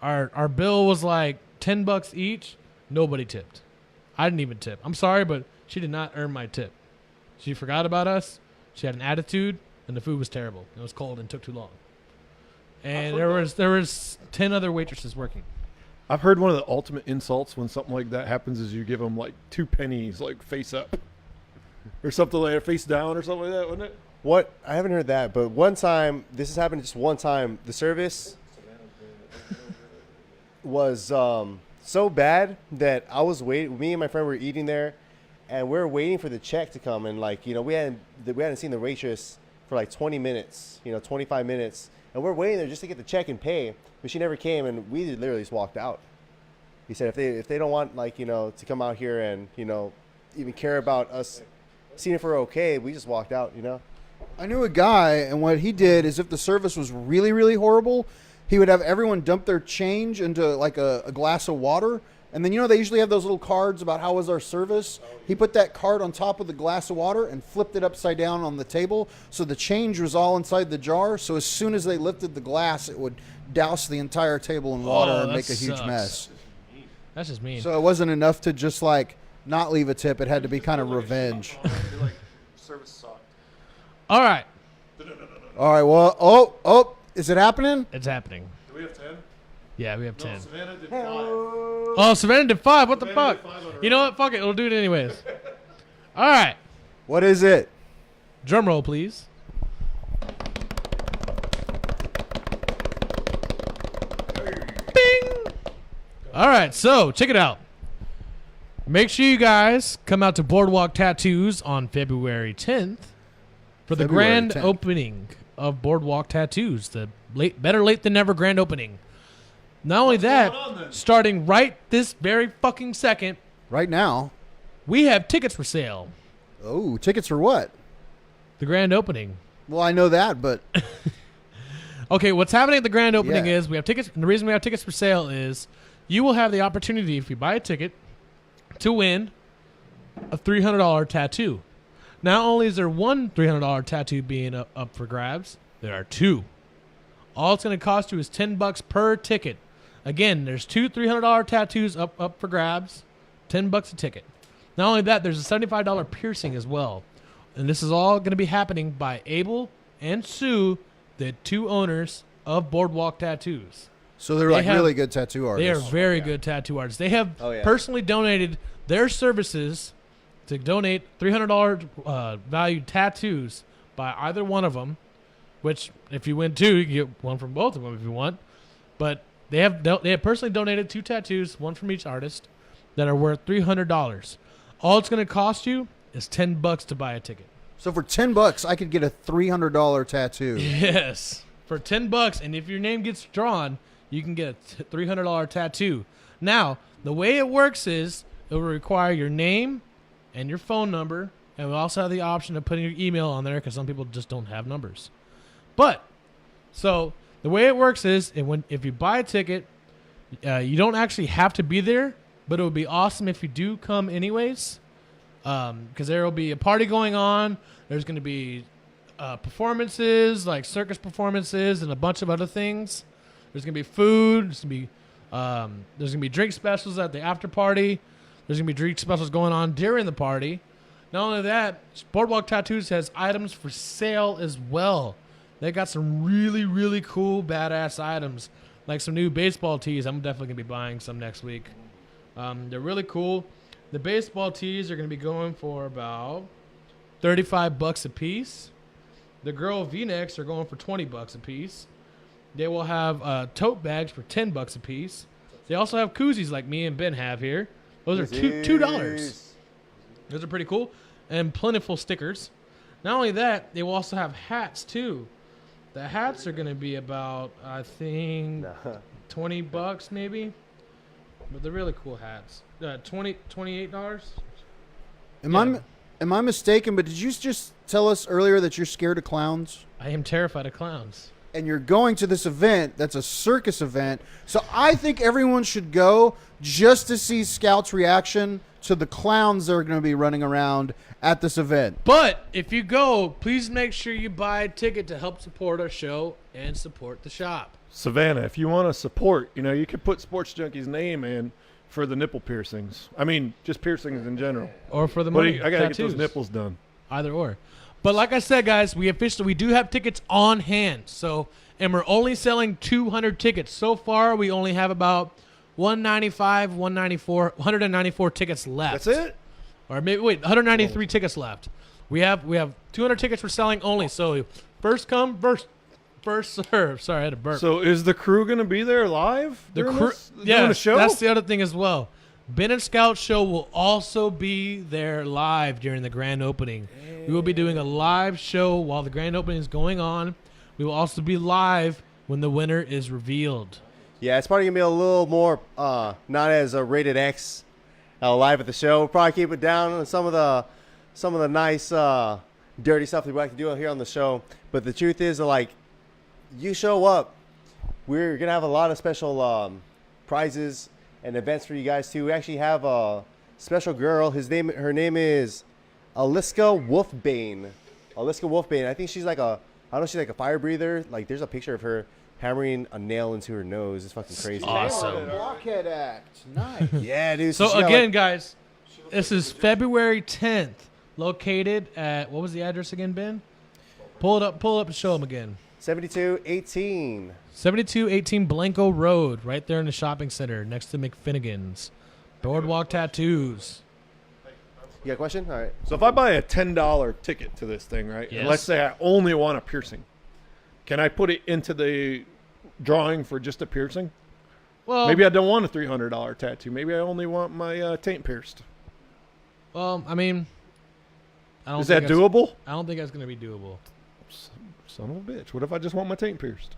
Our bill was like $10 each. Nobody tipped. I didn't even tip. I'm sorry, but she did not earn my tip. She forgot about us. She had an attitude, and the food was terrible. It was cold and took too long. And there was 10 other waitresses working. I've heard one of the ultimate insults when something like that happens is you give them like 2 pennies, like face up, or something like that, face down, or something like that, wouldn't it? What? I haven't heard that, but one time, this has happened just one time. The service was so bad that I was waiting. Me and my friend were eating there, and we were waiting for the check to come. And like, we hadn't seen the waitress for like 20 minutes, 25 minutes, and we're waiting there just to get the check and pay. But she never came, and we literally just walked out. He said if they don't want to come out here and even care about us seeing if we're okay, we just walked out. I knew a guy, and what he did is if the service was really, really horrible, he would have everyone dump their change into like a glass of water, And then, they usually have those little cards about how was our service. He put that card on top of the glass of water and flipped it upside down on the table. So the change was all inside the jar. So as soon as they lifted the glass, it would douse the entire table in water and that make a huge sucks. mess. That's just mean. So it wasn't enough to just not leave a tip. It had to be kind of revenge. Service sucked. All right. All right. Well, is it happening? It's happening. Do we have 10? Yeah, we have 10. Savannah did 5. Oh, Savannah did 5. What the Savannah fuck? did 5 on her You know what? Fuck it. We'll do it anyways. All right. What is it? Drum roll, please. Bing. All right. So check it out. Make sure you guys come out to Boardwalk Tattoos on February 10th for the February grand 10th. opening of Boardwalk Tattoos. The better late than never grand opening. Not only that, going on then? starting right this very fucking second, Right now. we have tickets for sale. Oh, tickets for what? The grand opening. Well, I know that, but Okay, what's happening at the grand opening Yeah. is we have tickets. And the reason we have tickets for sale is you will have the opportunity, if you buy a ticket, to win a $300 tattoo. Not only is there one $300 tattoo being up for grabs, there are two. All it's going to cost you is $10 per ticket. Again, there's two $300 tattoos up for grabs, $10 a ticket. Not only that, there's a $75 piercing as well. And this is all going to be happening by Abel and Sue, the two owners of Boardwalk Tattoos. so they're They have- really good tattoo artists. They are very good tattoo artists. They have Oh, yeah. personally donated their services to donate $300 valued tattoos by either one of them, which if you win two, you can get one from both of them if you want. But they have personally donated two tattoos, one from each artist, that are worth $300. All it's going to cost you is $10 to buy a ticket. So for $10, I could get a $300 tattoo. Yes, for $10, and if your name gets drawn, you can get a $300 tattoo. Now, the way it works is it will require your name and your phone number, and we also have the option of putting your email on there because some people just don't have numbers. But so the way it works is if you buy a ticket, you don't actually have to be there, but it would be awesome if you do come anyways, because there will be a party going on. There's going to be performances like circus performances and a bunch of other things. There's gonna be food. There's gonna be drink specials at the after party. There's gonna be drink specials going on during the party. Not only that, Boardwalk Tattoos has items for sale as well. They got some really, really cool, badass items, like some new baseball tees. I'm definitely gonna be buying some next week. They're really cool. The baseball tees are gonna be going for about $35 a piece. The girl V-necks are going for $20 a piece. They will have tote bags for $10 a piece. They also have koozies like me and Ben have here. Those are $2. Those are pretty cool. And plentiful stickers. Not only that, they will also have hats too. The hats are going to be about, I think, $20 maybe. But they're really cool hats. $28. Am I mistaken, but did you just tell us earlier that you're scared of clowns? I am terrified of clowns. And you're going to this event that's a circus event. So I think everyone should go just to see Scout's reaction to the clowns that are going to be running around at this event. But if you go, please make sure you buy a ticket to help support our show and support the shop. Savannah, if you want to support, you could put Sports Junkie's name in for the nipple piercings. I mean, just piercings in general. Or for the But money I got to get tattoos. those nipples done. Either or. But like I said, guys, we do have tickets on hand. And we're only selling 200 tickets. So far, we only have about 194 tickets left. That's it? Or maybe 193 tickets left. We have 200 tickets we're selling only. So first come, first serve. Sorry, I had to burp. So is the crew going to be there live? The during crew, this? Doing yeah, a show? that's the other thing as well. Ben and Scout show will also be there live during the grand opening. We will be doing a live show while the grand opening is going on. We will also be live when the winner is revealed. Yeah, it's probably gonna be a little more not as a rated X live at the show. We'll probably keep it down on some of the nice dirty stuff that we like to do here on the show. But the truth is, you show up, we're gonna have a lot of special prizes and events for you guys too. We actually have a special girl. Her name is Aliska Wolfbane. Aliska Wolfbane. I think she's like I don't know, she's like a fire breather. Like there's a picture of her hammering a nail into her nose. It's fucking crazy. Awesome. Blockhead act. Nice. Yeah, dude. So she's got, again, like, guys, this is February 10th, located at, what was the address again, Ben? Pull it up and show them again. 7218. 7218 Blanco Road, right there in the shopping center, next to McFinnigan's. Boardwalk Tattoos. You got a question? All right. So if I buy a $10 ticket to this thing, right? Yes. And let's say I only want a piercing. Can I put it into the drawing for just a piercing? Well, Maybe I don't want a $300 tattoo. Maybe I only want my taint pierced. well, I mean, I don't Is think that that's- doable? I don't think that's going to be doable. Son of a bitch. What if I just want my taint pierced?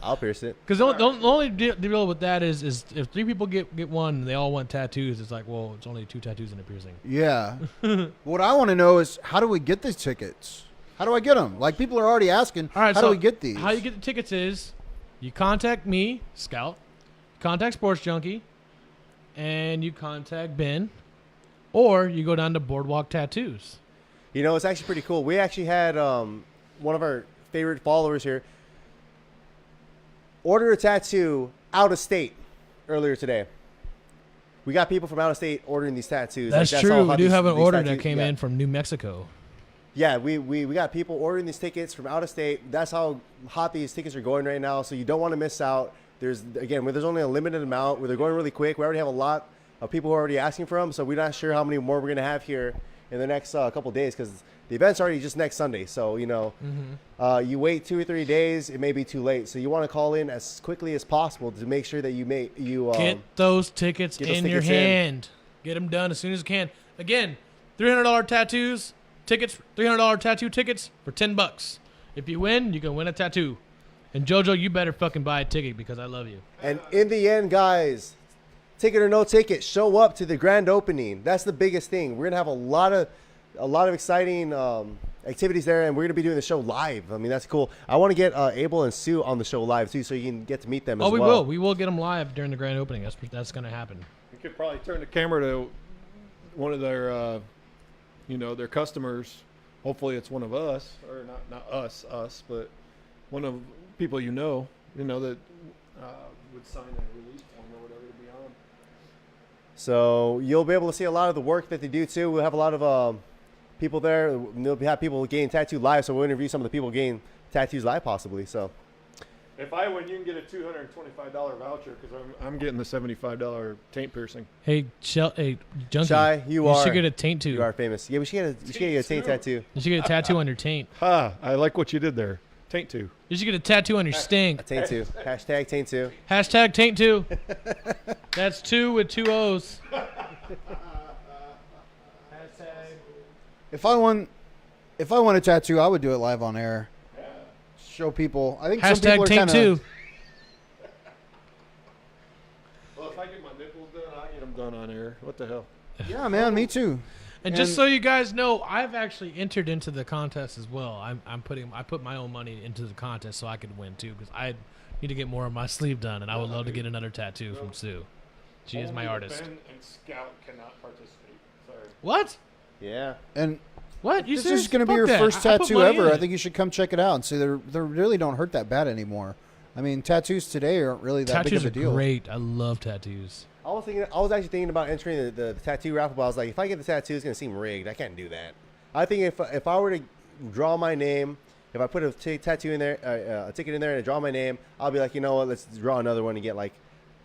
I'll pierce it. Because the only deal with that is if 3 people get one and they all want tattoos, it's like, well, it's only 2 tattoos and a piercing. Yeah. What I want to know is how do we get these tickets? How do I get them? Like people are already asking. All right, how so do we get these? How you get the tickets is you contact me, Scout, contact Sports Junkie, and you contact Ben, or you go down to Boardwalk Tattoos. You know, it's actually pretty cool. We actually had one of our favorite followers here order a tattoo out of state earlier today. We got people from out of state ordering these tattoos. That's how true. We hot do these- have an these order that tattoos- came yeah. in from New Mexico. Yeah, we got people ordering these tickets from out of state. That's how hot these tickets are going right now. So you don't want to miss out. There's only a limited amount where they're going really quick. We already have a lot of people who are already asking for them. So we're not sure how many more we're going to have here in the next couple days because the event's already just next Sunday. So, you wait 2 or 3 days, it may be too late. So you want to call in as quickly as possible to make sure that you Get those tickets get those in your tickets in. hand. Get them done as soon as you can. Again, $300 tattoos tickets, $300 tattoo tickets for $10. If you win, you can win a tattoo. And JoJo, you better fucking buy a ticket because I love you. And in the end, guys, ticket or no ticket, show up to the grand opening. That's the biggest thing. We're gonna have a lot of exciting activities there, and we're gonna be doing the show live. I mean, that's cool. I want to get Abel and Sue on the show live too, so you can get to meet them. Oh, as we well. will. We will get them live during the grand opening. That's gonna happen. You could probably turn the camera to one of their, their customers. Hopefully, it's one of us, or not us, but one of people that would sign a release form or whatever to be on. So you'll be able to see a lot of the work that they do too. We'll have a lot of people there. We'll have people getting tattooed live, so we'll interview some of the people getting tattoos live, possibly. So. If I win, you can get a $225 voucher because I'm getting the $75 taint piercing. Hey, Junkie. Shy, you should get a taint You too. are famous. Yeah, we should get a taint tattoo. You should get a tattoo on your taint. Ha! I like what you did there. Taint two. You should get a tattoo on your stink. A taint two. Hashtag taint two. Hashtag taint 2. That's 2 with 2 O's. If I won a tattoo, I would do it live on air. Show people. I think some people Hashtag are taint kinda, 2. Well, if I get my nipples done, I get them done on air. What the hell? Yeah, man, me too. And just so you guys know, I've actually entered into the contest as well. I put my own money into the contest so I could win too, because I need to get more of my sleeve done, and I would love to get another tattoo from Sue. She is my artist. Ben and Scout cannot participate. Sorry. What? Yeah. And What? You this serious? is going to be Fuck your that. first I put tattoo money ever. in I it. think you should come check it out and see they really don't hurt that bad anymore. I mean, tattoos today aren't really that Tattoos big of a are deal. great. I love tattoos. I was actually thinking about entering the tattoo raffle, but I was like, if I get the tattoo, it's gonna seem rigged. I can't do that. I think if I were to draw my name, if I put a tattoo in there, a ticket in there, and I draw my name, I'll be like, you know what? Let's draw another one and get like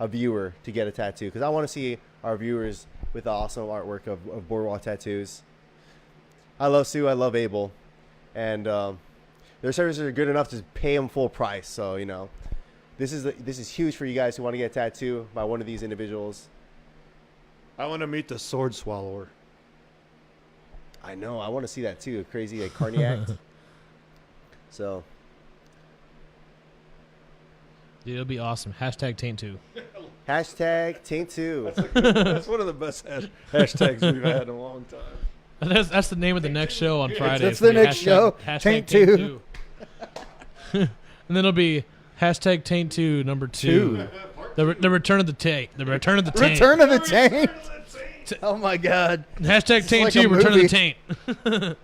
a viewer to get a tattoo, because I want to see our viewers with the awesome artwork of Boardwalk tattoos. I love Sue. I love Abel, and their services are good enough to pay them full price. So this is huge for you guys who want to get a tattoo by one of these individuals. I want to meet the sword swallower. I know. I want to see that too. A crazy like cardiac. So Dude, it'll be awesome. Hashtag taint 2. hashtag taint two. That's one of the best hashtags we've had in a long time. That's the name of the next show on Friday. That's It's gonna the be next show, Hashtag Taint 2. and then it'll be hashtag taint 2 number 2. The return of the taint. The return of the taint. Return of the Taint. Oh my God. Hashtag taint like 2. a Return of the movie. taint.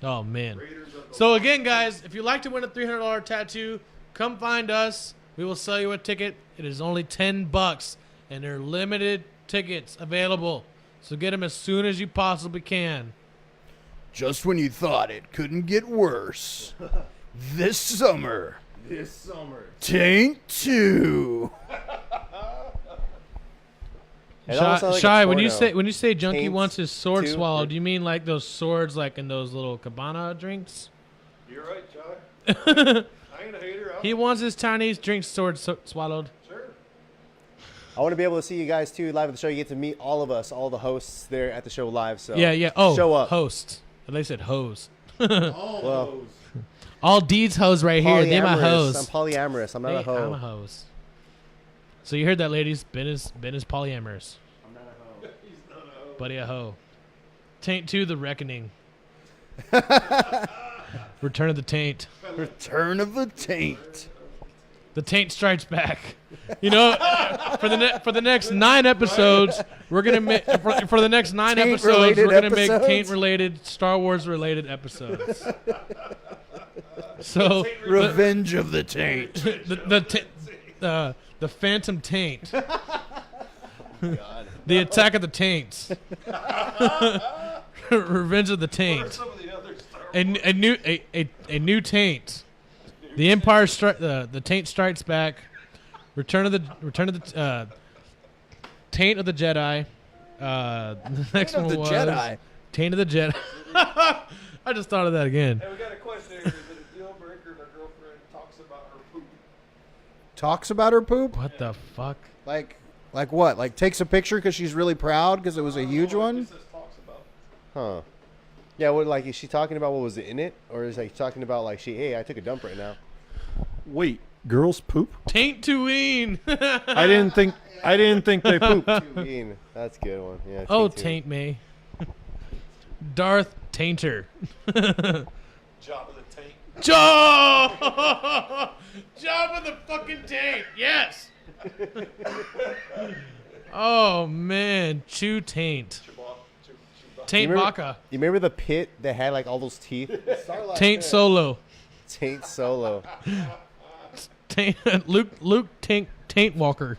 Oh man. So again, guys, if you'd like to win a $300 tattoo, come find us. We will sell you a ticket. It is only $10, and they're limited tickets available. So get them as soon as you possibly can. Just when you thought it couldn't get worse. This summer. Taint 2. It almost sounds like a Shy, porno. when you say Junkie Taints wants his sword 2? swallowed, do you mean like those swords like in those little cabana drinks? You're right, Jai. I ain't a hater. He wants his Chinese drink sword swallowed. Sure. I want to be able to see you guys too live at the show. You get to meet all of us, all the hosts there at the show live. So Yeah. Oh, show up. host. They said host. Well, All Deeds hoes right here. They my polyamorous. hoes. I'm polyamorous. I'm not a hoe. I'm a host. So you heard that, ladies. Ben is polyamorous. I'm not a hoe. He's not a hoe. Buddy a hoe. Taint 2, The Reckoning. Return of the Taint. Return of the Taint. The Taint strikes back. You know, for the next 9 episodes, we're gonna make for the next 9 episodes, Taint-related we're gonna make episodes? Taint-related, Star Wars-related episodes. So Revenge of the Taint. the Phantom Taint. The Attack of the Taints. Revenge of the Taint. Some of the other Star A new Taint. The Empire the Taint Strikes Back. Return of the Taint of the Jedi. The next of one the was Jedi. Taint of the Jedi. I just thought of that again. Hey, we got a question here. Is it a deal breaker if our girlfriend talks about her poop? Talks about her poop? What the fuck? Like what? Like takes a picture because she's really proud because it was a huge It one? says talks about. Huh. Yeah, what, like, is she talking about what was in it? Or is like talking about like hey, I took a dump right now? Wait, girls poop? Taint to ween. I didn't think they pooped. Bean. That's a good one. Yeah. Oh, Taint two. Taint me. Darth Tainter. Job of the tank. Job of the fucking Taint. Yes. Oh man, Chew Taint. Taint You remember- Baka. You remember the pit that had like all those teeth? Taint Solo. Taint Solo. Taint Luke Taint Walker.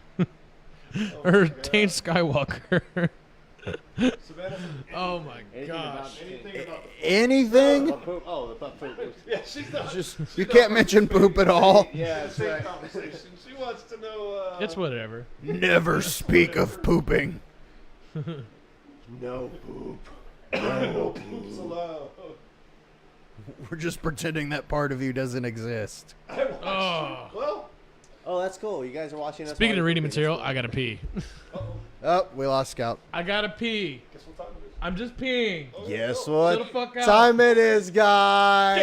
Or Taint Skywalker. Oh my gosh. Anything? Oh, the butt poop. Yeah, she's not. Just you can't mention poop at all. Yeah, that's right. Conversation. She wants to know. It's whatever. Never speak of pooping. No poop. Poops allowed. We're just pretending that part of you doesn't exist. Oh. Well, Oh, that's cool. You guys are watching us. Speaking while of you're reading pooping. material, That's I gotta pee. Oh, we lost Scout. I gotta pee. guess what time it is? I'm just peeing. cool. Guess Chill what the fuck out. time it is, guys?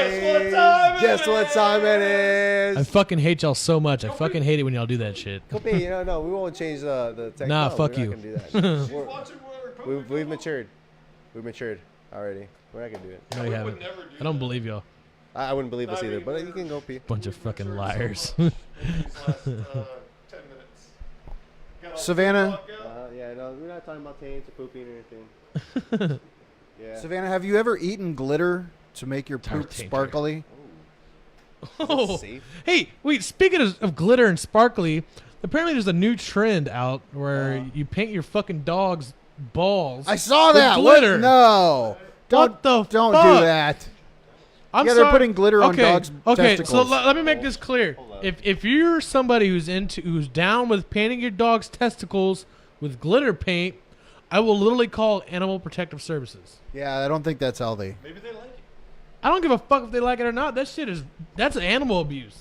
Guess what time it is? I fucking hate y'all so much. I fucking hate it when y'all do that shit. Kobe, no, we won't change the technology. Nah, fuck We're you. not gonna do that. We're- Watching where her poop. we've matured. We've matured already. We're not gonna do it. No, you haven't. never do I don't believe y'all. I wouldn't believe us Not either, even but you can go pee. Bunch of fucking liars. These last 10 minutes. Got all Savannah? the talk out. Yeah, no, we're not talking about taints or pooping or anything. Yeah. Savannah, have you ever eaten glitter to make your Darth poop Tainter. sparkly? Oh, safe? hey, wait. Speaking of glitter and sparkly, apparently there's a new trend out where you paint your fucking dog's balls. I saw with that. glitter. What? No. What the Don't fuck? do that. I'm Yeah, they're sorry. putting glitter on Okay, dogs' Okay, testicles. so let me make this clear. If you're somebody who's down with painting your dog's testicles with glitter paint, I will literally call Animal Protective Services. Yeah, I don't think that's healthy. Maybe they like it. I don't give a fuck if they like it or not. That's animal abuse.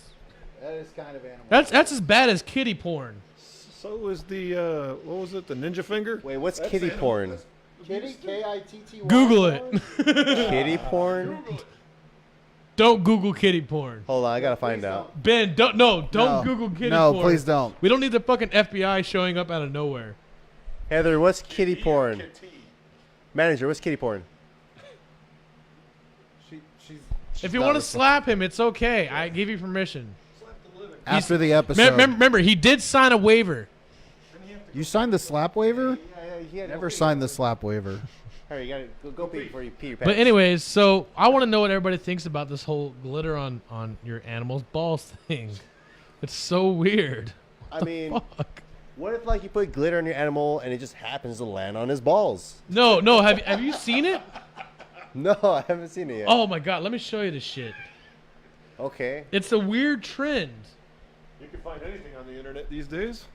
That is kind of animal. That's as bad as kitty porn. So is the what was it? The ninja finger? Wait, what's That's kitty animal. porn? Kitty, Kitty. Google it. Kitty porn? Don't Google kitty porn. Hold on, I gotta find out. Ben, don't No. Google kitty No, porn. please don't. We don't need the fucking FBI showing up out of nowhere. Heather, what's kitty porn? Manager, what's kitty porn? She's If you want to slap him, it's okay. I give you permission. after the episode. Remember, he did sign a waiver. You signed the slap waiver? He had Never signed the slap waiver. All right, you gotta go pee before you pee your pants. But anyways, so I want to know what everybody thinks about this whole glitter on your animal's balls thing. It's so weird. I mean, Fuck. what if like you put glitter on your animal and it just happens to land on his balls? No. Have you seen it? No, I haven't seen it yet. Oh my god, let me show you this shit. Okay. It's a weird trend. You can find anything on the internet these days.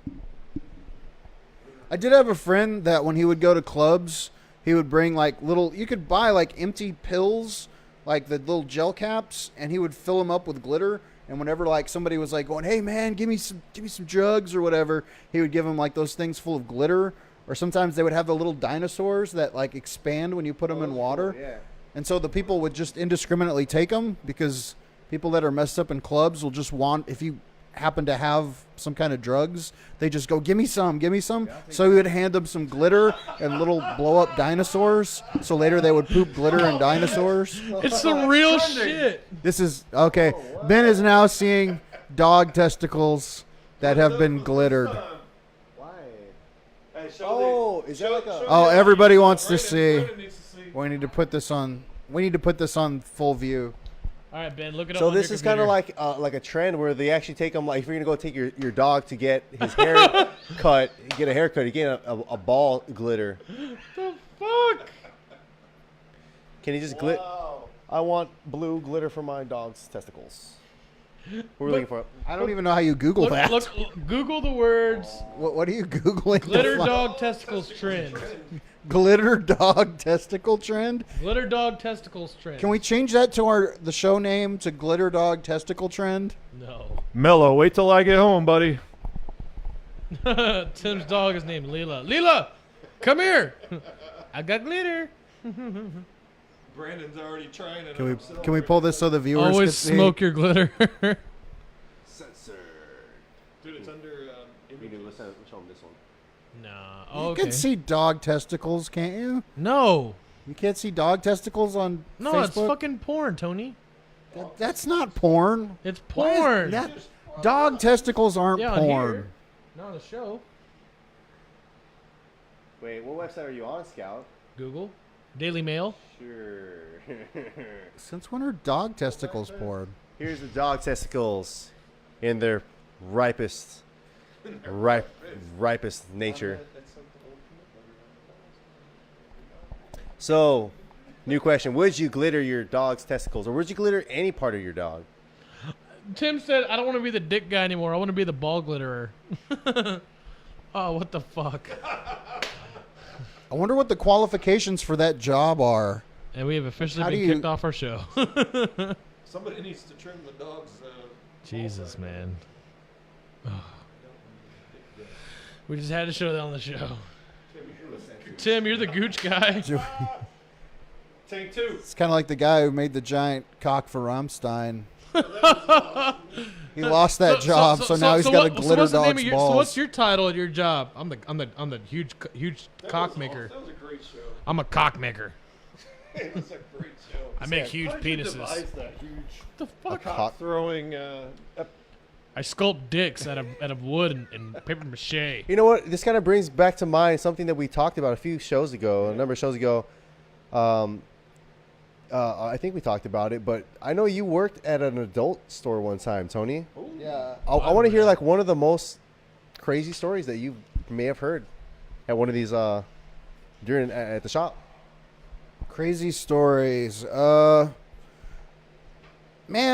I did have a friend that when he would go to clubs, he would bring like little, you could buy like empty pills, like the little gel caps, and he would fill them up with glitter. And whenever like somebody was like going, "Hey man, give me some drugs or whatever," he would give them like those things full of glitter. Or sometimes they would have the little dinosaurs that like expand when you put them in water. Yeah. And so the people would just indiscriminately take them because people that are messed up in clubs will just want, if you happen to have some kind of drugs, they just go, give me some. So he would hand them some glitter and little blow up dinosaurs. So later they would poop glitter and dinosaurs. It's some real shit. This is, okay. Ben is now seeing dog testicles that have been glittered. Why? Oh, is that like a? Oh, everybody wants to see. We need to put this on full view. All right, Ben, look it up. So on this your is kind of computer. like a trend where they actually take them. Like if you're gonna go take your dog to get his hair get a haircut, you get a ball glitter. The fuck? Can you just glit? I want blue glitter for my dog's testicles. What are we looking for? I don't even know how you Google that. Look, Google the words What are you Googling? glitter dog testicles trend. Glitter dog testicle trend? Glitter dog testicles trend. Can we change that to the show name to Glitter Dog Testicle Trend? No. Mello, wait till I get home, buddy. Tim's dog is named Leela. Leela, come here. I got glitter. Brandon's already trying it. Can we pull this so the viewers can Always see? smoke your glitter. Censored. Dude, it's under Let's show him this one. Nah. You Okay. can see dog testicles, can't you? No. You can't see dog testicles on No, Facebook? it's fucking porn, Tony. That's not porn. It's Why is porn. that- dog testicles aren't Yeah, on porn. here. Not on the show. Wait, what website are you on, Scout? Google. Daily Mail. Sure. Since when are dog testicles porn? Here's the dog testicles in their ripest nature. So, new question. Would you glitter your dog's testicles, or would you glitter any part of your dog? Tim said, I don't want to be the dick guy anymore. I want to be the ball glitterer. Oh, what the fuck? I wonder what the qualifications for that job are. And we have officially How been do you- kicked off our show. Somebody needs to trim the dog's. Jesus, man. We just had to show that on the show. Tim, you're the gooch guy. Tank 2. It's kind of like the guy who made the giant cock for Rammstein. He lost that job, so now he's got a glitter what's the name dog's of balls. So what's your title at your job? I'm the huge cock maker. That was a great show. I'm a cock maker. It was a great show. I make huge How did you penises. devise that huge What the fuck? cock throwing? I sculpt dicks out of wood and paper mache. You know what? This kind of brings back to mind something that we talked about a number of shows ago. I think we talked about it, but I know you worked at an adult store one time, Tony. Yeah. I want to hear like one of the most crazy stories that you may have heard at one of these during at the shop. Crazy stories. Man,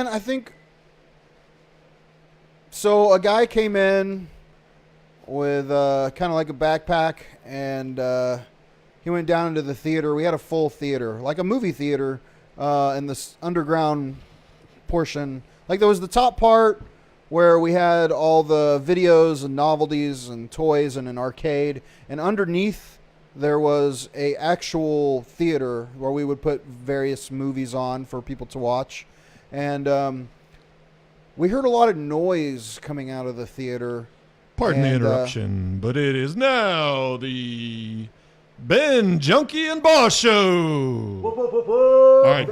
I think. So a guy came in with kind of like a backpack, and he went down into the theater. We had a full theater, like a movie theater, in this underground portion. Like there was the top part where we had all the videos and novelties and toys and an arcade, and underneath there was a actual theater where we would put various movies on for people to watch. And we heard a lot of noise coming out of the theater. Pardon the And, interruption, but it is now the Ben Junkie and Boss Show. All right,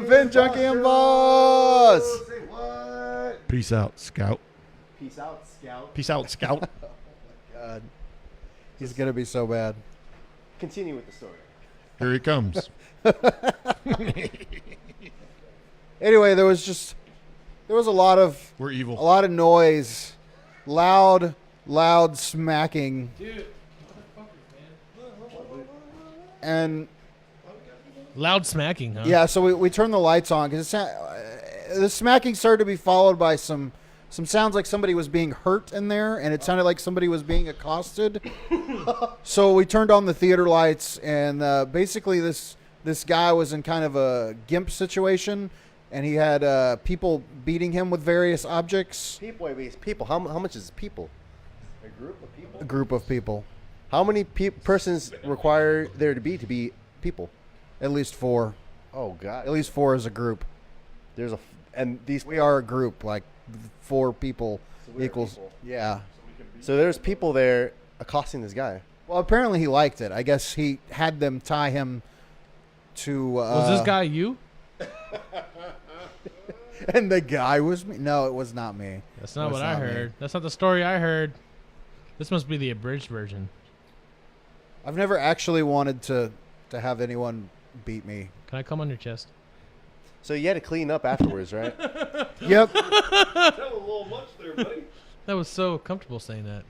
Ben Junkie and Boss! Say what? Peace out, Scout. Peace out, Scout. Peace out, Scout. God. He's going to be so bad. Continue with the story. Here he comes. Anyway, there was a lot of We're evil. noise, loud smacking, Dude. and Loud smacking, huh? yeah. So we turned the lights on because the smacking started to be followed by some sounds like somebody was being hurt in there, and it sounded like somebody was being accosted. So we turned on the theater lights, and basically this guy was in kind of a gimp situation. And he had people beating him with various objects. People. How much is people? A group of people. How many persons require there to be people? At least 4. Oh God. At least 4 as a group. We are a group. Like 4 people equals. people. Yeah. So there's people there accosting this guy. Well, apparently he liked it. I guess he had them tie him to. Was this guy you? And the guy was me. No, it was not me. That's not It what was I not me. heard. That's not the story I heard. This must be the abridged version. I've never actually wanted to have anyone beat me. Can I come on your chest? So you had to clean up afterwards, right? Yep. That was a little much there, buddy. That was so comfortable saying that.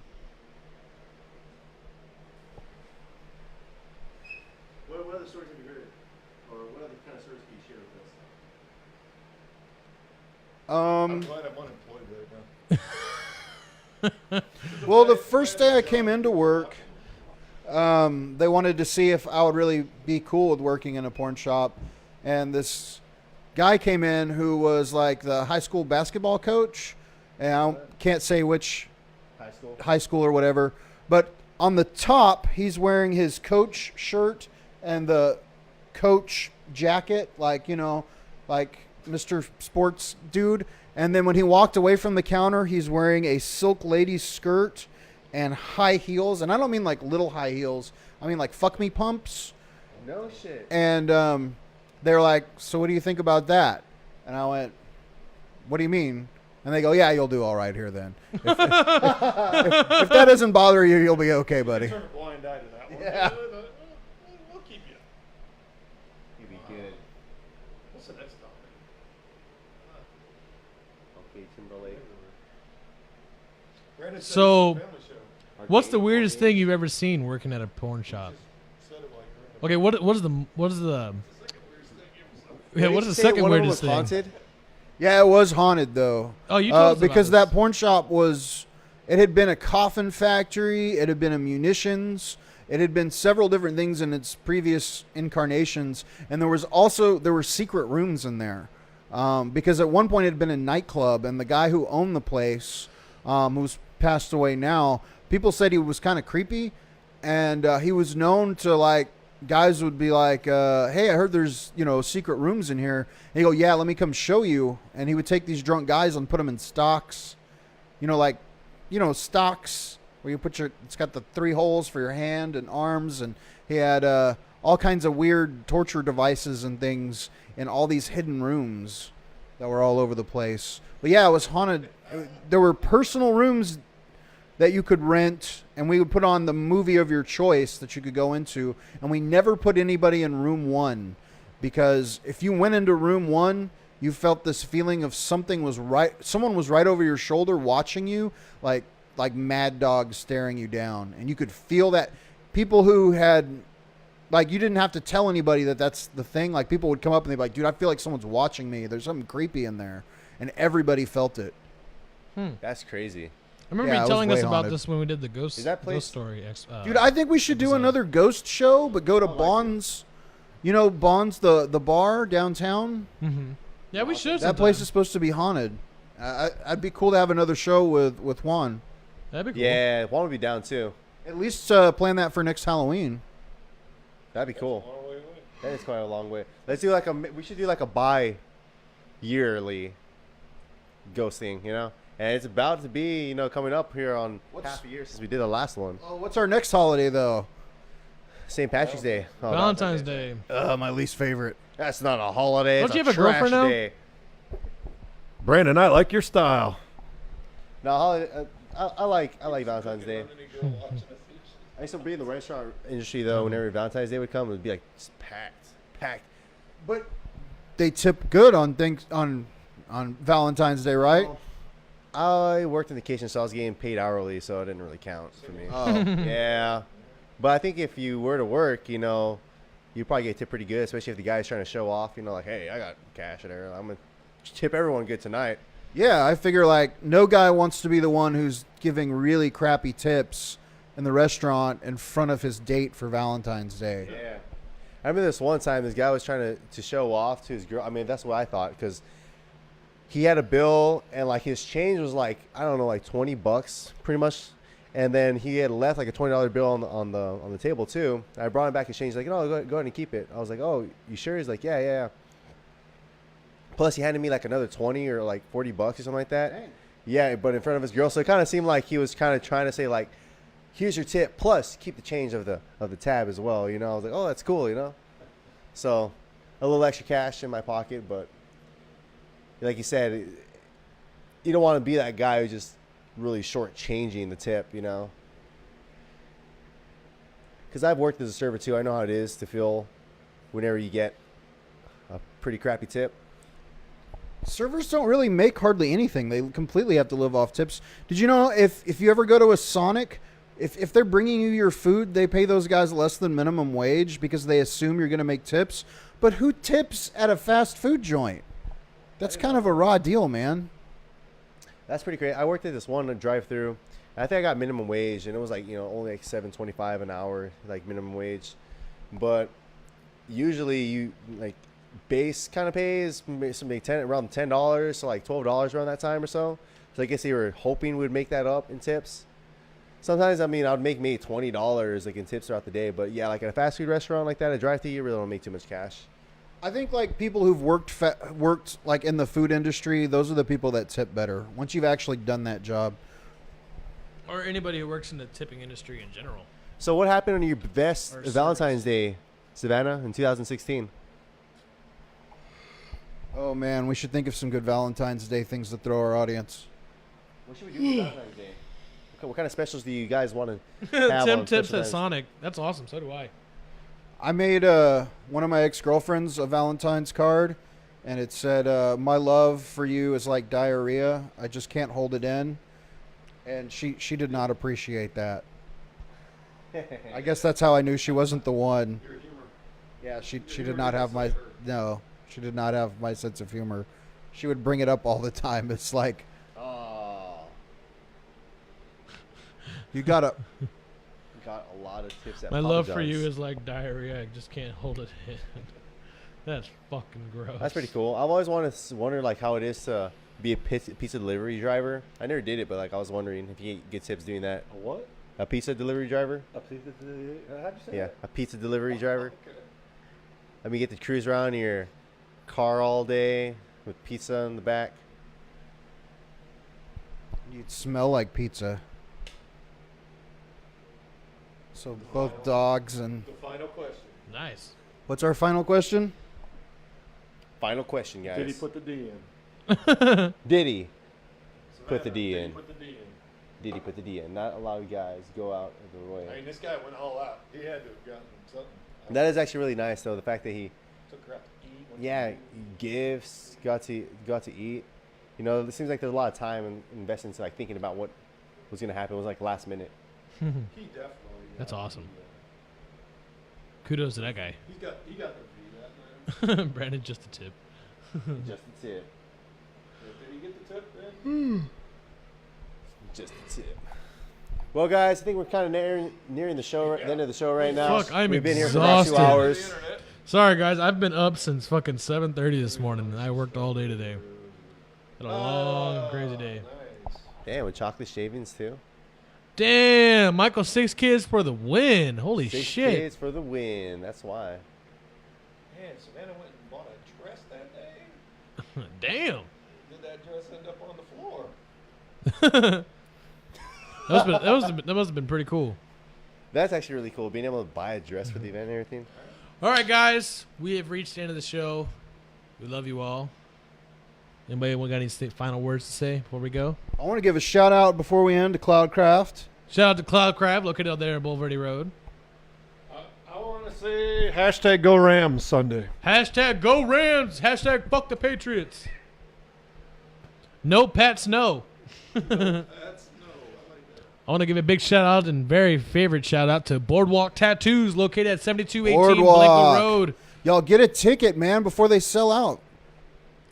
What other stories have you heard? Or what other kind of stories can you share with us? I'm glad I'm unemployed right now. Well, the first day I came into work, they wanted to see if I would really be cool with working in a porn shop. And this guy came in who was like the high school basketball coach. And I can't say which high school or whatever. But on the top, he's wearing his coach shirt and the coach jacket, like, you know, like Mr. Sports dude. And then when he walked away from the counter, he's wearing a silk lady skirt and high heels. And I don't mean like little high heels. I mean like fuck me pumps. No shit. And they're like, so what do you think about that? And I went, what do you mean? And they go, yeah, you'll do all right here then. If that doesn't bother you, you'll be okay, buddy. Turn a blind eye to that one. Yeah. We'll keep you. You'd be good. What's the next topic? Okay, Timberlake. Brandon said So- it's a family show. What's the weirdest thing you've ever seen working at a porn shop? Said it like Okay, what is the yeah, what is the second weirdest thing? Haunted? Yeah, it was haunted though. Oh, you told us because about that porn shop it had been a coffin factory, it had been a munitions, it had been several different things in its previous incarnations, and there were secret rooms in there. Because at one point it had been a nightclub, and the guy who owned the place, who's passed away now, people said he was kind of creepy, and he was known to like. Guys would be like, hey, I heard there's, secret rooms in here. And he'd go, yeah, let me come show you. And he would take these drunk guys and put them in stocks. Stocks where you it's got the 3 holes for your hand and arms. And he had all kinds of weird torture devices and things in all these hidden rooms that were all over the place. But yeah, it was haunted. There were personal rooms that you could rent, and we would put on the movie of your choice that you could go into, and we never put anybody in room 1, because if you went into room 1, you felt this feeling of someone was right over your shoulder watching you, like mad dogs staring you down, and you could feel that. People who had, like, you didn't have to tell anybody that that's the thing. Like, people would come up and they'd be like, dude, I feel like someone's watching me. There's something creepy in there, and everybody felt it. That's crazy. I remember Yeah, it you was telling us way about haunted. this when we did the ghost, Is that place- ghost story. Dude, I think we should do episode. another ghost show, but go to Bonds. You know Bonds, the bar downtown? Yeah, we should. That place is supposed to be haunted. I'd be cool to have another show with Juan. That'd be cool. Yeah, one would be down too. At least plan that for next Halloween. That'd be cool. Long way away. That is quite a long way. Let's do we should do like a bi-yearly ghost thing, And it's about to be, coming up here on half a year since we did the last one. Oh, what's our next holiday, though? St. Patrick's Day. Oh, Valentine's Day. My least favorite. That's not a holiday. Don't it's you a have a girlfriend trash now? day. Brandon, I like your style. No, I like Valentine's Day. I used to be in the restaurant industry though. Whenever Valentine's Day would come, it would be like just packed. But they tip good on things on Valentine's Day, right? I worked in the kitchen, so I was getting paid hourly, so it didn't really count for me. Oh, Yeah, but I think if you were to work, you probably get tipped pretty good, especially if the guy's trying to show off. Like, hey, I got cash in there. I'm gonna tip everyone good tonight. yeah. I figure like no guy wants to be the one who's giving really crappy tips in the restaurant in front of his date for Valentine's Day. Yeah. I remember this one time, this guy was trying to show off to his girl. I mean, that's what I thought, because he had a bill and like his change was like, I don't know, like $20 pretty much. And then he had left like a $20 bill on the table too. I brought him back his change. He's like, no, go ahead and keep it. I was like, oh, you sure? He's like, yeah. Plus he handed me like another 20 or like $40 or something like that. Dang. Yeah, but in front of his girl. So it kind of seemed like he was kind of trying to say like, here's your tip, plus keep the change of the tab as well. I was like, oh, that's cool. So a little extra cash in my pocket, but like you said, you don't want to be that guy who's just really shortchanging the tip, Because I've worked as a server too. I know how it is to feel whenever you get a pretty crappy tip. Servers don't really make hardly anything. They completely have to live off tips. Did you know if you ever go to a Sonic, if they're bringing you your food, they pay those guys less than minimum wage because they assume you're going to make tips. But who tips at a fast food joint? That's kind of a raw deal, man. That's pretty great. I worked at this one drive-through. I think I got minimum wage, and it was like only like $7.25 an hour, like minimum wage. But usually you like base kind of pays something around $10 to like $12 around that time or so. So I guess they were hoping we'd make that up in tips. Sometimes I'd make maybe $20 like in tips throughout the day. But yeah, like at a fast food restaurant like that, a drive-through, you really don't make too much cash. I think like people who've worked like in the food industry, those are the people that tip better once you've actually done that job. Or anybody who works in the tipping industry in general. So what happened on your best Or Valentine's Day, Savannah, in 2016? Oh man, we should think of some good Valentine's Day things to throw our audience. What should we do for Valentine's Day? What kind of specials do you guys want to have? Tim on tips special at times? Sonic. That's awesome. So do I. I made one of my ex-girlfriends a Valentine's card, and it said, "My love for you is like diarrhea. I just can't hold it in." And she did not appreciate that. I guess that's how I knew she wasn't the one. Yeah, she did not have my she did not have my sense of humor. She would bring it up all the time. It's like, Oh, you gotta. got a lot of tips. That My Papa love for John's. you is like diarrhea. I just can't hold it in. That's fucking gross. That's pretty cool. I've always wondered like how it is to be a pizza delivery driver. I never did it, but like I was wondering if you get tips doing that. A what? A pizza delivery driver? How'd you say Yeah, that? a pizza delivery driver. Okay. I mean, you get to cruise around in your car all day with pizza in the back. You'd smell like pizza. So both dogs and... The final question. Nice. What's our final question? Final question, guys. Did he put the D in? Did he put the D Did he in? put the D in? Did he put the D in? Not a lot of guys go out of their I way. mean, this guy went all out. He had to have gotten something. That is actually really nice, though. The fact that he, Took crap to eat. yeah, gifts, got to eat. It seems like there's a lot of time invested into like thinking about what was gonna happen. It was like last minute. He definitely. That's awesome. Kudos to that guy. He got the V that man. Brandon, just a tip. Just a tip. Did he get the tip then? Just a tip. Well, guys, I think we're kind of nearing the show, the end of the show right now. Fuck, I'm We've been here for about 2 exhausted. hours. Sorry, guys. I've been up since fucking 7:30 this morning, and I worked all day today. Had a long, crazy day. Nice. Damn, with chocolate shavings too. Damn, Michael, 6 kids for the win. Holy 6 shit. kids for the win. That's why. Man, Savannah went and bought a dress that day. Damn. Did that dress end up on the floor? That must have been pretty cool. That's actually really cool. Being able to buy a dress for the event and everything. All right, guys. We have reached the end of the show. We love you all. Anybody got any final words to say before we go? I want to give a shout out before we end to Cloudcraft. Shout out to Cloud Crab, located out there at Boulevardy Road. I want to say hashtag Go Rams Sunday. Hashtag Go Rams. Hashtag Fuck the Patriots. No Pats, no. I want to give a big shout out and very favorite shout out to Boardwalk Tattoos, located at 7218 Boardwalk. Blanco Road. Y'all get a ticket, man, before they sell out.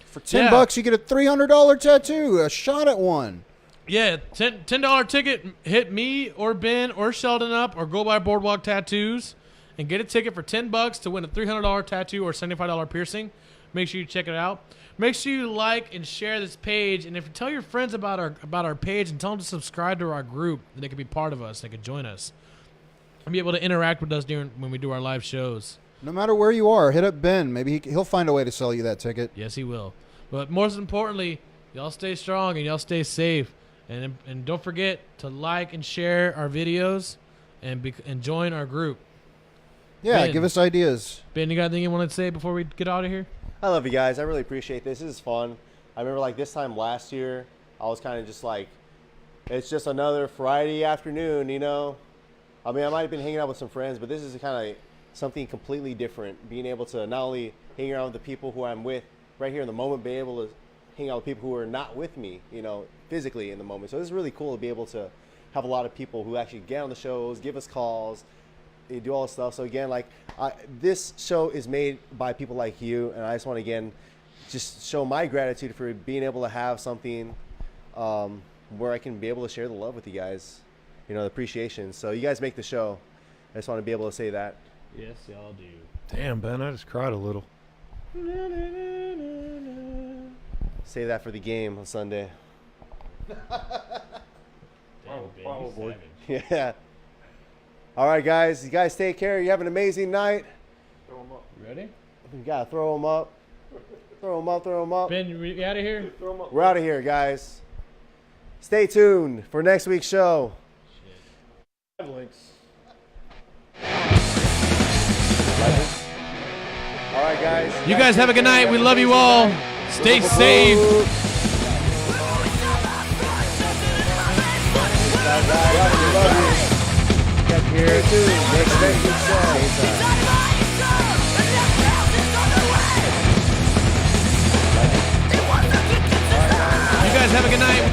For $10, Yeah. you get a $300 tattoo, a shot at one. Yeah, $10 ticket. Hit me or Ben or Sheldon up, or go by Boardwalk Tattoos and get a ticket for $10 to win a $300 tattoo or $75 piercing. Make sure you check it out. Make sure you like and share this page, and if you tell your friends about our page and tell them to subscribe to our group, that they can be part of us, they can join us, and be able to interact with us when we do our live shows. No matter where you are, hit up Ben. Maybe he'll find a way to sell you that ticket. Yes, he will. But most importantly, y'all stay strong and y'all stay safe. And don't forget to like and share our videos and join our group. Yeah, Ben. give us ideas. Ben, you got anything you want to say before we get out of here? I love you guys. I really appreciate this. This is fun. I remember like this time last year, I was kind of just like, it's just another Friday afternoon, you know? I mean, I might have been hanging out with some friends, but this is kind of something completely different. Being able to not only hang around with the people who I'm with right here in the moment, be able to hang out with people who are not with me, you know, physically in the moment. So it's really cool to be able to have a lot of people who actually get on the shows, give us calls, they do all this stuff. So again, like this show is made by people like you, and I just want to again just show my gratitude for being able to have something where I can be able to share the love with you guys, you know, the appreciation. So you guys make the show. I just want to be able to say that. Yes, y'all do. Damn, Ben, I just cried a little. Save that for the game on Sunday. Yeah. All right, guys. You guys take care. You have an amazing night. Throw 'em up. You ready? You gotta throw them up. Throw them up. Throw them up. Ben, you out of here? Throw 'em up. We're out of here, guys. Stay tuned for next week's show. Links. All right, guys. You guys have a good night. We love you all. Stay safe. Get here too. Next week's show. You guys have a good night.